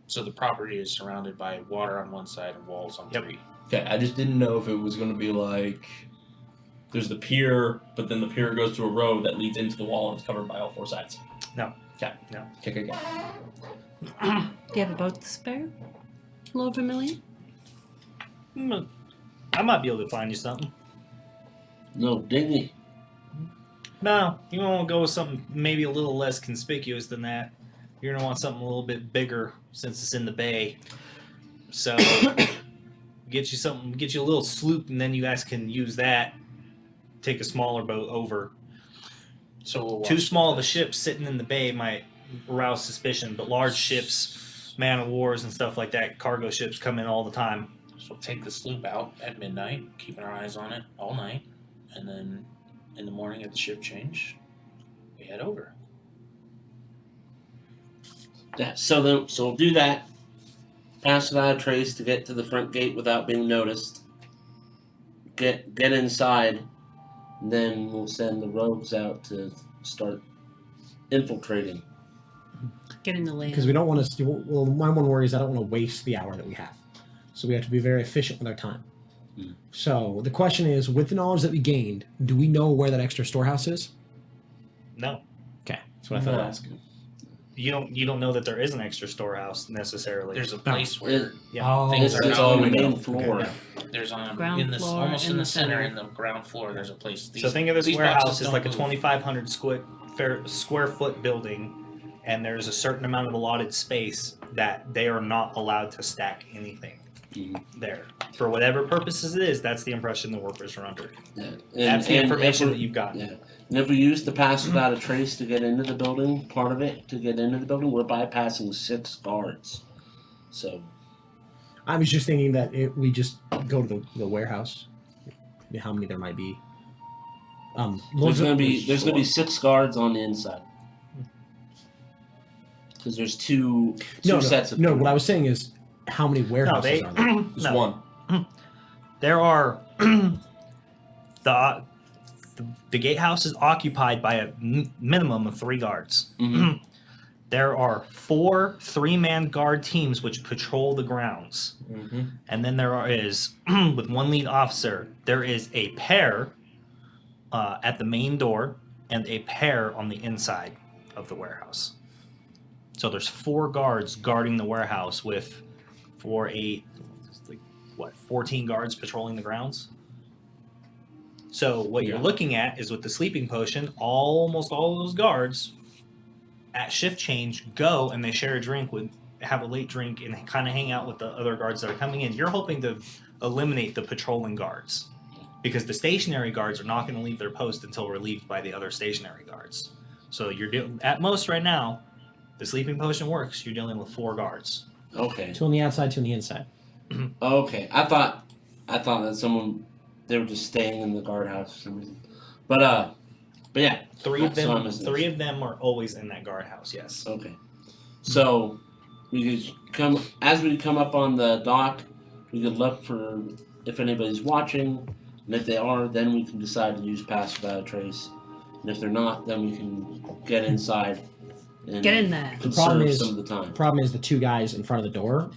So the property is surrounded by water on one side and walls on Yep. 3. Okay, I just didn't know if it was going to be like there's the pier, but then the pier goes to a road that leads into the wall and is covered by all 4 sides. No. Okay. No. Okay. Do you have a boat to spare, Lord Vermillion? I might be able to find you something. No dinghy. No, you want to go with something maybe a little less conspicuous than that. You're gonna want something a little bit bigger since it's in the bay. So get you a little sloop, and then you guys can use that. Take a smaller boat over. So we'll Too watch small of a this. ship sitting in the bay might arouse suspicion, but large ships, man of wars and stuff like that, cargo ships come in all the time. So we'll take the sloop out at midnight, keeping our eyes on it all night, and then in the morning at the shift change, we head over. Yeah, so we'll do that. Pass without a trace to get to the front gate without being noticed. Get inside, and then we'll send the rogues out to start infiltrating. Get in the land. Because we don't want to. Well, my one worry is I don't want to waste the hour that we have. So we have to be very efficient with our time. So the question is, with the knowledge that we gained, do we know where that extra storehouse is? No, Okay, that's what I thought No. I'd ask. you don't know that there is an extra storehouse necessarily. There's a place where Oh, things are It's not on the moving. main floor. Okay. there's Ground in this floor almost in in the the center center. in the ground floor. There's a place. So think of this these warehouse boxes as don't like a move. 2,500 square foot building, and there's a certain amount of allotted space that they are not allowed to stack anything there. For whatever purposes it is, that's the impression the workers are under. Yeah. That's the information that you've got. Yeah. And if we use the pass without a trace to get into the building, part of it to get into the building, we're bypassing 6 guards. So I was just thinking that we just go to the warehouse. How many there might be? there's gonna be 6 guards on the inside. Because there's two sets of no. What I was saying is, how many warehouses are there? Just No. one. There are the gatehouse is occupied by a minimum of 3 guards. Mhm. There are 4 3-man guard teams which patrol the grounds. Mm-hmm. And then there is, with 1 lead officer, there is a pair at the main door and a pair on the inside of the warehouse. So there's 4 guards guarding the warehouse with 14 guards patrolling the grounds. So what you're looking at is with the sleeping potion, almost all of those guards at shift change go and they share a drink have a late drink and kind of hang out with the other guards that are coming in. You're hoping to eliminate the patrolling guards because the stationary guards are not going to leave their post until relieved by the other stationary guards. So you're at most right now, the sleeping potion works. You're dealing with 4 guards. Okay. 2 on the outside, 2 on the inside. Okay. I thought that they were just staying in the guardhouse for some reason. But yeah. 3 of them. So I missed 3 this. of them are always in that guardhouse. Yes. Okay. So we could as we come up on the dock, we could look for if anybody's watching, and if they are, then we can decide to use pass without a trace. And if they're not, then we can get inside and Get in there. The problem conserve is- some of the time. The problem is the 2 guys in front of the door.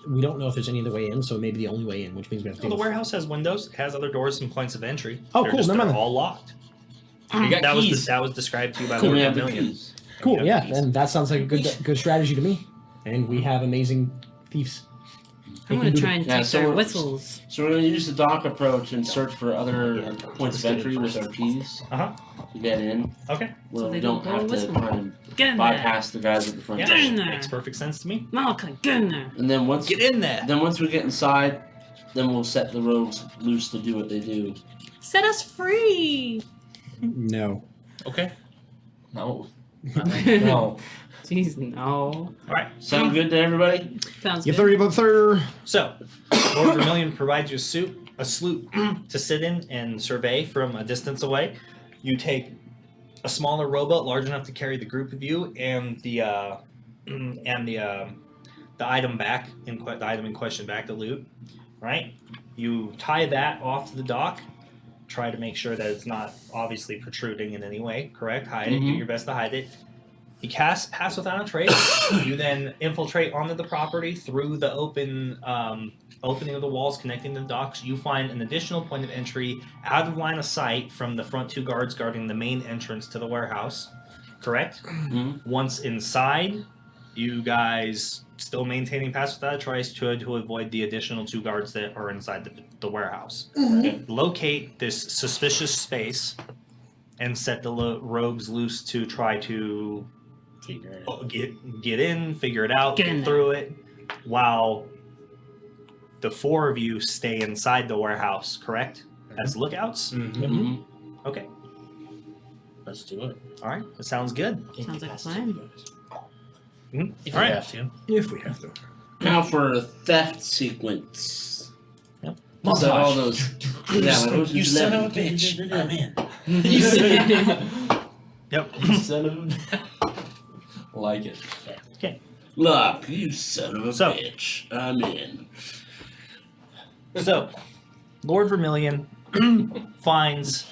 We don't know if there's any other way in, so maybe the only way in, which means we have to Well, do the warehouse has windows. It has other doors and points of entry. Oh, They're cool, just- never they're mind. all locked. You got That keys. was that was described to you by So Lord we have the Vermillion. keys. Cool, You have yeah, keys. and that sounds like a good strategy to me. And we have amazing thieves. I'm gonna try and Yeah, take so their we're- whistles. So we're going to use the dock approach and search for other points of entry with our keys Uh-huh. to get in. Okay. Where So we they don't don't have go to whistle. try and Get in there. bypass the guys at the front Yeah, Get in door. there. makes perfect sense to me. Malachi, get in there. And then once Get in there. we get inside, then we'll set the rogues loose to do what they do. Set us free. No. Okay. No. No. Jeez, no. All right. Sound good to everybody? Sounds You good. 30 above 30. So, Lord Vermillion provides you a sloop to sit in and survey from a distance away. You take a smaller rowboat large enough to carry the group of you and the item back the item in question back, the loot. Right? You tie that off to the dock. Try to make sure that it's not obviously protruding in any way. Correct? Hide it. Do Mhm. your best to hide it. You cast Pass Without a Trace. You then infiltrate onto the property through the opening of the walls connecting to the docks. You find an additional point of entry out of line of sight from the front 2 guards guarding the main entrance to the warehouse. Correct? Mhm. Once inside, you guys still maintaining Pass Without a Trace to avoid the additional 2 guards that are inside the warehouse. Locate this suspicious space and set the rogues loose to try to get in, figure it out, Get in get there. through it, while the 4 of you stay inside the warehouse, correct? As lookouts? Mhm. Okay. Let's do it. Alright, that sounds good. Sounds like a plan. If All we right. have to. If we have to. Now for a theft sequence. Yep. So all those. Yeah, like, who's You who's son left? of a bitch. I'm in. Yep. Son of a... like it. Look, you son of a So- bitch. I'm in. So, Lord Vermillion finds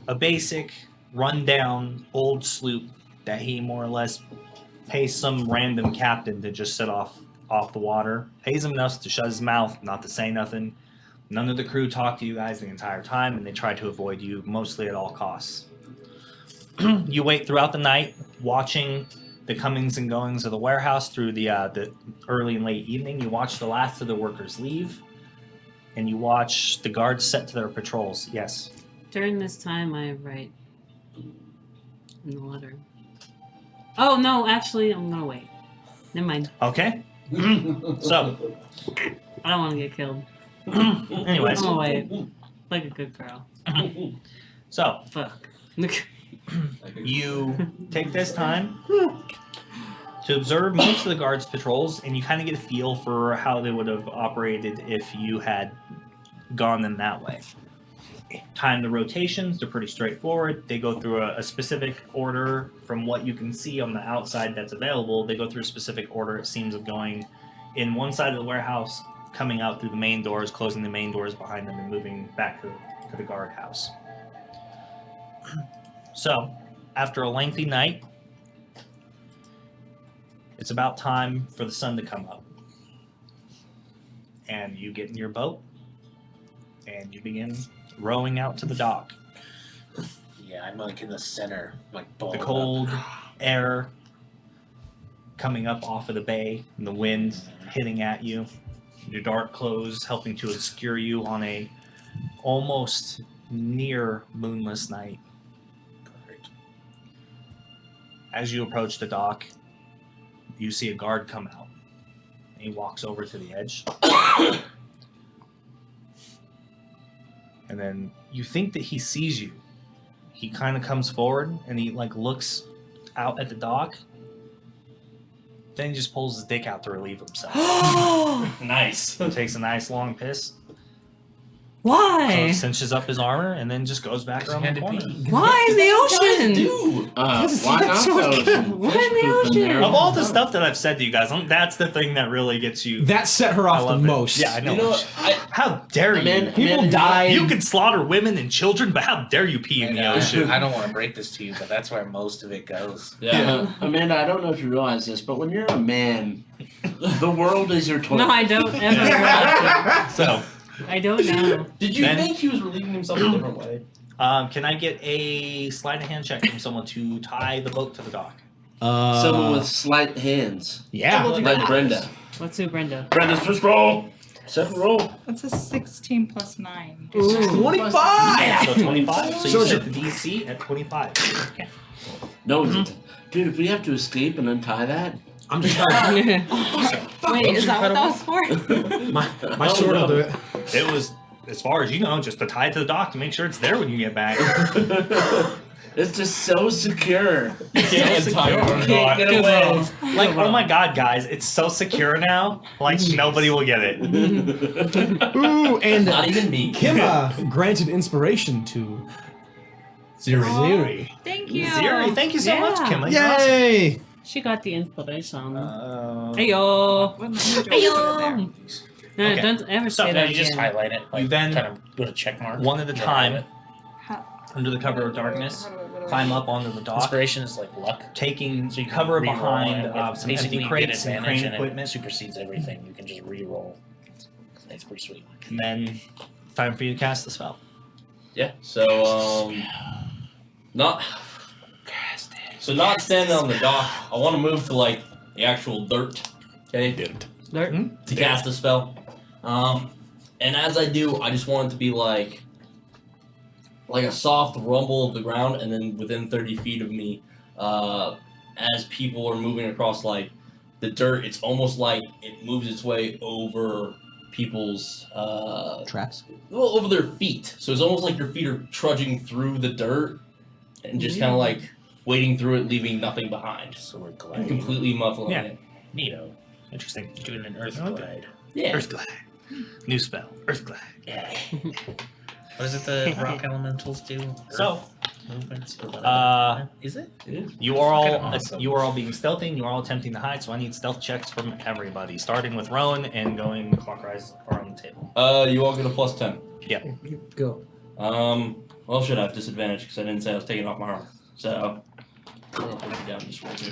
a basic, rundown, old sloop that he more or less pays some random captain to just set off the water. Pays him enough to shut his mouth, not to say nothing. None of the crew talk to you guys the entire time, and they try to avoid you mostly at all costs. You wait throughout the night, watching the comings and goings of the warehouse through the early and late evening. You watch the last of the workers leave, and you watch the guards set to their patrols. Yes. During this time, I write in the letter. Oh no, actually, I'm gonna wait. Never mind. Okay. So, I don't want to get killed. anyways, I'm gonna wait, like a good girl. so Fuck. you take this time to observe most of the guards' patrols, and you kind of get a feel for how they would have operated if you had gone in that way. Time the rotations, they're pretty straightforward. They go through a specific order from what you can see on the outside that's available. They go through a specific order, it seems, of going in one side of the warehouse, coming out through the main doors, closing the main doors behind them, and moving back to the guardhouse. So, after a lengthy night, it's about time for the sun to come up. And you get in your boat, and you begin rowing out to the dock. Yeah, I'm like in the center, like The balled cold up. air coming up off of the bay, and the wind hitting at you. Your dark clothes helping to obscure you on a almost near moonless night. Perfect. As you approach the dock, you see a guard come out. And he walks over to the edge. And then you think that he sees you. he kind of comes forward and he like looks out at the dock. Then he just pulls his dick out to relieve himself. Nice. Takes a nice long piss. Why? Cinches up his armor and then just goes back around the corner. Why in the ocean? Dude. Why not the ocean? Why Fish in the poop ocean? there. Of all the stuff that I've said to you guys, that's the thing that really gets you. That set her I off the love it. most. Yeah, I know. You know what? How dare you? Amanda- People Amanda- die. You can slaughter women and children, but how dare you pee in the ocean? I don't want to break this to you, but that's where most of it goes. Yeah. Amanda, I don't know if you realize this, but when you're a man, the world is your toilet. No, I don't ever realize So, it. I don't know. Did you Ben? think he was relieving himself a different way? can I get a sleight of hand check from someone to tie the boat to the dock? Someone with slight hands, Yeah. like Brenda. Let's do Brenda. Brenda's first roll. Second roll. That's a 16 plus 9. Ooh. 25! So 25. So So you is set the DC at 25. Okay. No, dude, if we have to escape and untie that, I'm just trying. Wait, is that what that was for? My sword will do it. It was, as far as you know, just to tie it to the dock to make sure it's there when you get back. it's just so secure. Can't secure. Can't get away. Like, oh my god, guys, it's so secure now. Like, nobody will get it. Ooh, and Not even me. Kimba granted inspiration to Ziri. Thank you. Ziri, thank you so much, Yeah. Kim. You're awesome. Yay! She got the inspiration. Uh, Ayo. What number do I put there? No, Okay. don't ever So, say No, that you just again. highlight it. Like, You then- kind of put a check mark. one at a Yeah, time, How- under the cover of darkness, how do I- climb up onto the dock, Inspiration is like luck. taking So you can cover re-roll behind and some basically empty you crates get and advantage crane it equipment. supersedes everything. You can just re-roll. It's pretty sweet. And then, time for you to cast the spell. Yeah. So not standing on the dock. I want to move to like the actual dirt. Okay. Dirt. To cast a spell. And as I do, I just want it to be like a soft rumble of the ground, and then within 30 feet of me, as people are moving across like the dirt, it's almost like it moves its way over people's Tracks. well, over their feet. So it's almost like your feet are trudging through the dirt and just kind of like wading through it, leaving nothing behind. So we're And gliding. completely muffling Yeah. it. Neato. Interesting. Doing an earth I like glide. Yeah. Earth glide. New spell. Earth glide. Yeah. What is it the rock elementals do? So, Movements or whatever. Is it? you are Fucking all awesome. you are all being stealthy, and you are all attempting to hide. So I need stealth checks from everybody, starting with Rowan and going clockwise around the table. You all get a plus 10. Go. Well, should I have disadvantage because I didn't say I was taking off my armor. So, I'm gonna put it down just roll too.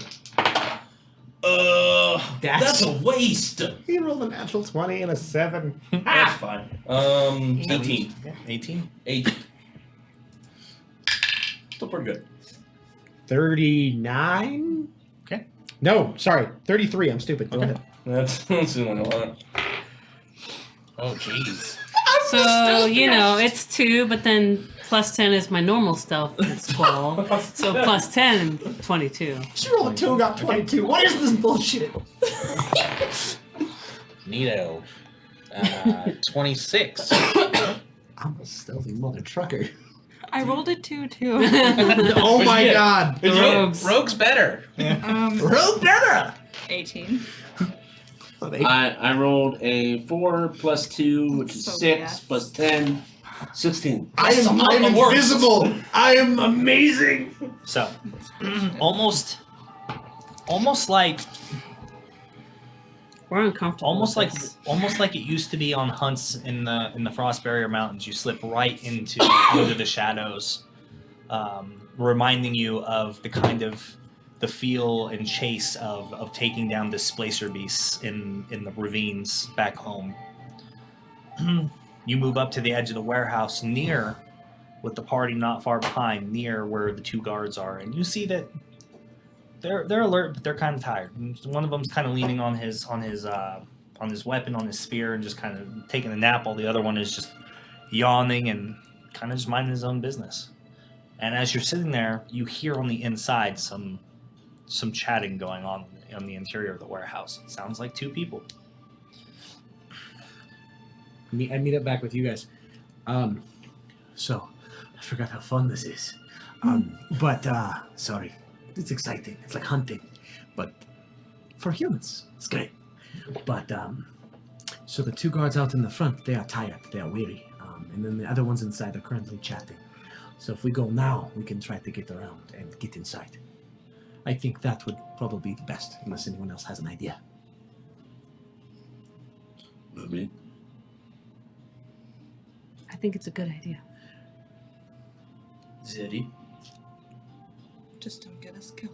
That's a waste. He rolled a natural 20 and a 7. That's fine. 18. Yeah, 18. 8. Still pretty good. 39? Okay. No, sorry. 33. I'm stupid. Go ahead. That's the one I want. Oh, jeez. So, you know, it's 2, but then plus 10 is my normal stealth. It's 12. So plus 10, 22. She rolled a 2 and got 22. What is this bullshit? Neato. 26. I'm a stealthy mother trucker. I rolled a 2 too. Oh my get? god. Rogues. Rogue's better. Real better. 18. I rolled a 4 plus 2, which is So 6 yes. plus 10, 16. I am invisible. I am amazing. So, almost like We're uncomfortable. with this. almost like it used to be on hunts in the Frost Barrier Mountains. You slip right into under the shadows, reminding you of the kind of the feel and chase of taking down displacer beasts in the ravines back home. You move up to the edge of the warehouse, near, with the party not far behind, near where the 2 guards are, and you see that they're alert, but they're kind of tired. And one of them's kind of leaning on his weapon, on his spear, and just kind of taking a nap, while the other one is just yawning and kind of just minding his own business. And as you're sitting there, you hear on the inside some chatting going on the interior of the warehouse. It sounds like 2 people. I meet up back with you guys. So, I forgot how fun this is. But sorry, it's exciting. It's like hunting, but for humans, it's great. But so the 2 guards out in the front, they are tired. They are weary. And then the other ones inside are currently chatting. So if we go now, we can try to get around and get inside. I think that would probably be the best, unless anyone else has an idea. Maybe. I think it's a good idea. Zeddy. Just don't get us killed.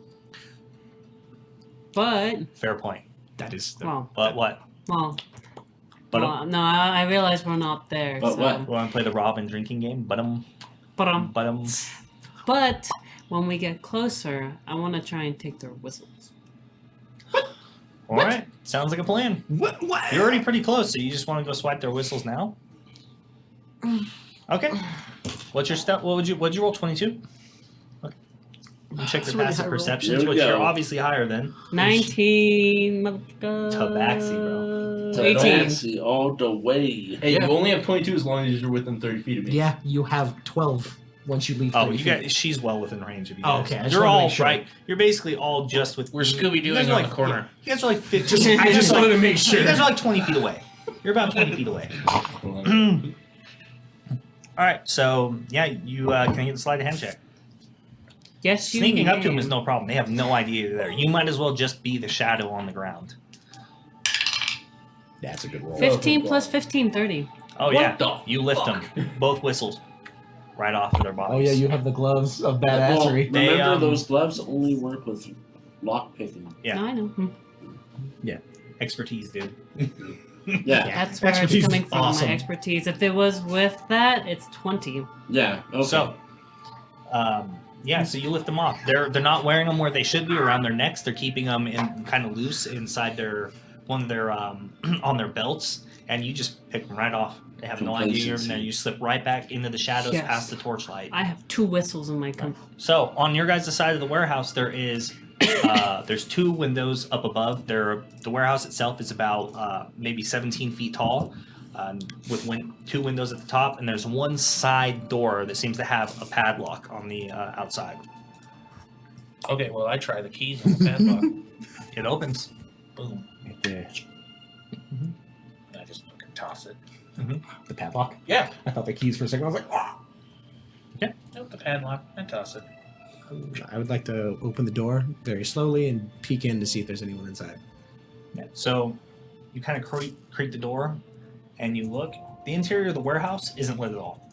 But Fair point. That is the... But what? well, But no, I realize we're not there. But so. what? want to play the Robin drinking game? But But when we get closer, I want to try and take their whistles. All right. Sounds like a plan. What? You're already pretty close, so you just want to go swipe their whistles now? Okay. What's your step? What'd you roll? 22? Okay. You check That's their really passive high roll. perceptions, There we which go. are obviously higher than. 19, motherfucker. Tabaxi, bro. 18. Tabaxi all the way. Hey, you only have 22 as long as you're within 30 feet of me. Yeah, you have 12 once you leave. Oh, 30 you feet. got. She's well within range of you. Oh, guys. okay, I just You're wanted to all make sure. right. You're basically all just with. We're Scooby You guys Dooing are on like the corner. You guys are like 15. I just wanted to make sure. You guys are like 20 feet away. You're about 20 feet away. All right, so yeah, you can get the sleight of hand check. Yes, you Sneaking up to may. them is no problem. They have no idea you're there. You might as well just be the shadow on the ground. That's a good roll. 15 plus 15, 30. Oh What yeah, the you lift fuck? them, both whistles, right off of their bodies. Oh yeah, you have the gloves of Well, badassery. They, remember, those gloves only work with lock picking. Yeah. No, I know. Expertise, dude. Yeah. That's where it's Expertise is coming from, awesome. my expertise. If it was with that, it's 20. Yeah. Okay. So, yeah, so you lift them off. They're not wearing them where they should be around their necks. They're keeping them in kind of loose inside one of their on their belts, and you just pick them right off. They have no idea you're in there. You slip right back into the shadows Yes. past the torchlight. I have 2 whistles in my So on your guys' side of the warehouse, there is there's 2 windows up above. The warehouse itself is about maybe 17 feet tall, with 2 windows at the top, and there's one side door that seems to have a padlock on the outside. Okay, well, I try the keys on the padlock. It opens. Boom. Right there. And I just fucking toss it. The padlock. Yeah. I thought the keys for a second. I was like, oh. Nope, the padlock. I toss it. I would like to open the door very slowly and peek in to see if there's anyone inside. Yeah. So you kind of creak the door, and you look. The interior of the warehouse isn't lit at all.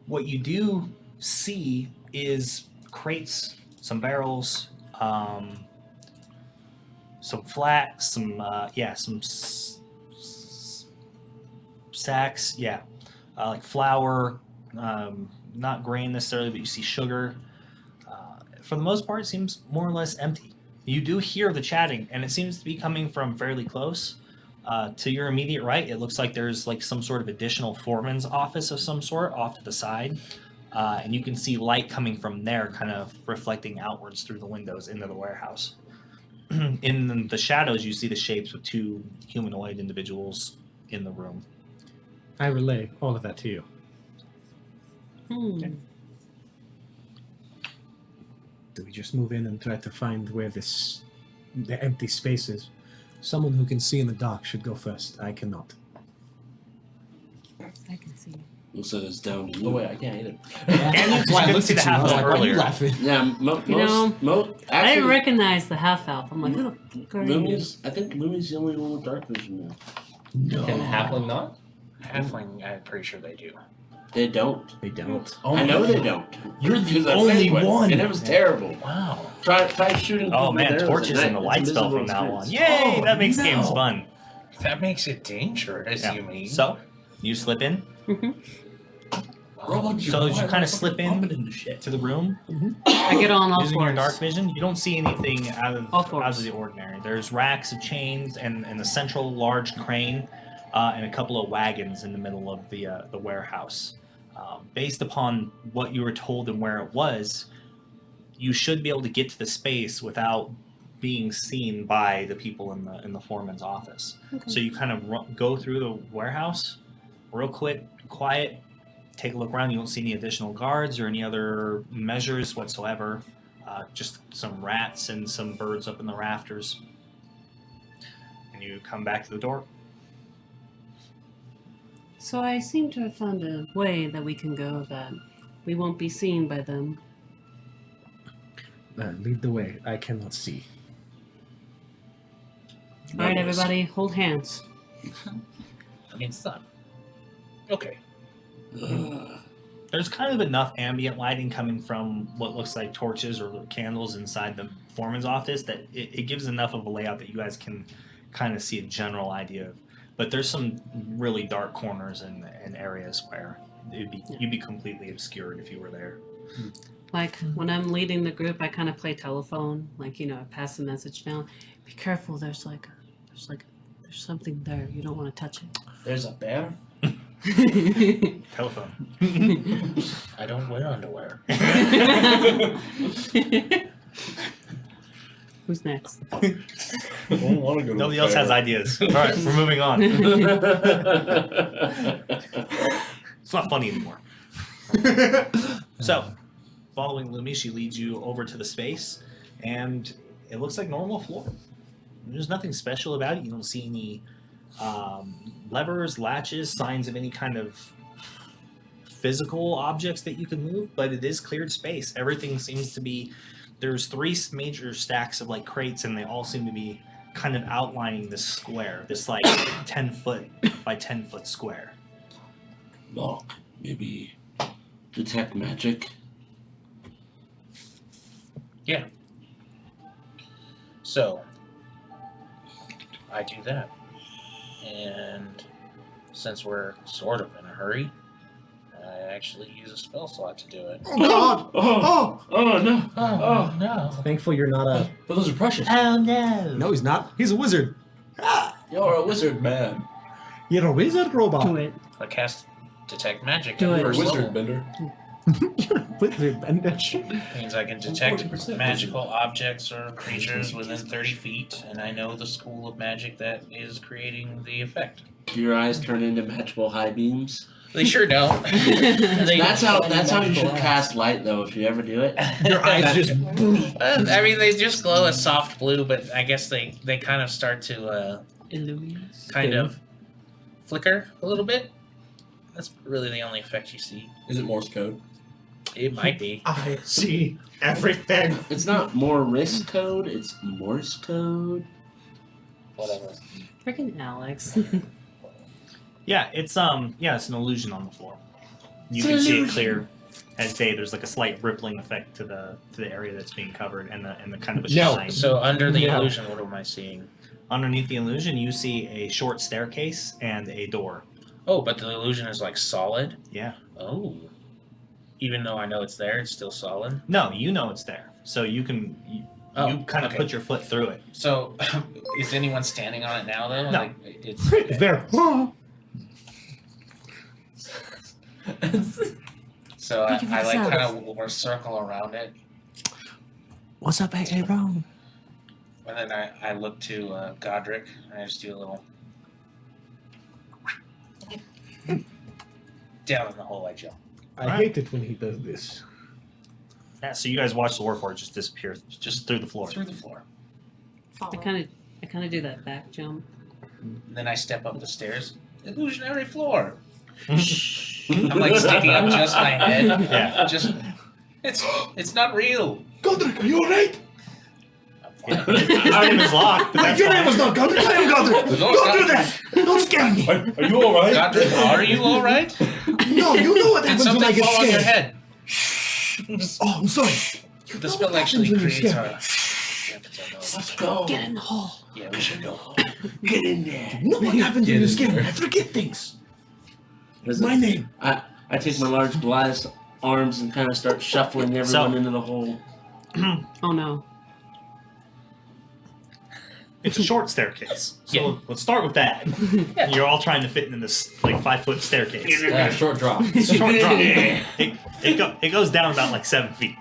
What you do see is crates, some barrels, some flax, some sacks, like flour, not grain necessarily, but you see sugar. For the most part, it seems more or less empty. You do hear the chatting, and it seems to be coming from fairly close. To your immediate right, it looks like there's like some sort of additional foreman's office of some sort off to the side. And you can see light coming from there, kind of reflecting outwards through the windows into the warehouse. In the shadows, you see the shapes of 2 humanoid individuals in the room. I relay all of that to you. Hmm. Do we just move in and try to find where the empty space is? Someone who can see in the dark should go first. I cannot. I can see. Looks like it's down to Oh you. wait, I can't either. And you Why I couldn't looked see the at you, I half was elf like, why are you earlier. laughing? Yeah, You know, I actually, didn't recognize the half elf. I'm like, who the fuck are you? Lumi's, I think Lumi's the only one with dark vision now. No. Can halfling not? Halfling, I'm pretty sure they do. They don't. They don't. Oh, I know they don't. You're the Because I only played one. and it was terrible. Wow. Try shooting. Oh people man, with arrows torches at and the night. light It's a spell from miserable now on. experience. Yay, Oh, that makes no. games fun. That makes it dangerous, Yeah. you mean? So, you slip in Robot, So as you kind of slip in into shit. to the room, I get on all using your fours. dark vision, you don't see anything out All of fours. the ordinary. There's racks of chains and the central large crane and a couple of wagons in the middle of the warehouse. Based upon what you were told and where it was, you should be able to get to the space without being seen by the people in the foreman's office. Okay. So you kind of go through the warehouse real quick, quiet, take a look around. You don't see any additional guards or any other measures whatsoever. Just some rats and some birds up in the rafters. And you come back to the door. So I seem to have found a way that we can go that we won't be seen by them. Lead the way. I cannot see. All right, everybody, hold hands. I mean, it's not. Okay. There's kind of enough ambient lighting coming from what looks like torches or little candles inside the foreman's office that it gives enough of a layout that you guys can kind of see a general idea of. But there's some really dark corners and areas where you'd be completely obscured if you were there. Like when I'm leading the group, I kind of play telephone. Like, you know, I pass the message down. Be careful. There's something there. You don't want to touch it. There's a bear? Telephone. I don't wear underwear. Who's next? I don't want to go to Nobody the else has fair. ideas. All right, we're moving on. It's not funny anymore. So, following Lumi, she leads you over to the space, and it looks like normal floor. There's nothing special about it. You don't see any levers, latches, signs of any kind of physical objects that you can move, but it is cleared space. Everything seems to be... There's 3 major stacks of like crates, and they all seem to be kind of outlining this square, this like 10-foot by 10-foot square. Look, maybe detect magic. Yeah. So, I do that. And since we're sort of in a hurry, I actually use a spell slot to do it. Oh God! Oh no! Oh, no. Thankful you're not a. But those are precious. Oh no! No, he's not. He's a wizard. You're a wizard, man. You're a wizard robot. Do it. I cast Detect Magic Do at it. first level. Bender. You're a wizard, Bender. Means I can detect 40% magical objects or creatures within 30 feet, and I know the school of magic that is creating the effect. Do your eyes turn into magical high beams? They sure don't. That's how you should cast light, though. If you ever do it. Your eyes just. I mean, they just glow a soft blue, but I guess they kind of start to Illuminous. kind of flicker a little bit. That's really the only effect you see. Is it Morse code? It might be. I see everything. It's not Morse code. It's Morse code. Whatever. Freaking Alex. Yeah, it's an illusion on the floor. You can see it clear as day. There's like a slight rippling effect to the area that's being covered, and the kind of a No. shine. So under the Yeah. illusion, what am I seeing? Underneath the illusion, you see a short staircase and a door. Oh, but the illusion is like solid. Yeah. Oh. Even though I know it's there, it's still solid. No, you know it's there, so you can you kind of okay. put your foot through it. So, is anyone standing on it now, though? No. Like, it's It's there. So Thank you for I the like sound. kind of circle around it, What's up, AA Brown? and then I look to Godric, and I just do a little down in the hole I jump. I hate it when he does this. Yeah, so you guys watch the warforged just disappear just through the floor. Through the floor. I kind of do that back jump. And then I step up the stairs. Illusionary floor. I'm like sticking up just my head. Yeah. Just it's not real. Godric, are you alright? I'm fine. His name is locked. But that's Your fine. name was not Godric. I am Godric. No, Don't do God- that. Don't scare me. Are you alright? Godric, are you all right? No, you know what Did happens when I something get fall on your scared. head? Oh, I'm sorry. The spell actually when you creates scare a. Let's go. Get in the hole. Yeah, we should go. Get in there. You know what happens when you scare me? I forget things. My name. I take my large glass arms and kind of start shuffling everyone So- into the hole. Oh no. It's a short staircase. So Yeah. let's start with that. You're all trying to fit in this like 5-foot staircase. Short drop. Short drop. It goes down about like 7 feet.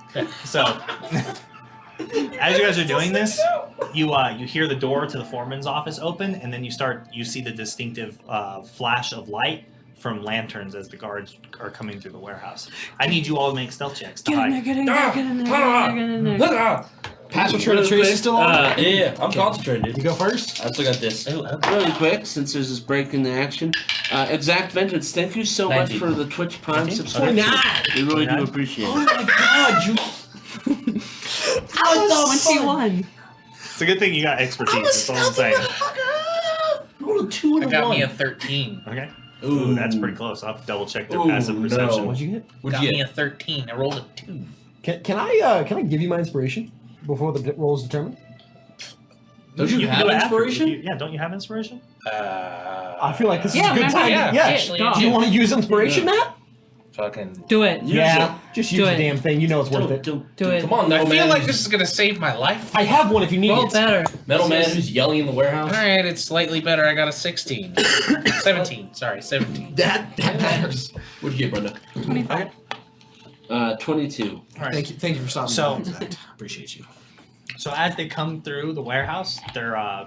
So as you guys are doing this, you hear the door to the foreman's office open, and then you see the distinctive flash of light from lanterns as the guards are coming through the warehouse. I need you all to make stealth checks to Get in there, hide. get in there, get in there, get in there, get in there. Passive trait of trace is still on. Yeah, I'm concentrated. You go first. I still got this. Really quick, since there's this break in the action. Exact Vengeance, thank you so much 19. for the Twitch Prime 19? subscription. 29. We really do 29? appreciate Oh it. my god, you. Oh, 21. It's a good thing you got expertise. That's all I'm saying. Roll a 2 and I a got 1. me a 13. Okay. Ooh, Ooh, that's pretty close. I'll have to double check their Ooh, passive perception. no. What'd you get? What'd Got you me get? a 13. I rolled a 2. Can I give you my inspiration before the roll is determined? Don't you can have do it after. inspiration? Yeah, don't you have inspiration? I feel like this is Yeah, a good remember- time. yeah, Yeah. actually, go. Do you want to use inspiration, Matt? Fucking. Do it. Yeah. Just use Do the it. damn thing. You know it's worth it. Do it. Come on, I Metal feel Man. like this is gonna save my life. I have one if you need Roll it. better. Metal Man who's yelling in the warehouse. Alright, it's slightly better. I got a 16. 17. Sorry, 17. That matters. What'd you get, Brenda? 25. 22. Alright. Thank you for stopping. So- by, Zach. Appreciate you. So as they come through the warehouse, they're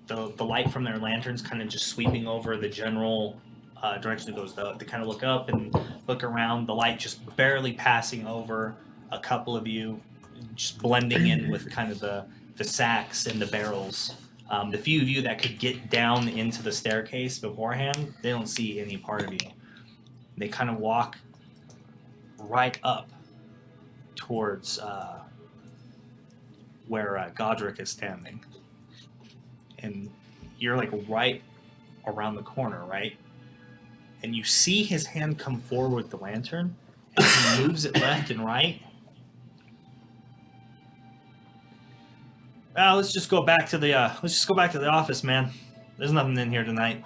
the light from their lanterns kind of just sweeping over the general direction it goes. They kind of look up and look around. The light just barely passing over a couple of you, just blending in with kind of the sacks and the barrels. The few of you that could get down into the staircase beforehand, they don't see any part of you. They kind of walk right up towards where Godric is standing. And you're like right around the corner, right? And you see his hand come forward with the lantern, and he moves it left and right. Let's just go back to the office, man. There's nothing in here tonight.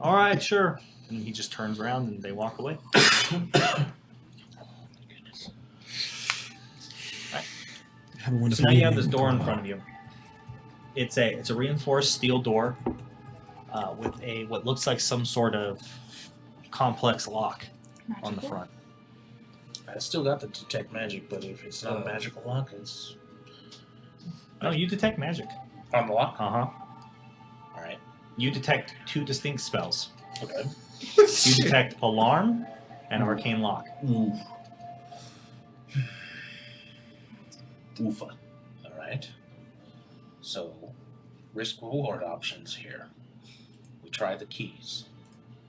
All right, sure. And he just turns around and they walk away. Have a So wonderful now you have evening. this door in front of you. It's a reinforced steel door with a what looks like some sort of complex lock on the front. I still got the detect magic, but if it's not a magical lock, it's No, you detect magic. on the lock. Uh huh. Alright. You detect two distinct spells. Okay. You detect alarm and arcane lock. Oof. Oofa. Alright. So, risk reward options here. We try the keys,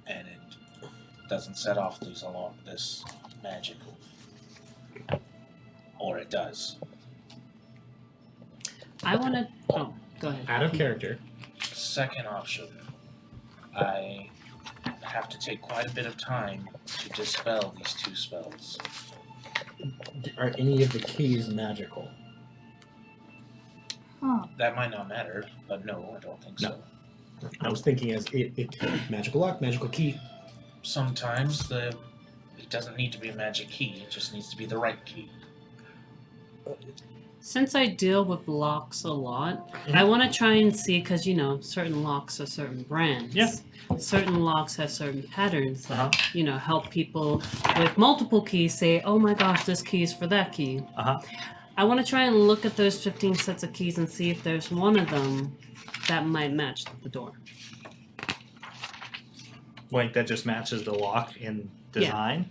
and it doesn't set off this magical. Or it does. I want to. Oh, go ahead. Out of character. Second option, I have to take quite a bit of time to dispel these two spells. Are any of the keys magical? Huh. That might not matter, but no, I don't think so. I was thinking as it magical lock, magical key. Sometimes it doesn't need to be a magic key, it just needs to be the right key. Since I deal with locks a lot, I want to try and see, because, certain locks are certain brands. Yeah. Certain locks have certain patterns that, Uh-huh. help people with multiple keys say, oh my gosh, this key is for that key. Uh-huh. I want to try and look at those 15 sets of keys and see if there's one of them that might match the door. Like that just matches the lock in design.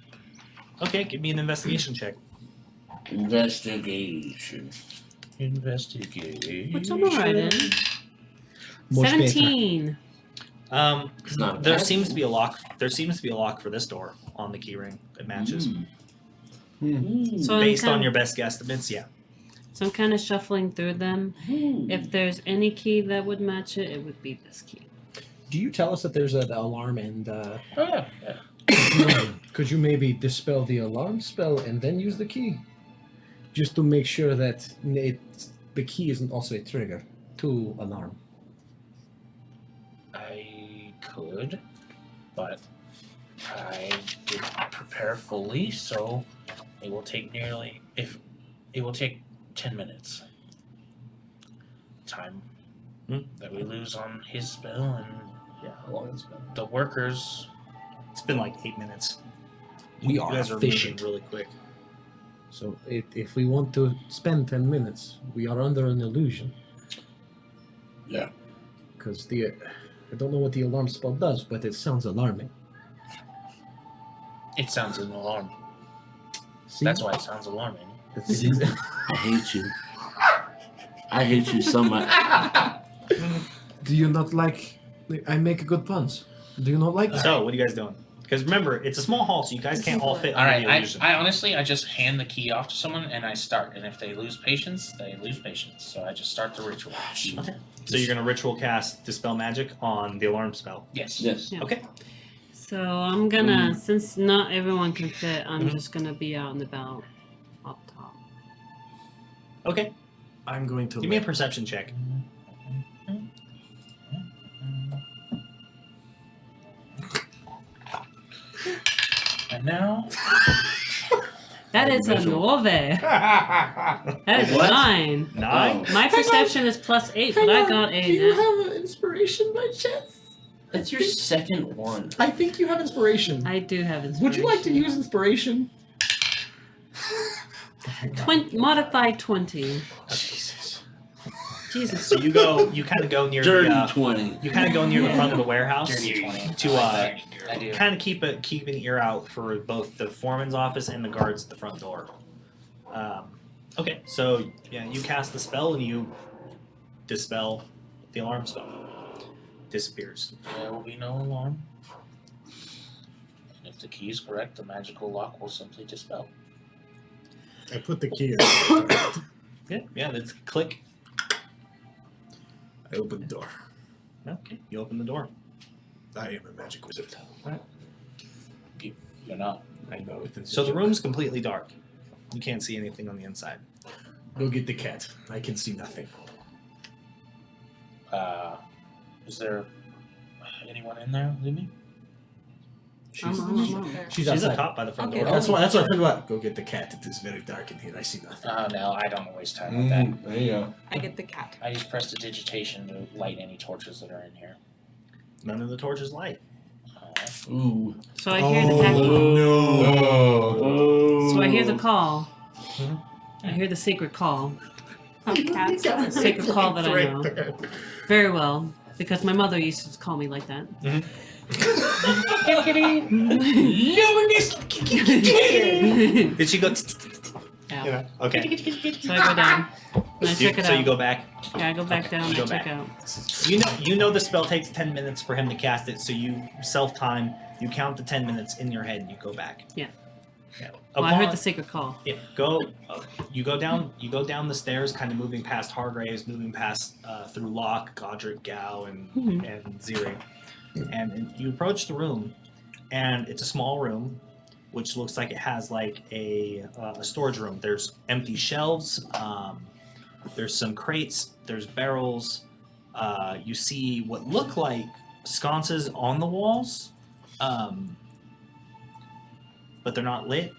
Okay, give me an investigation check. Investigation. Investigate. Which I'm alright in. More space, 17. It's not There bad. seems to be a lock. There seems to be a lock for this door on the keyring that matches. So I'm Based on kind- your best guesstimates, yeah. So I'm kind of shuffling through them. If there's any key that would match it, it would be this key. Do you tell us that there's the alarm and Oh yeah. Could you maybe dispel the alarm spell and then use the key? Just to make sure that the key isn't also a trigger to alarm. I could, but I didn't prepare fully, so it will take 10 minutes. Time that we lose on his spell and How long has it been? the workers. It's been like 8 minutes. we You are guys are moving efficient? really quick. So if we want to spend 10 minutes, we are under an illusion. Yeah. Because I don't know what the alarm spell does, but it sounds alarming. It sounds an alarm. See? That's why it sounds alarming. I hate you. I hate you so much. Do you not like? I make good puns. Do you not like that? So, what are you guys doing? Because remember, it's a small hall, so you guys can't all fit All under right, the illusion. I honestly, I just hand the key off to someone and I start. And if they lose patience, they lose patience. So I just start the ritual. Okay. So you're gonna ritual cast Dispel Magic on the alarm spell. Yes. Yes. Yeah. Okay. So I'm gonna, since not everyone can fit, I'm just gonna be out and about up top. Okay. I'm going to. Give me a perception check. And now, That is a 9. That is What? 9. 9. My perception is +8, but I got a. Do you have an inspiration by chance? That's your second one. I think you have inspiration. I do have inspiration. Would you like to use inspiration? Modified 20. Jesus. Jesus. So you kind of go near Dirty the 20. you kind of go near the front of the warehouse dirty 20. to I do. kind of keep an ear out for both the foreman's office and the guards at the front door. Okay, so yeah, you cast the spell and you dispel the alarm spell. Disappears. There will be no alarm. And if the key is correct, the magical lock will simply dispel. I put the key. Yeah, that's click. I open the door. Okay, you open the door. I am a magic wizard. You're not. I know it. So the room's completely dark. You can't see anything on the inside. Go get the cat. I can see nothing. Is there anyone in there, Lumi? I'm She's She's outside. up top by the front Okay. door. That's what I think about. Go get the cat. It is very dark in here. I see nothing. Oh no, I don't waste time with that. There you go. I get the cat. I use prestidigitation to light any torches that are in here. None of the torches light. Ooh. So I hear the cat. No. So I hear the call. I hear the sacred call. Oh, cats. The sacred call that I know very well because my mother used to call me like that. Did she go? Yeah. Okay. So I go down. And I check it So out. you go back. Yeah, I go back down and You I go check back. out. You know the spell takes 10 minutes for him to cast it, so you self-time. You count the 10 minutes in your head and you go back. Yeah. Yeah. Well, I heard Upon- the sacred call. Yeah, you go down the stairs, kind of moving past Hargraves, moving past through Locke, Godric, Gao, and Ziri, and you approach the room, and it's a small room, which looks like it has like a storage room. There's empty shelves, there's some crates, there's barrels. You see what look like sconces on the walls, but they're not lit.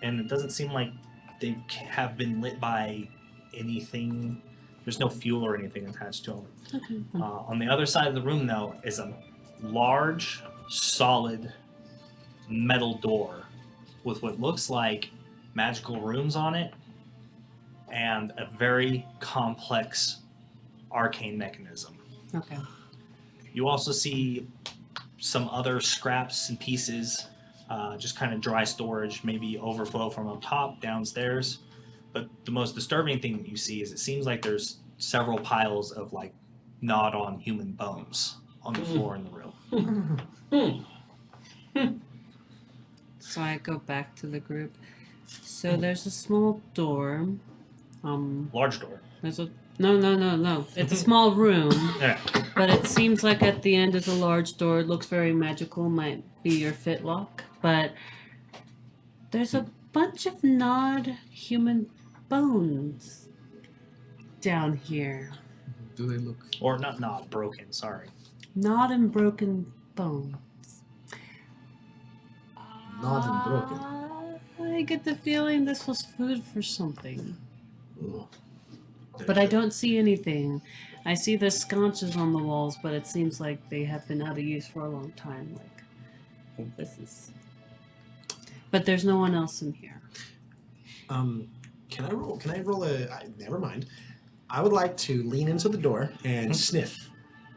And it doesn't seem like they have been lit by anything. There's no fuel or anything attached to them. Okay. On the other side of the room, though, is a large, solid metal door with what looks like magical runes on it and a very complex arcane mechanism. Okay. You also see some other scraps and pieces, just kind of dry storage, maybe overflow from up top downstairs. But the most disturbing thing that you see is it seems like there's several piles of like gnawed-on human bones on the floor in the room. So I go back to the group. So there's a small door. Large door. There's a no. It's a small room, Yeah. but it seems like at the end is a large door. It looks very magical. Might be your fit lock, but there's a bunch of gnawed human bones down here. Do they look? Or not broken, sorry. Gnawed and broken bones. Gnawed and broken. I get the feeling this was food for something. Oh. But I don't see anything. I see the sconces on the walls, but it seems like they have been out of use for a long time. Like, this is. But there's no one else in here. Can I roll a? Never mind. I would like to lean into the door and sniff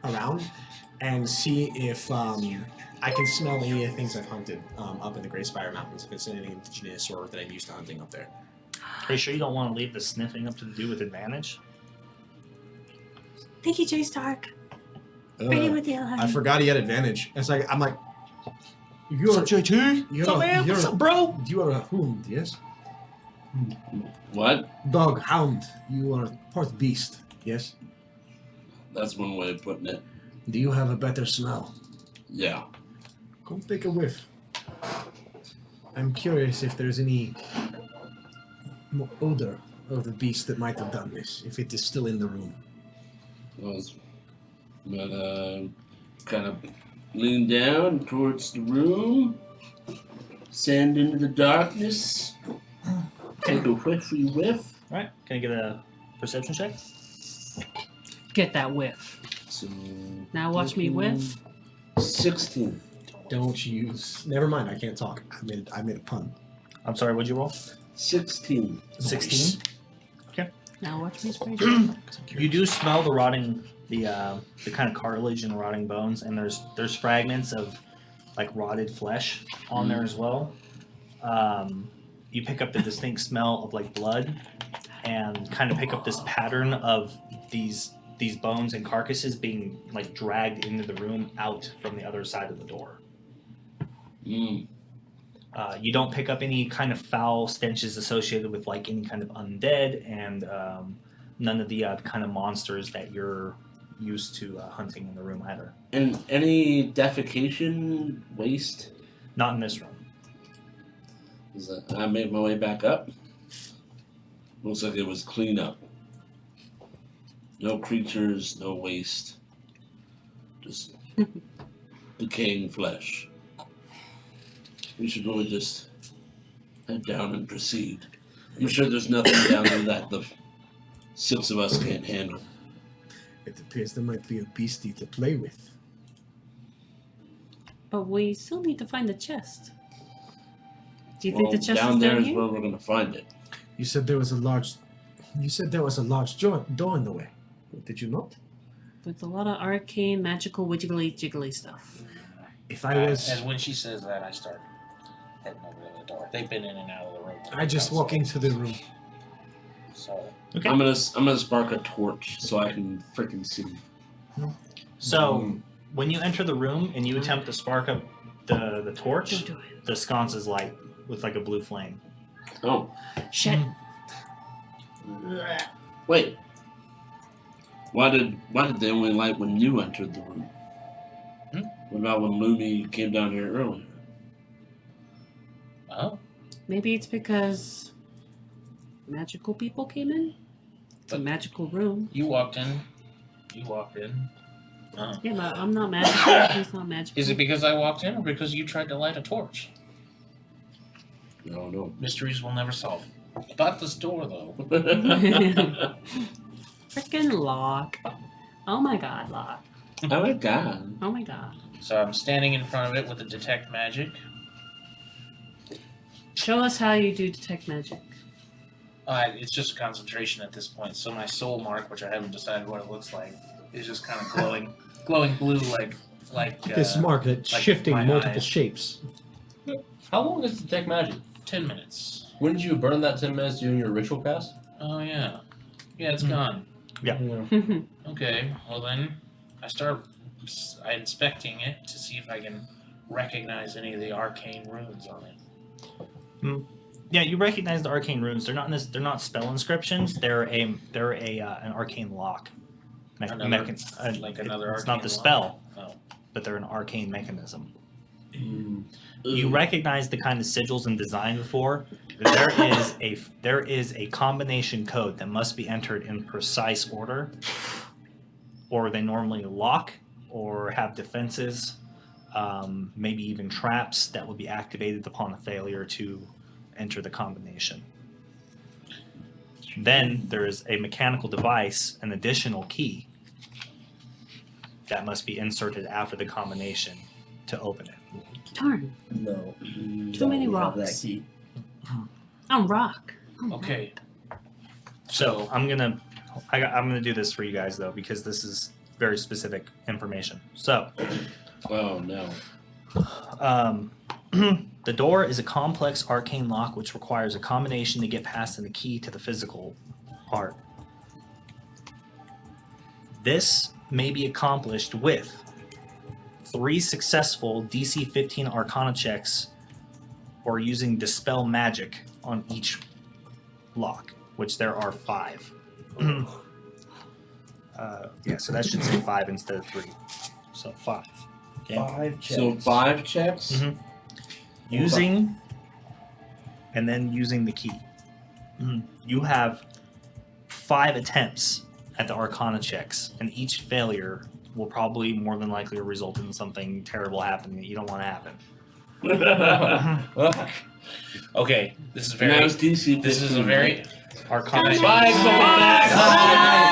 around. and see if I can smell any of the things I've hunted up in the Great Spire Mountains, if it's anything indigenous or that I'm used to hunting up there. Are you sure you don't want to leave the sniffing up to the dude with advantage? Thank you, Jay Stark. Bring it with you. I forgot he had advantage. It's like I'm like, you're JT? you're What's up, man? you're What's up, bro? You are a hound, yes? What? Dog, hound. You are part beast, yes? That's one way of putting it. Do you have a better smell? Yeah. Come take a whiff. I'm curious if there's any odor of the beast that might have done this, if it is still in the room. But kind of lean down towards the room, send into the darkness, take a whiffy whiff. Alright, can I get a perception check? Get that whiff. So Now watch me whiff. 16. Don't use. Never mind. I can't talk. I made a pun. I'm sorry, what'd you roll? 16. 16. Now watch me spray. You do smell the rotting, the kind of cartilage and rotting bones, and there's fragments of like rotted flesh on there as well. You pick up the distinct smell of like blood, and kind of pick up this pattern of these bones and carcasses being like dragged into the room out from the other side of the door. Mm. You don't pick up any kind of foul stenches associated with like any kind of undead, and none of the kind of monsters that you're used to hunting in the room either. And any defecation, waste? Not in this room. I made my way back up. Looks like it was clean up. No creatures, no waste. Just decaying flesh. We should really just head down and proceed. I'm sure there's nothing down there that the 6 of us can't handle. It appears there might be a beastie to play with. But we still need to find the chest. Do you think the chest down is there down is here? where we're gonna find it. You said there was a large. You said there was a large door in the way. Did you not? With a lot of arcane, magical, wiggly, jiggly stuff. If I was, And when she says that, I start heading over to the door. They've been in and out of the room. I just walk into the room. So Okay. I'm gonna spark a torch so I can freaking see. So when you enter the room and you attempt to spark up the torch, Don't do it. the sconce is light with like a blue flame. Oh, Shit. wait. Why did they only light when you entered the room? What about when Lumi came down here earlier? oh, Maybe it's because magical people came in. It's a But- magical room. you walked in. Oh. Yeah, but I'm not magical. He's not magical. Is it because I walked in, or because you tried to light a torch? No. Mysteries we'll never solve. About this door, though. Freaking lock. Oh my god, lock. Oh my god. Oh my god. So I'm standing in front of it with the detect magic. Show us how you do detect magic. It's just a concentration at this point. So my soul mark, which I haven't decided what it looks like, is just kind of glowing blue, like This mark that's like shifting my multiple eyes. shapes. How long is detect magic? 10 minutes. When did you burn that 10 minutes doing your ritual cast? Oh yeah, it's gone. Okay, well then, I start inspecting it to see if I can recognize any of the arcane runes on it. Yeah, you recognize the arcane runes. They're not spell inscriptions. They're an arcane lock. Like another It's arcane not the lock? spell, Oh. but they're an arcane mechanism. You recognize the kind of sigils and design before. There is a combination code that must be entered in precise order, or they normally lock or have defenses, maybe even traps that will be activated upon a failure to enter the combination. Then there is a mechanical device, an additional key, that must be inserted after the combination to open it. Darn. No. Too many rocks. I'm rock. Okay. So I'm gonna do this for you guys though, because this is very specific information. So, Oh no. the door is a complex arcane lock which requires a combination to get past and the key to the physical part. This may be accomplished with 3 successful DC 15 Arcana checks or using Dispel Magic on each lock, which there are 5. Yeah, so that should say 5 instead of 3. So 5. Okay. 5 checks. So 5 checks. Mhm. Using and then using the key. You have 5 attempts at the Arcana checks, and each failure will probably more than likely result in something terrible happening that you don't want to happen. Okay, this is And very. that was DC. This is a very. Arcana Can checks. Bye.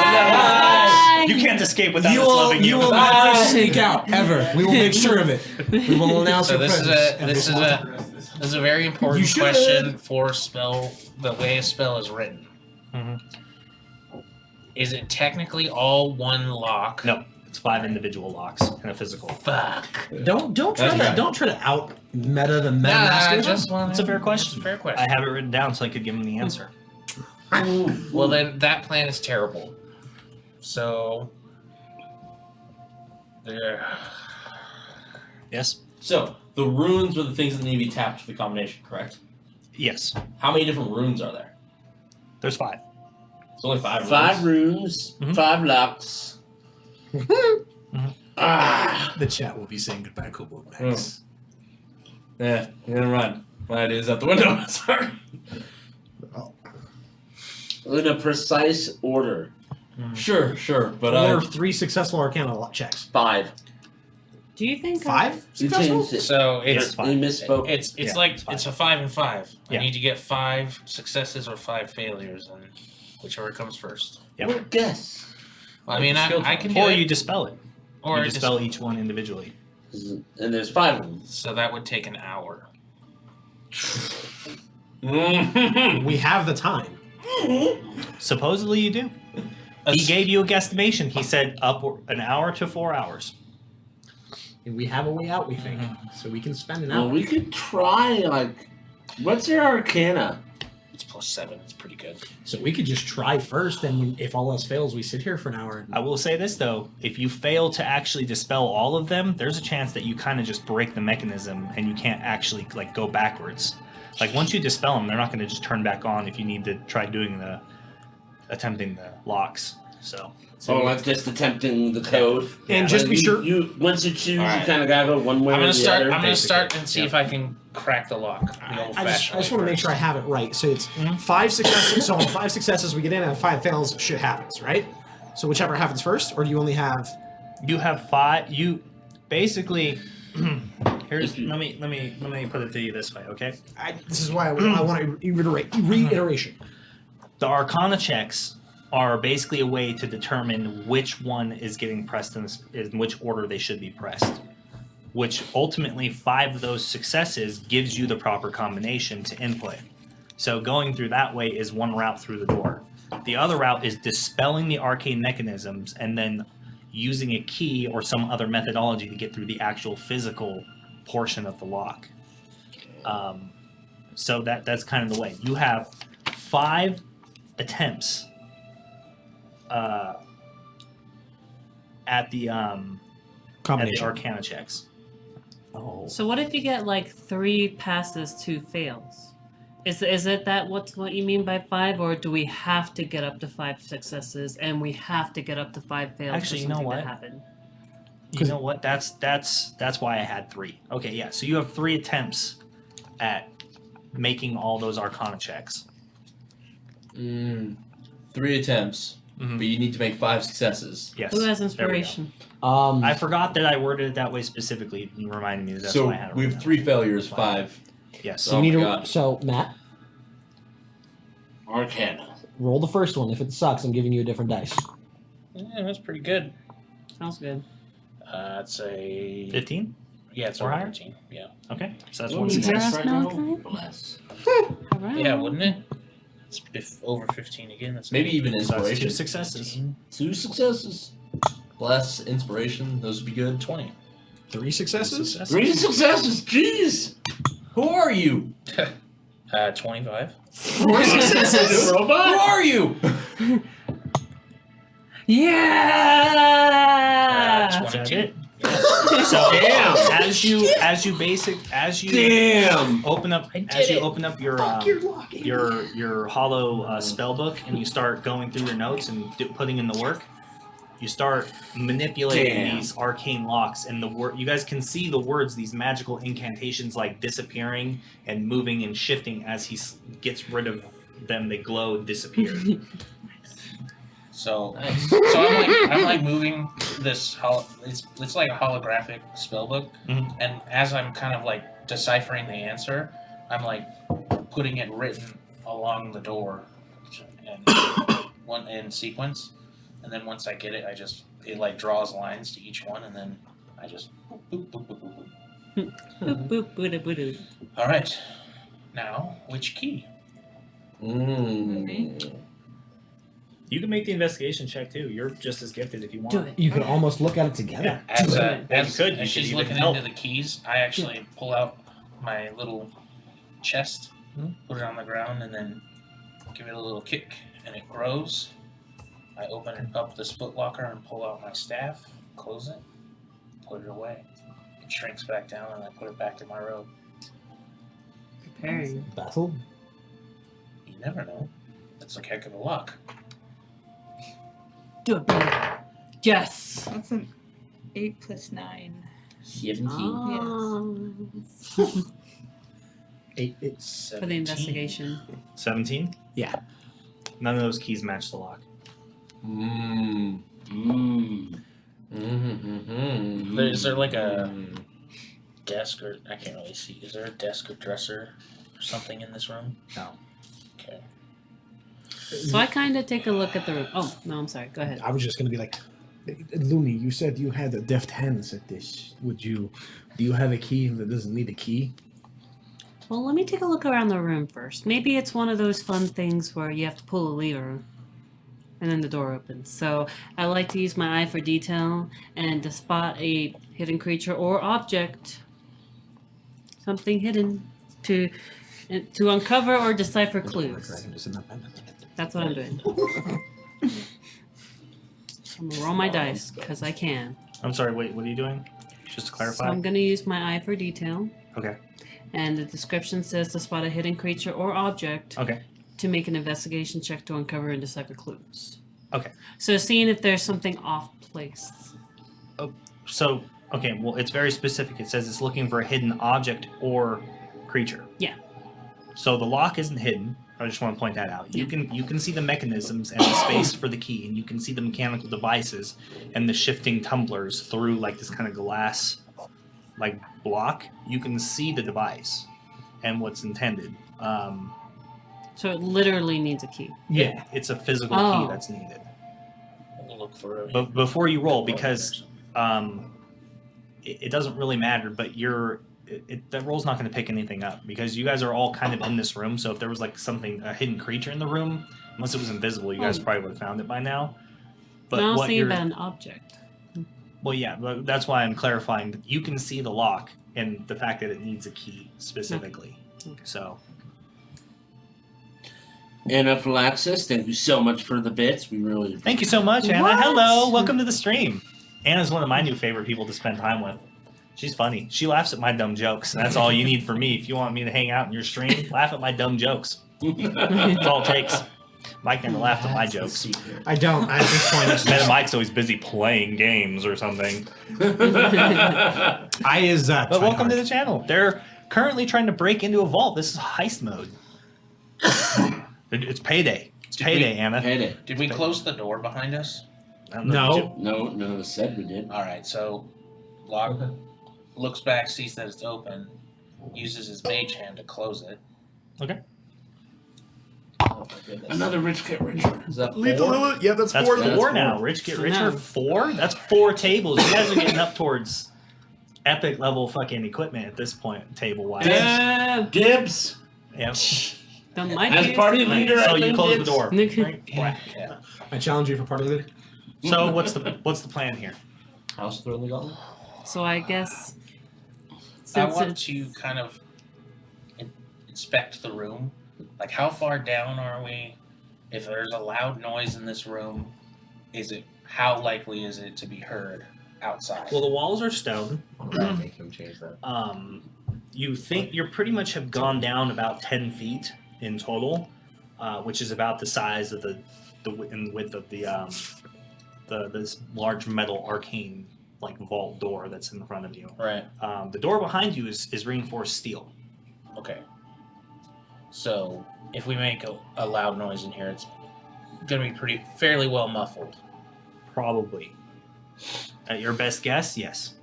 You can't escape without You us will, loving you. you will never sneak out ever. We will make sure of it. We will announce So your this is presence. a every this is single a time. this is a very You important should. question for spell. The way a spell is written. Mhm. Is it technically all one lock? No, it's 5 individual locks and a physical. Fuck. Don't try That's to right. don't try to out meta the meta Nah, master. just one. It's a fair question. It's a fair question. I have it written down so I could give him the answer. Well, then that plan is terrible. So. There. Yes? So, the runes are the things that need to be tapped for the combination, correct? Yes. How many different runes are there? There's 5. It's only 5 runes. 5 rooms, Mhm. 5 locks. Ah. The chat will be saying goodbye, Kobold Max. Yeah, you're gonna run. My idea's out the window. Sorry. In a precise order. Sure, but Or 3 successful Arcana checks. 5. Do you think 5 You successful? changed it. So You it's misspoke. it's Yeah, like it's 5. it's a 5 and 5. Yeah. I need to get 5 successes or 5 failures, and whichever comes first. Yep. What guess? I mean, Skill I can do Or it. you dispel it. Or you just, dispel each one individually. And there's 5 of them. so that would take an hour. We have the time. Supposedly you do. He gave you a guesstimation. He said an hour to 4 hours. And we have a way out, we think. So we can spend an Well, hour. we could try, like, what's your Arcana? It's +7. It's pretty good. So we could just try first, then if all else fails, we sit here for an hour. I will say this though, if you fail to actually dispel all of them, there's a chance that you kind of just break the mechanism and you can't actually like go backwards. Like once you dispel them, they're not going to just turn back on if you need to try attempting the locks. So Oh, like just attempting the code. And just But be you- sure- You once you choose, Alright. you kind of gotta go one way I'm or gonna the start. other. I'm gonna basically. start and see if I can crack the lock. The I just old-fashioned want to way make first. sure I have it right. So it's 5 successes. So on 5 successes, we get in, and 5 fails, shit happens, right? So whichever happens first, or do you only have? you have 5. You basically here's let me put it to you this way, okay? This is why I want to reiteration. The Arcana checks are basically a way to determine which one is getting pressed in which order they should be pressed. Which ultimately 5 of those successes gives you the proper combination to input. So going through that way is one route through the door. The other route is dispelling the arcane mechanisms and then using a key or some other methodology to get through the actual physical portion of the lock. So that's kind of the way. You have 5 attempts at the Arcana checks. Oh. So what if you get like 3 passes, 2 fails? Is it that what you mean by 5, or do we have to get up to 5 successes and we have to get up to 5 fails? Actually, for you know something what? To happen? You know what? That's why I had 3. Okay, yeah. So you have 3 attempts at making all those Arcana checks. 3 attempts, Mhm. but you need to make 5 successes. Yes. Who has there we go. inspiration? I forgot that I worded it that way specifically. You reminded me that that's So why I had it we have written 3 failures, 5. down. Yes. So- Oh my God. So Matt, Arcana. roll the first one. If it sucks, I'm giving you a different dice. Yeah, that's pretty good. Sounds good. I'd say 15? Yeah, it's Or over higher? 13. Yeah. Okay. So that's What one do you success. guess right now? Malachi? Bless. All right. Yeah, wouldn't it? It's over 15 again. That's Maybe even So that's 2 inspiration. successes. 2 successes. Bless, inspiration, those would be good. 20. 3 successes? 3 successes. Jeez. Who are you? 25. 4 successes. Who are you? Yeah. 22. So Damn. as you Damn. open up your hollow spell book and you start going through your notes and putting in the work, you start manipulating these arcane locks, and you guys can see the words, these magical incantations, like disappearing and moving and shifting as he gets rid of them. They glow and disappear. So I'm like moving this. It's like a holographic spellbook, and as I'm kind of like deciphering the answer, I'm like putting it written along the door, and one in sequence. And then once I get it, it like draws lines to each one, and then I just boop, boop, boop, boop, boop. Boop, boop, boop, boop, boop. All right. Now, which key? You can make the investigation check too. You're just as gifted if you want. Do it. You can almost look at it together. As you should she's even looking help. into the keys, I actually pull out my little chest, put it on the ground, and then give it a little kick, and it grows. I open it up this footlocker and pull out my staff, close it, put it away. It shrinks back down, and I put it back in my robe. Preparing. Battle? You never know. That's a heck of a luck. Do it, baby. Yes. That's an 8 plus 9. 17. Oh. 8. For the investigation. 17? Yeah. None of those keys match the lock. Is there like a desk, or I can't really see. Is there a desk or dresser or something in this room? No. Okay. So I kind of take a look at the room. Oh, no, I'm sorry. Go ahead. I was just gonna be like, Looney, you said you had a deft hands at this. Do you have a key that doesn't need a key? Well, let me take a look around the room first. Maybe it's one of those fun things where you have to pull a lever and then the door opens. So I like to use my eye for detail and to spot a hidden creature or object, something hidden, to uncover or decipher clues. That's what I'm doing. I'm gonna roll my dice because I can. I'm sorry, wait, what are you doing? Just to So clarify? I'm gonna use my eye for detail. Okay. And the description says to spot a hidden creature or object Okay. to make an investigation check to uncover and decipher clues. Okay. So seeing if there's something off place. So, okay, well, it's very specific. It says it's looking for a hidden object or creature. Yeah. So the lock isn't hidden. I just want to point that out. You can see the mechanisms and the space for the key, and you can see the mechanical devices and the shifting tumblers through like this kind of glass like block. You can see the device and what's intended. So it literally needs a key. Yeah, it's a physical Oh. key that's needed. We'll look for it. But before you roll, because it doesn't really matter, but that roll's not going to pick anything up because you guys are all kind of in this room. So if there was like a hidden creature in the room, unless it was invisible, you guys probably would have found it by now. But Now I'm what seeing you're, about an object. well, yeah, but that's why I'm clarifying that you can see the lock and the fact that it needs a key specifically. Okay. So Anaphylaxis, thank you so much for the bits. We really thank you so much, Anna. What? Hello, welcome to the stream. Anna's one of my new favorite people to spend time with. She's funny. She laughs at my dumb jokes, and that's all you need from me. If you want me to hang out in your stream, laugh at my dumb jokes. That's all it takes. Mike never laughed at my jokes. I don't. At this point, it's Then Mike's always busy playing games or something. I is that. But welcome to the channel. They're currently trying to break into a vault. This is heist mode. It's payday. It's payday, Anna. Payday. Did we close the door behind us? I don't know. No. No, none of us said we did. All right, so Locke looks back, sees that it's open, uses his mage hand to close it. Okay. Oh my goodness. Another rich get richer. Is that Lethal four? Lilith? Yeah, that's That's 4. that's four four. now. Rich get richer. No. 4? That's 4 tables. You guys are getting up towards epic level fucking equipment at this point, table wise. Dibs. Yep. Don't like As it. party leader, So I you think close the dibs. door. Nick- Right? Yeah. I challenge you for party leader. So what's the plan here? House throw in the gauntlet? So I guess I since want it's to kind of inspect the room. Like, how far down are we? If there's a loud noise in this room, how likely is it to be heard outside? Well, the walls are stone. Make him change that. You think you pretty much have gone down about 10 feet in total, which is about the size of the width of this large metal arcane like vault door that's in front of you. Right. The door behind you is reinforced steel. Okay. So if we make a loud noise in here, it's going to be fairly well muffled. Probably. At your best guess, yes.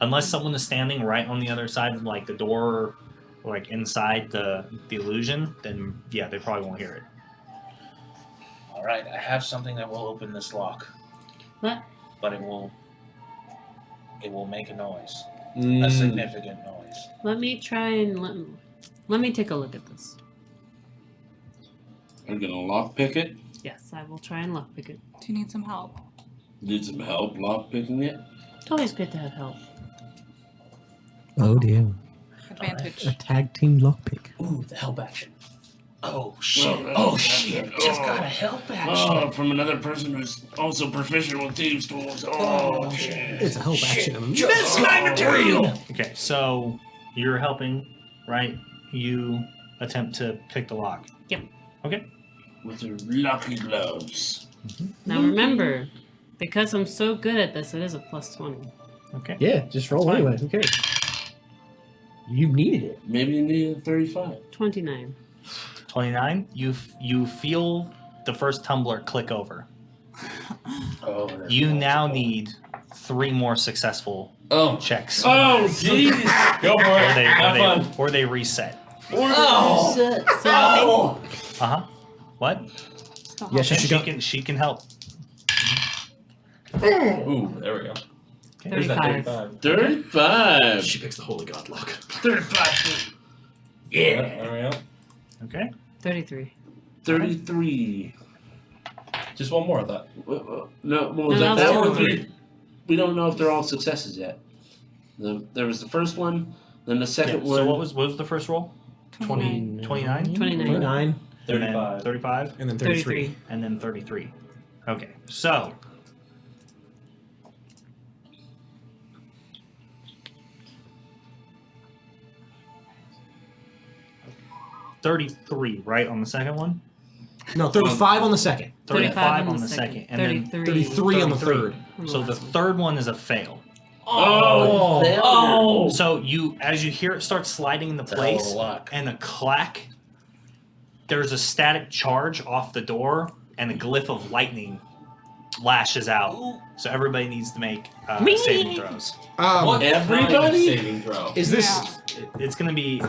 Unless someone is standing right on the other side of like the door, or like inside the illusion, then yeah, they probably won't hear it. All right, I have something that will open this lock. What? But it will make a noise, a Mm. significant noise. let me try and let me take a look at this. Are you gonna lockpick it? Yes, I will try and lockpick it. Do you need some help? Need some help lockpicking it? It's always good to have help. Oh dear. Advantage. A tag team lockpick. Ooh, the help action. Oh Oh, shit! that's Oh good, shit! that's good. Just Oh. got a help action. Oh, from another person who's also proficient with thieves' tools. Oh, shit. It's a help action. Just my material. Okay, so you're helping, right? You attempt to pick the lock. Yep. Okay. With her lucky gloves. Now remember, because I'm so good at this, it is a plus 20. Okay. Yeah, just roll That's fine. anyway. Who cares? You needed it. Maybe you need a 35. 29. 29. You feel the first tumbler click over. Oh, there's You now multiple. need 3 more successful Oh. checks. Oh, jeez. Go for Or it. they, Have or, fun. they, or they reset. Oh. So Uh-huh. What? Still Yes, And you should she can help. Ooh, there we go. Where's that 35. 35. She picks the holy god lock. 35. Yeah. There we go. Okay. 33. 33. Just one more, I thought. No, what was No, that? that was That two. was we don't know if they're all successes yet. There was the first one, then the second Yeah, one. so what was the first roll? 29. 29? 29. 29. 35. 35? And then 33. 33. And then 33. Okay, so. $33, right, on the second one? No, 35 on the second. 35 on the second. And then 33 on the third. So the third one is a fail. Oh, failure. Oh. So as you hear it start sliding into place, luck. and a clack, there's a static charge off the door, and a glyph of lightning lashes out. So everybody needs to make saving throws. What everybody? kind of saving throw? Is this... It's gonna be.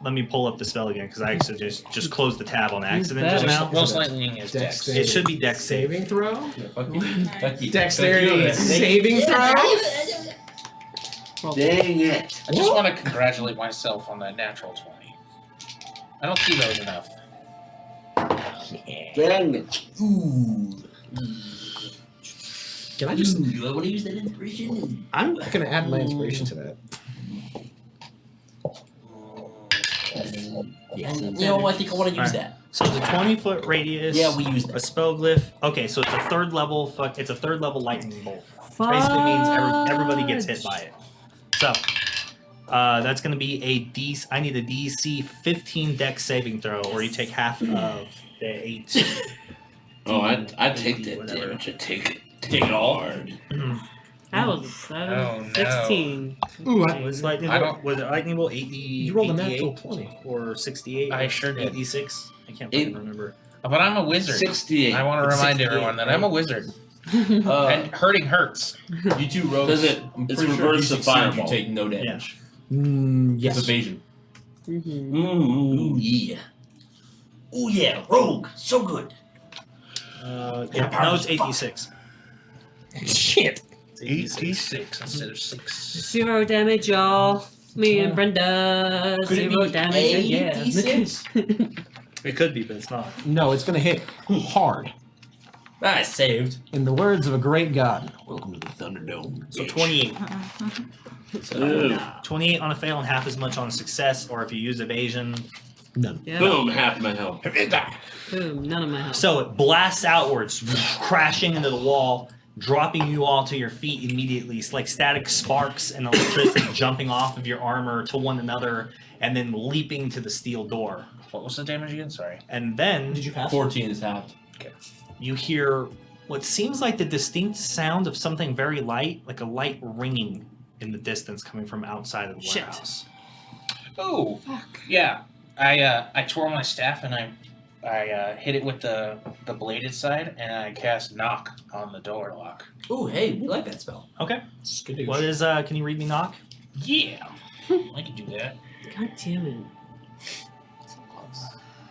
Let me pull up the spell again because I actually just closed the tab on accident just better. now. Most likely is Dex. It should be Dex save. saving throw? Yeah, fuck you. Fuck you. Dexterity saving throw? Dang it. I just want to congratulate myself on that natural 20. I don't see those enough. Dang it. Ooh. Can I just... Do I want to use that inspiration? I'm going to add my inspiration to that. You know, I think I want to use Alright. that. So it's a 20-foot radius. Yeah, we use a that. spell glyph. Okay, so it's a third level. It's a third level lightning bolt. Which basically means everybody gets hit by it. So that's going to be I need a DC 15 Dex saving throw, or you take half of the 8. Oh, I take that Whatever. damage. I take it hard. That was Oh, no. 16. Ooh, Was lightning I bolt? don't- Was it lightning bolt 80? you rolled a 88 natural 20. or 68? I or sure did. 86. I can't Eight- fucking remember. But I'm a wizard. 68. I want to It's remind 68, everyone that I'm a wizard. And hurting hurts. You two rogues. Does it- I'm it's pretty sure reverse if you the succeed, fireball. You take no damage. Yes. It's evasion. Mm-hmm. Ooh yeah. Ooh yeah, rogue, so good. Yeah, no, it's 86. Shit. It's 86. 86 instead of 6. 0 damage, y'all. Me and Brenda. Could it 0 be damage. Yeah. 86? It could be, but it's not. No, it's going to hit hard. I saved. In the words of a great god, welcome to the Thunderdome. So 28. Ooh. 28 on a fail and half as much on a success, or if you use evasion. None. Yeah. Boom, half my health. Boom. None of my health. So it blasts outwards, crashing into the wall, dropping you all to your feet immediately. It's like static sparks and electricity jumping off of your armor to one another, and then leaping to the steel door. What was the damage again? Sorry. And then Did you pass? 14 is halved. you hear what seems like the distinct sound of something very light, like a light ringing in the distance coming from outside of the Shit. warehouse. Oh, yeah. I tore my staff and I hit it with the bladed side and I cast knock on the door lock. Ooh, hey, we like that spell. Okay. Skidoosh. What is, can you read me knock? Yeah, I can do that. God damn it.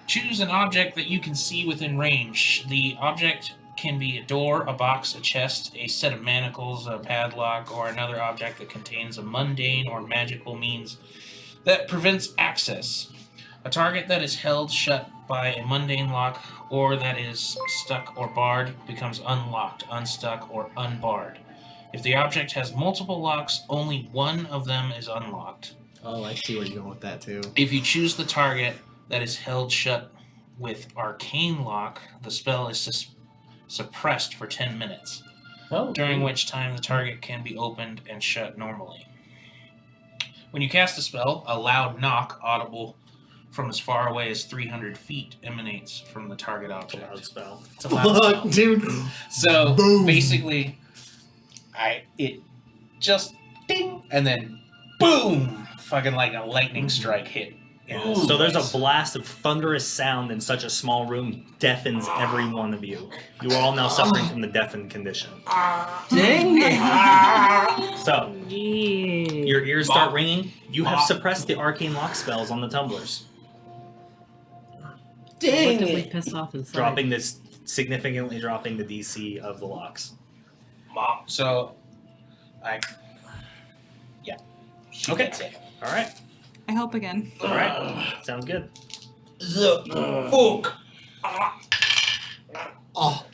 Choose an object that you can see within range. The object can be a door, a box, a chest, a set of manacles, a padlock, or another object that contains a mundane or magical means that prevents access. A target that is held shut by a mundane lock or that is stuck or barred becomes unlocked, unstuck, or unbarred. If the object has multiple locks, only one of them is unlocked. Oh, I see where you're going with that too. If you choose the target that is held shut with arcane lock, the spell is suppressed for 10 minutes, Oh, during which time the target can be opened and shut normally. When you cast a spell, a loud knock audible from as far away as 300 feet emanates from the target object. Loud spell. It's a loud spell. Dude. So Boom. basically, it just ding and then boom, fucking like a lightning strike hit. Ooh, So there's nice. a blast of thunderous sound in such a small room, deafens every one of you. You are all now suffering from the deafened condition. dang it! So Yeah. your ears start ringing. You have suppressed the arcane lock spells on the tumblers, Dang Collectively it! pissed off inside. significantly dropping the DC of the locks. So, she Okay. gets it. All right, I help again. all right, sounds good. The fuck. Oh,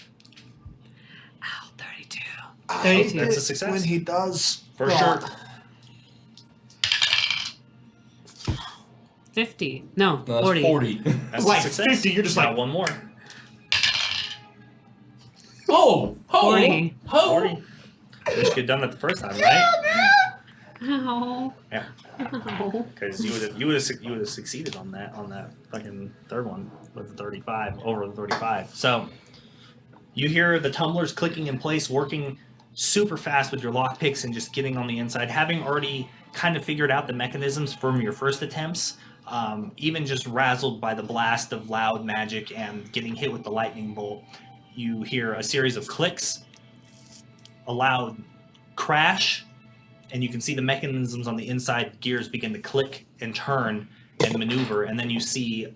Ow, 32. 32. That's a success. When he does. For Oh. sure. 50. No, That's 40. 40. That's Like a success. 50, you're just Now like- one more. Oh! 40. 40. Wish you had done that the first time, right? Ow. Yeah. Ow. Because you would have succeeded on that fucking third one with the 35 over the 35. So you hear the tumblers clicking in place, working super fast with your lock picks and just getting on the inside, having already kind of figured out the mechanisms from your first attempts. Even just razzled by the blast of loud magic and getting hit with the lightning bolt, you hear a series of clicks, a loud crash, and you can see the mechanisms on the inside gears begin to click and turn and maneuver, and then you see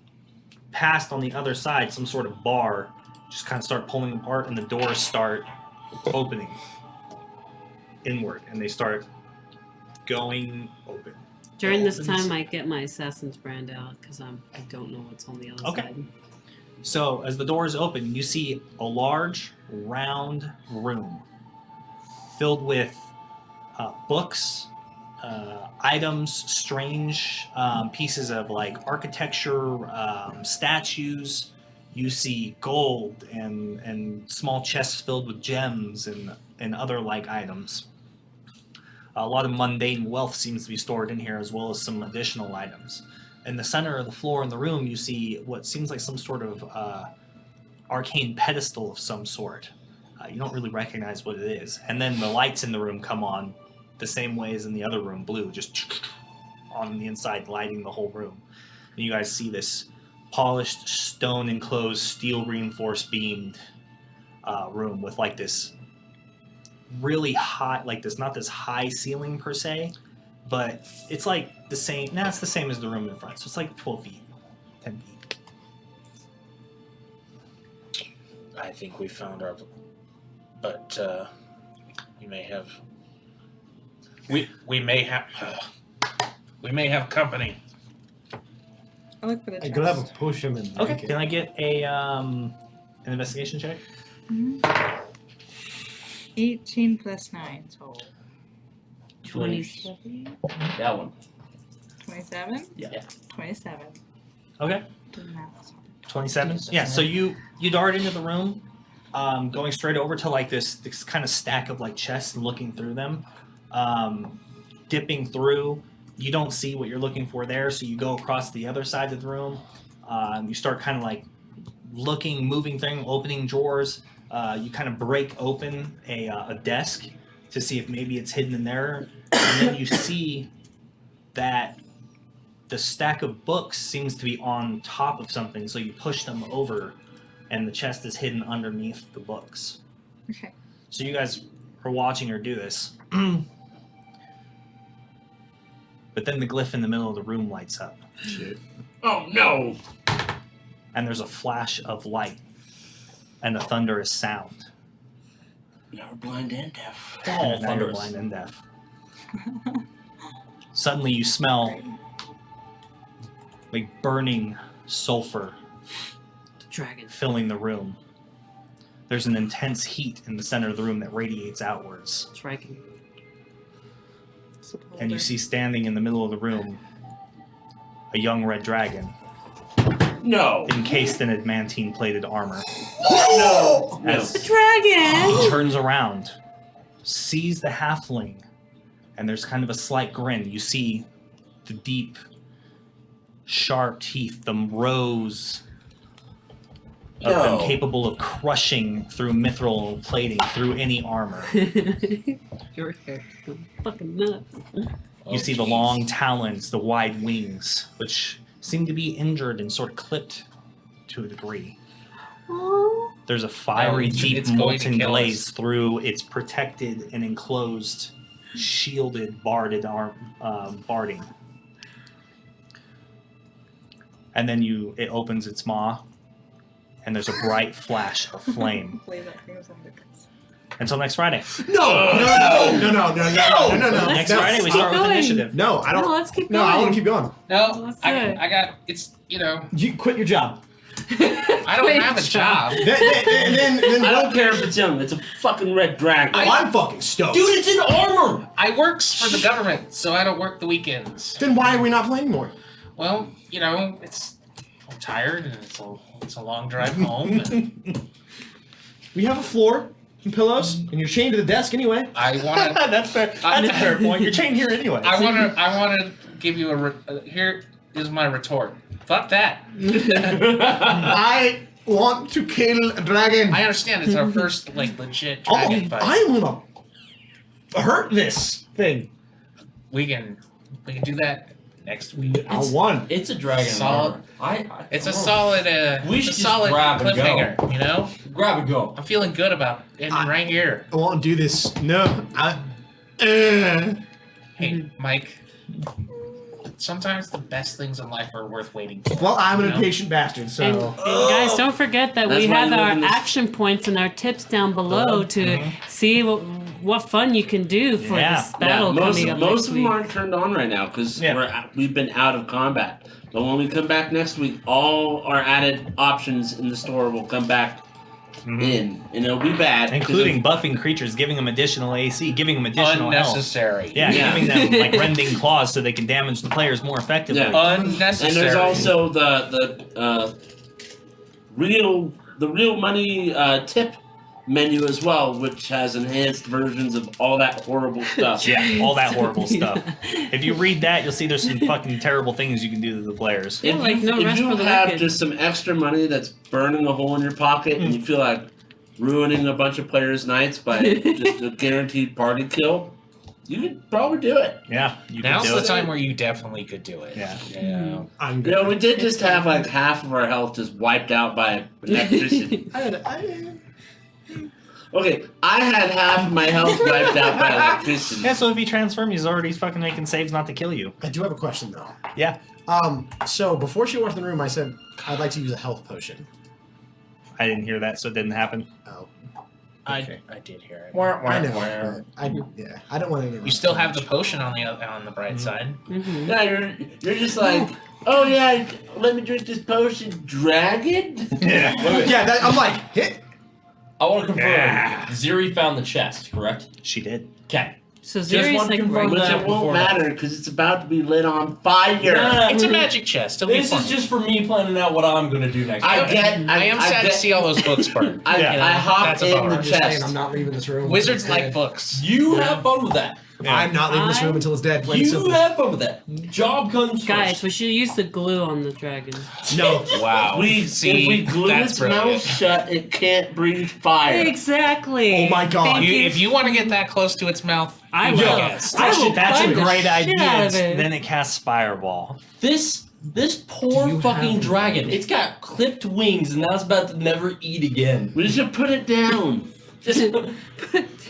past on the other side some sort of bar just kind of start pulling apart, and the doors start opening inward, and they start going open. During this Opens. time, I get my assassin's brand out because I don't know what's on the other Okay. side. So as the doors open, you see a large, round room filled with books, items, strange pieces of like architecture, statues. You see gold and small chests filled with gems and other like items. A lot of mundane wealth seems to be stored in here, as well as some additional items. In the center of the floor in the room, you see what seems like some sort of arcane pedestal of some sort. You don't really recognize what it is. And then the lights in the room come on the same way as in the other room, blue, just on the inside, lighting the whole room. And you guys see this polished, stone-enclosed, steel-reinforced beamed room with like this really high, like this, not this high ceiling per se, but it's like the same, it's the same as the room in front. So it's like 12 feet, 10 feet. I think we found our, but we may have company. I look for the I chest. grab him, push him, and Okay, can I get a an investigation check? Mhm. 18 plus 9, so 27. That one. 27? Yeah. 27. Okay. The math is hard. 27. Yeah. So you dart into the room, going straight over to like this kind of stack of like chests and looking through them, dipping through. You don't see what you're looking for there, so you go across the other side of the room. You start kind of like looking, moving things, opening drawers. You kind of break open a desk to see if maybe it's hidden in there, and then you see that the stack of books seems to be on top of something, so you push them over, and the chest is hidden underneath the books. Okay. So you guys are watching her do this. But then the glyph in the middle of the room lights up. Shit. Oh no! And there's a flash of light and a thunderous sound. Now we're blind and deaf. Oh, And now you're thunderous. blind and deaf. Suddenly you smell like burning sulfur The dragon. filling the room. There's an intense heat in the center of the room that radiates outwards. Dragon. And you see standing in the middle of the room a young red dragon No! encased in adamantine plated armor. No! As The dragon! he turns around, sees the halfling, and there's kind of a slight grin. You see the deep, sharp teeth, the rows of them No. capable of crushing through mithril plating, through any armor. Your hair is fucking nuts. You see the long talons, the wide wings, which seem to be injured and sort of clipped to a degree. Oh. There's a fiery, it's deep, going to molten kill blaze us. through its protected and enclosed, shielded, barded barding. And then it opens its maw, and there's a bright flash of flame. Play that thing with somebody else. Until next Friday. No. Next Friday we keep start with going. initiative. No, I No, don't. let's keep No, going. I want to keep going. No, Let's do it. I got. It's You quit your job. I don't have a job. Then I don't care if it's him. It's a fucking red dragon. I'm fucking stoked. Dude, it's in armor! I works for the government, so I don't work the weekends. Then why are we not playing more? Well, I'm tired and it's a long drive home. And We have a floor and pillows, and you're chained to the desk anyway. I want to. That's fair. That's a fair point. You're chained here anyway. I want to give you here is my retort. Fuck that. I want to kill a dragon. I understand it's our first legit Oh, dragon fight. I'm gonna hurt this thing. We can do that next week. I won. It's a dragon. in Solid. armor. It's a solid. We It's should a just solid grab and go. cliffhanger. Grab and go. I'm feeling good about ending right here. I won't do this. No. Hey, Mike. Sometimes the best things in life are worth waiting for. Well, I'm an you know? impatient bastard, so. And guys, don't forget that That's we why have you live our in this- action points and our tips down below to see what fun you can do for Yeah. this battle most coming up most next of them week. aren't turned on right now because Yeah. we've been out of combat. But when we come back next week, all our added options in the store will come back in, and it'll be bad. 'cause Including buffing creatures, giving them additional AC, giving them additional health. Unnecessary. Yeah, Yeah. giving them like rending claws so they can damage the players more effectively. Yeah. Unnecessary. and there's also the real money tip menu as well, which has enhanced versions of all that horrible stuff. Yeah, all that horrible stuff. If you read that, you'll see there's some fucking terrible things you can do to the players. If like you, no if rest you for the have wicked. just some extra money that's burning a hole in your pocket and you feel like ruining a bunch of players' nights by just a guaranteed party kill, you could probably do it. Yeah, you can Now's do the it. time where you definitely could do it. Yeah. Yeah. I'm You good. know, we did just have like half of our health just wiped out by electricity. Okay, I had half of my health wiped out by electricity. Yeah, so if he transforms, he's already fucking making saves not to kill you. I do have a question, though. Yeah. So before she walked in the room, I said, I'd like to use a health potion. I didn't hear that, so it didn't happen. Oh. I Okay. did hear it. I know. But I don't want to. You still have the potion on the bright side. Mhm. Yeah, you're just like, oh yeah, let me drink this potion, dragon. Yeah. Yeah, I'm like, hit. I want to confirm. Yeah. Ziri found the chest, correct? She did. Okay. So Just Ziri's wanted to like confirm Which that it won't before that. matter because it's about to be lit on fire. It's a magic chest. It'll be This fun. is just for me planning out what I'm going to do next I time. get. I am sad to see all those books burn. I, Yeah. I hopped That's a in bummer. the I'm just saying, chest. I'm not leaving this room. Wizards until like it's books. You have fun with that. I'm not leaving this room until it's dead. Plain and You simple. have fun with that. Job comes Guys, first. we should use the glue on the dragon. No. Wow. If we glue that's its brilliant. mouth shut, it can't breathe fire. Exactly. Oh my God. Thank If you want to get that close to its mouth, I you will. guess. I will That's a bite the great shit idea. out of it. Then it casts Fireball. This poor Do you fucking have- dragon. It's got clipped wings and now it's about to never eat again. We should put it down. Just,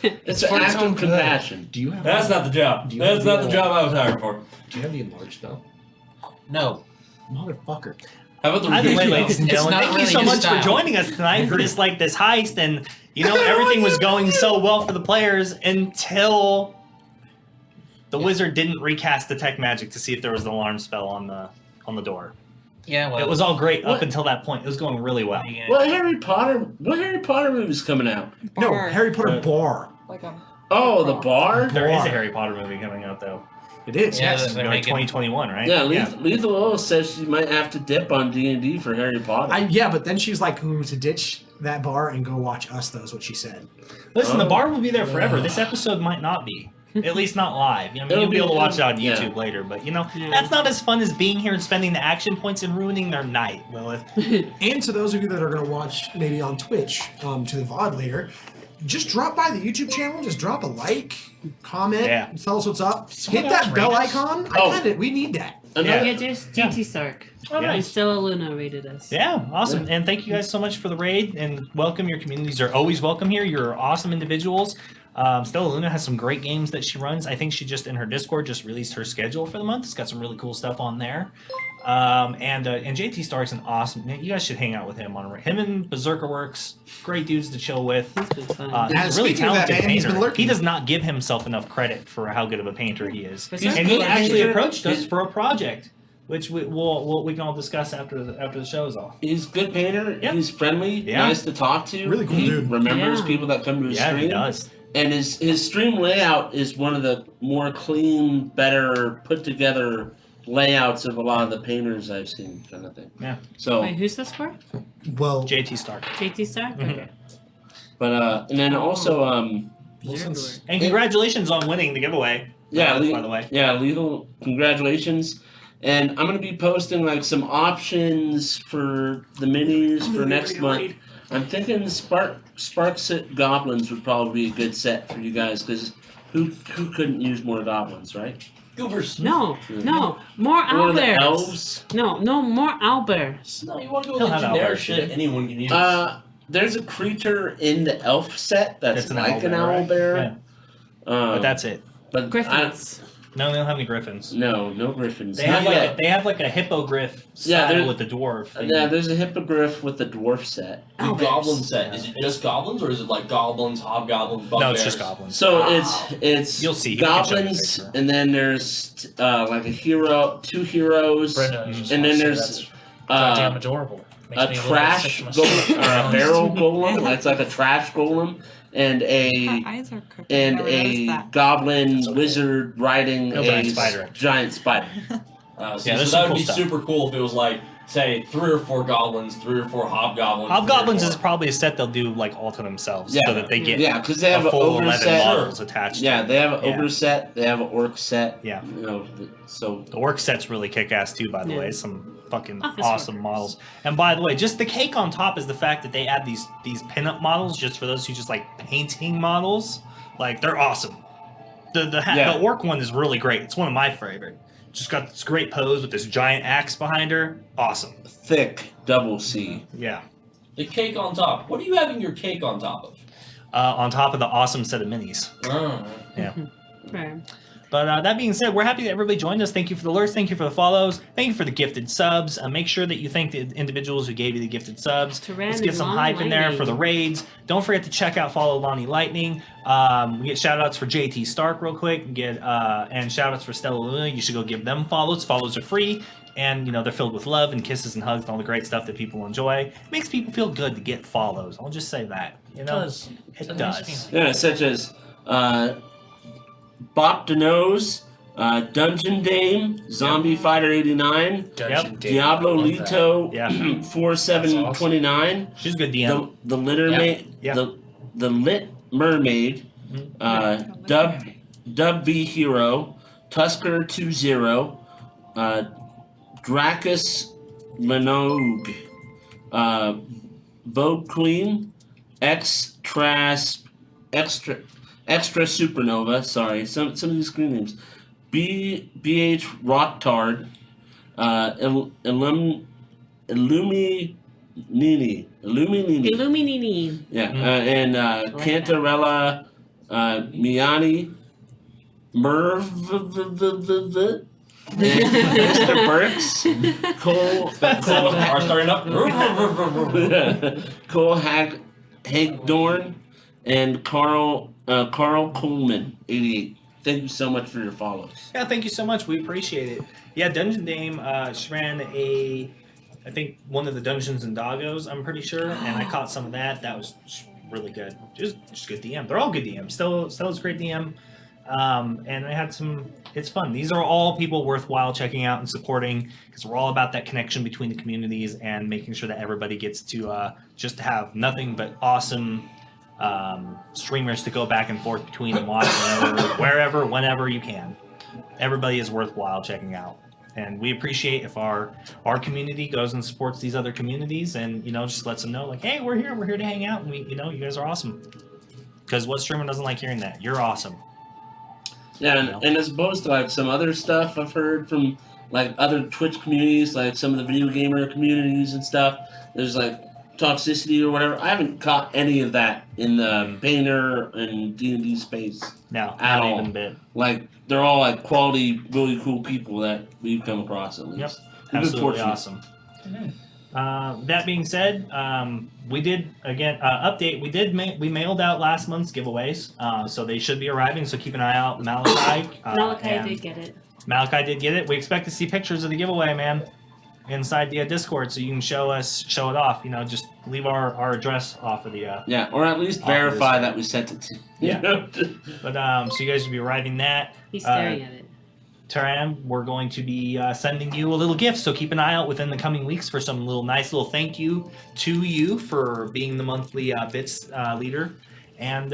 It's for an its act own of good. compassion. Do you have? that's not the job. Do you That's have not the, the job I was hired for. Do you have the enlarged though? No. Motherfucker. How about the Either way, reduced ladies and It's gentlemen, not thank you really so his much style. for joining us tonight for this heist, and everything was going so well for the players until the wizard didn't recast detect magic to see if there was an alarm spell on the door. Yeah, well. It was all great up What? until that point. It was going really well. Yeah. What Harry Potter movie's coming out? No, Bar. Harry Potter bar. Like a Oh, the bar? There is Bar. a Harry Potter movie coming out though. It is. Yeah, Yes. they're Like making- 2021, right? Yeah, Lethal Will says she might have to dip on D&D for Harry Potter. Yeah, but then she's like, "Ooh, to ditch that bar and go watch us." Though is what she said. Listen, the Oh. bar will be there forever. This episode might not be. At least not live. I mean, It'll you'll be able to be- watch it on yeah. YouTube later, but Yeah. that's not as fun as being here and spending the action points and ruining their night, Lilith. And to those of you that are going to watch maybe on Twitch, to the VOD later, just drop by the YouTube channel. Just drop a like, comment, Yeah. tell us what's up. Someone Hit that else bell rate us. icon. Oh. We need that. Another, Yeah, just GT Stark. Oh, And nice. Stella Luna rated us. Yeah, awesome. And thank you guys so much for the raid and welcome. Your communities are always welcome here. You're awesome individuals. Stella Luna has some great games that she runs. I think she just in her Discord just released her schedule for the month. It's got some really cool stuff on there. And JT Stark's an awesome. You guys should hang out with him on him and Berserker Works. Great dudes to chill with. He's been fun. He's And a really speaking of that, talented man, he's been painter. lurking. He does not give himself enough credit for how good of a painter he is. Berserker And he Works. actually approached us for a project, which we can all discuss after the show's off. he's a good painter. Yeah. He's friendly, Yeah. nice to talk to. Really cool he dude. remembers Yeah. people that come to his Yeah, stream. he does. And his stream layout is one of the more clean, better, put together layouts of a lot of the painters I've seen, kind of thing. Yeah. So, Wait, who's this for? Well, JT Stark. JT Stark? Mhm. Okay. but and then also Berserker since- And congratulations on winning the giveaway. Yeah, by the way. Yeah, Lethal, congratulations. And I'm going to be posting like some options for the minis for next month. I'm thinking Sparks Goblins would probably be a good set for you guys because who couldn't use more goblins, right? Goobers. No, no, more Or the owlbears. elves. No, more owlbears. No, you want to go He'll with have generic owlbears, shit shouldn't anyone can use. There's a creature in the elf set that's It's an like an owlbear, right? owlbear. Yeah. But that's it. but Griffins. No, they don't have any griffins. no griffins. They Not have yet. like a hippogriff Yeah, style there- with the dwarf. Yeah, there's a hippogriff with the dwarf set. the Owlbears. goblin set. Is it just goblins or is it like goblins, hobgoblins, bugbears? No, it's just goblins. So Wow. it's You'll see. He can show you a goblins, picture. and then there's like a hero, two heroes, Brenda, I just and wanna then say there's that's goddamn uh, adorable. Makes a me little bit sick trash to my golem stomach. or a barrel golem. That's like a trash golem, and Her a eyes are crooked. and I never noticed a that. goblin That's okay. wizard riding No, a giant spider. giant spider. Yeah, So there's that some would cool be stuff. super cool if it was like, say, 3 or 4 goblins, 3 or 4 hobgoblins. Hobgoblins 3 or is 4 probably a set they'll do like all to themselves, Yeah. so that they get Yeah, because they have a an full ogre 11 set. models attached. Yeah, to they have an Yeah. ogre set. They have an orc set. Yeah. You know, so The orc set's really kick-ass too, by the Yeah. way. Some fucking Office awesome workers. models. And by the way, just the cake on top is the fact that they add these pinup models just for those who just like painting models. Like they're awesome. Yeah. The orc one is really great. It's one of my favorite. Just got this great pose with this giant axe behind her. Awesome. thick double C. Yeah. The cake on top. What are you having your cake on top of? On top of the awesome set of minis. Oh. Yeah. Fair. But that being said, we're happy that everybody joined us. Thank you for the alerts. Thank you for the follows. Thank you for the gifted subs. Make sure that you thank the individuals who gave you the gifted subs. Terrowyn Let's get and some Lonnie hype in there for the Lightning. raids. Don't forget to check out Follow Lonnie Lightning. We get shout outs for JT Stark real quick. And shout outs for Stella Luna. You should go give them follows. Follows are free. And they're filled with love and kisses and hugs and all the great stuff that people enjoy. It makes people feel good to get follows. I'll just say that. It does. It It's a nice does. feeling. Yeah, such as Bop the Nose, Dungeon Dame, Zombie Fighter 89, Dungeon Dame, Diablo I love that. Lito Yeah. 4729, She's a good DM. the Litter Yeah. the Lit Mermaid, Dub V Hero, Tusker 20, Dracus Minogue, Vogue Queen, Extra Supernova. Sorry, some of these screen names. BH Rocktard, Illuminini. Illuminini. Yeah, and Cantarella, Miani, Merv, Mr. Burks, Cole Are starting up. Cole Hagdorn, and Carl Coleman, 88. Thank you so much for your follows. Yeah, thank you so much. We appreciate it. Yeah, Dungeon Dame, she ran I think one of the Dungeons and Doggos, I'm pretty sure, and I caught some of that. That was really good. Just good DM. They're all good DM. Stella's a great DM. And I had some, it's fun. These are all people worthwhile checking out and supporting because we're all about that connection between the communities and making sure that everybody gets to just have nothing but awesome streamers to go back and forth between and watch wherever, whenever you can. Everybody is worthwhile checking out. And we appreciate if our community goes and supports these other communities and, just lets them know, like, hey, we're here to hang out. And you guys are awesome. Because what streamer doesn't like hearing that? You're awesome. Yeah, and as opposed to like some other stuff I've heard from like other Twitch communities, like some of the video gamer communities and stuff, there's like toxicity or whatever. I haven't caught any of that in the Painter and D&D space. No, At not all. even a bit. Like they're all like quality, really cool people that we've come across at least. Yep. We've been Absolutely fortunate. awesome. That being said, we did again update. We mailed out last month's giveaways, so they should be arriving. So keep an eye out. Malachi. Malachi did get it. Malachi did get it. We expect to see pictures of the giveaway, man, inside the Discord, so you can show it off. Just leave our address off of the. Yeah, or at least Off of verify this. that we sent it to. Yeah. But so you guys will be arriving that. He's staring at it. Taram, we're going to be sending you a little gift, so keep an eye out within the coming weeks for some nice little thank you to you for being the monthly bits leader. And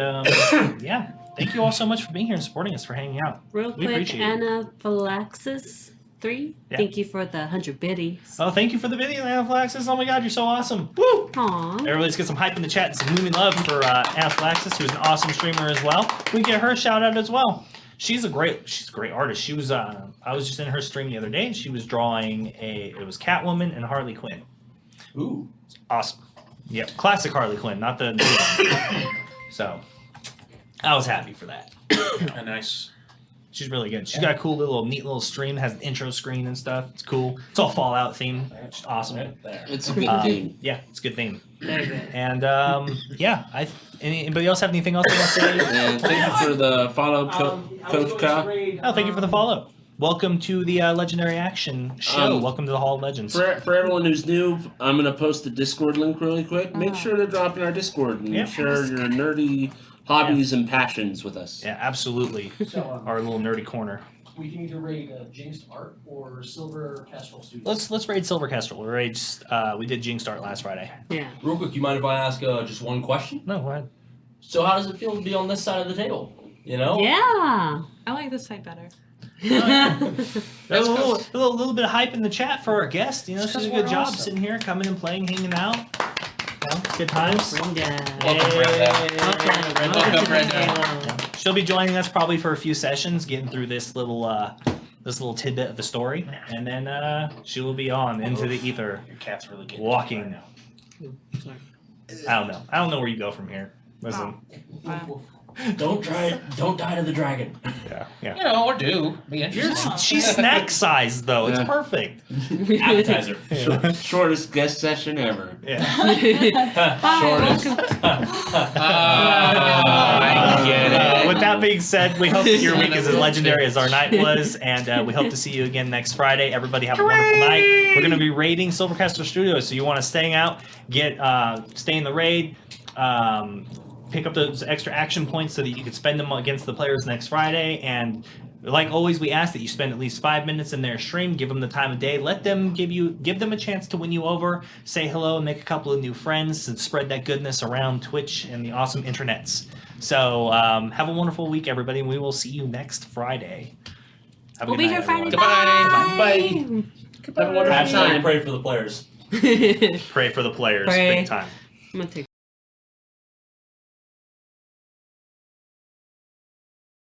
yeah, thank you all so much for being here and supporting us, for hanging out. Real We quick, appreciate it. Anaphylaxis 3. Yeah. Thank you for the 100 biddies. Oh, thank you for the video, Anaphylaxis. Oh my god, you're so awesome. Woo! Aw. Everybody's get some hype in the chat and some moving love for Anaphylaxis, who's an awesome streamer as well. We get her a shout out as well. She's a great artist. She was I was just in her stream the other day and she was drawing it was Catwoman and Harley Quinn. Ooh. Awesome. Yep, classic Harley Quinn, not the new one. So I was happy for that. A nice. She's really good. She's got a cool neat little stream, has an intro screen and stuff. It's cool. It's all Fallout themed. Just awesome. Right there. It's a good thing. Yeah, it's a good theme. Very good. And yeah, anybody else have anything else they want to say? And thank you for the follow, Coach Ka. Oh, thank you for the follow. Welcome to the Legendary Action show. Welcome to the Hall of Legends. For everyone who's new, I'm gonna post the Discord link really quick. Make sure to drop in our Discord and Yeah. share your nerdy hobbies and passions with us. Yeah, absolutely. So, Our little nerdy corner. we can either raid Jinxed Art or Silver Kestrel Studios. Let's raid Silver Kestrel. We did Jinx Start last Friday. Yeah. Real quick, you mind if I ask just one question? No, go ahead. So how does it feel to be on this side of the table? Yeah. I like this side better. A little bit of hype in the chat for our guest. She's That's doing a 'cause good we're job awesome. sitting here, coming and playing, hanging out. Good times. Brenda. Welcome, Brenda. Okay. Welcome, Brenda. Yeah. She'll be joining us probably for a few sessions, getting through this little tidbit of the story, and then she will be on into the ether, Your cat's really good. walking. Right now. Sorry. I don't know. I don't know where you go from here. Listen, Wow. Don't die to the dragon. Yeah. You know, or do. Be interesting. She's snack sized though. It's Yeah. perfect. Appetizer. Shortest guest session ever. Yeah. Shortest. I get it. With that being said, we hope that your week is as legendary as our night was, and we hope to see you again next Friday. Everybody have a wonderful night. We're going to be raiding Silvercaster Studios, so you want to stay out, stay in the raid, pick up those extra action points so that you can spend them against the players next Friday. And like always, we ask that you spend at least 5 minutes in their stream. Give them the time of day. Let them give them a chance to win you over. Say hello and make a couple of new friends and spread that goodness around Twitch and the awesome internets. So have a wonderful week, everybody, and we will see you next Friday. Have a We'll good be night, here Friday. everyone. Bye. Have a wonderful time. Pray for the players. Pray for the players, Pray. big time. I'm gonna take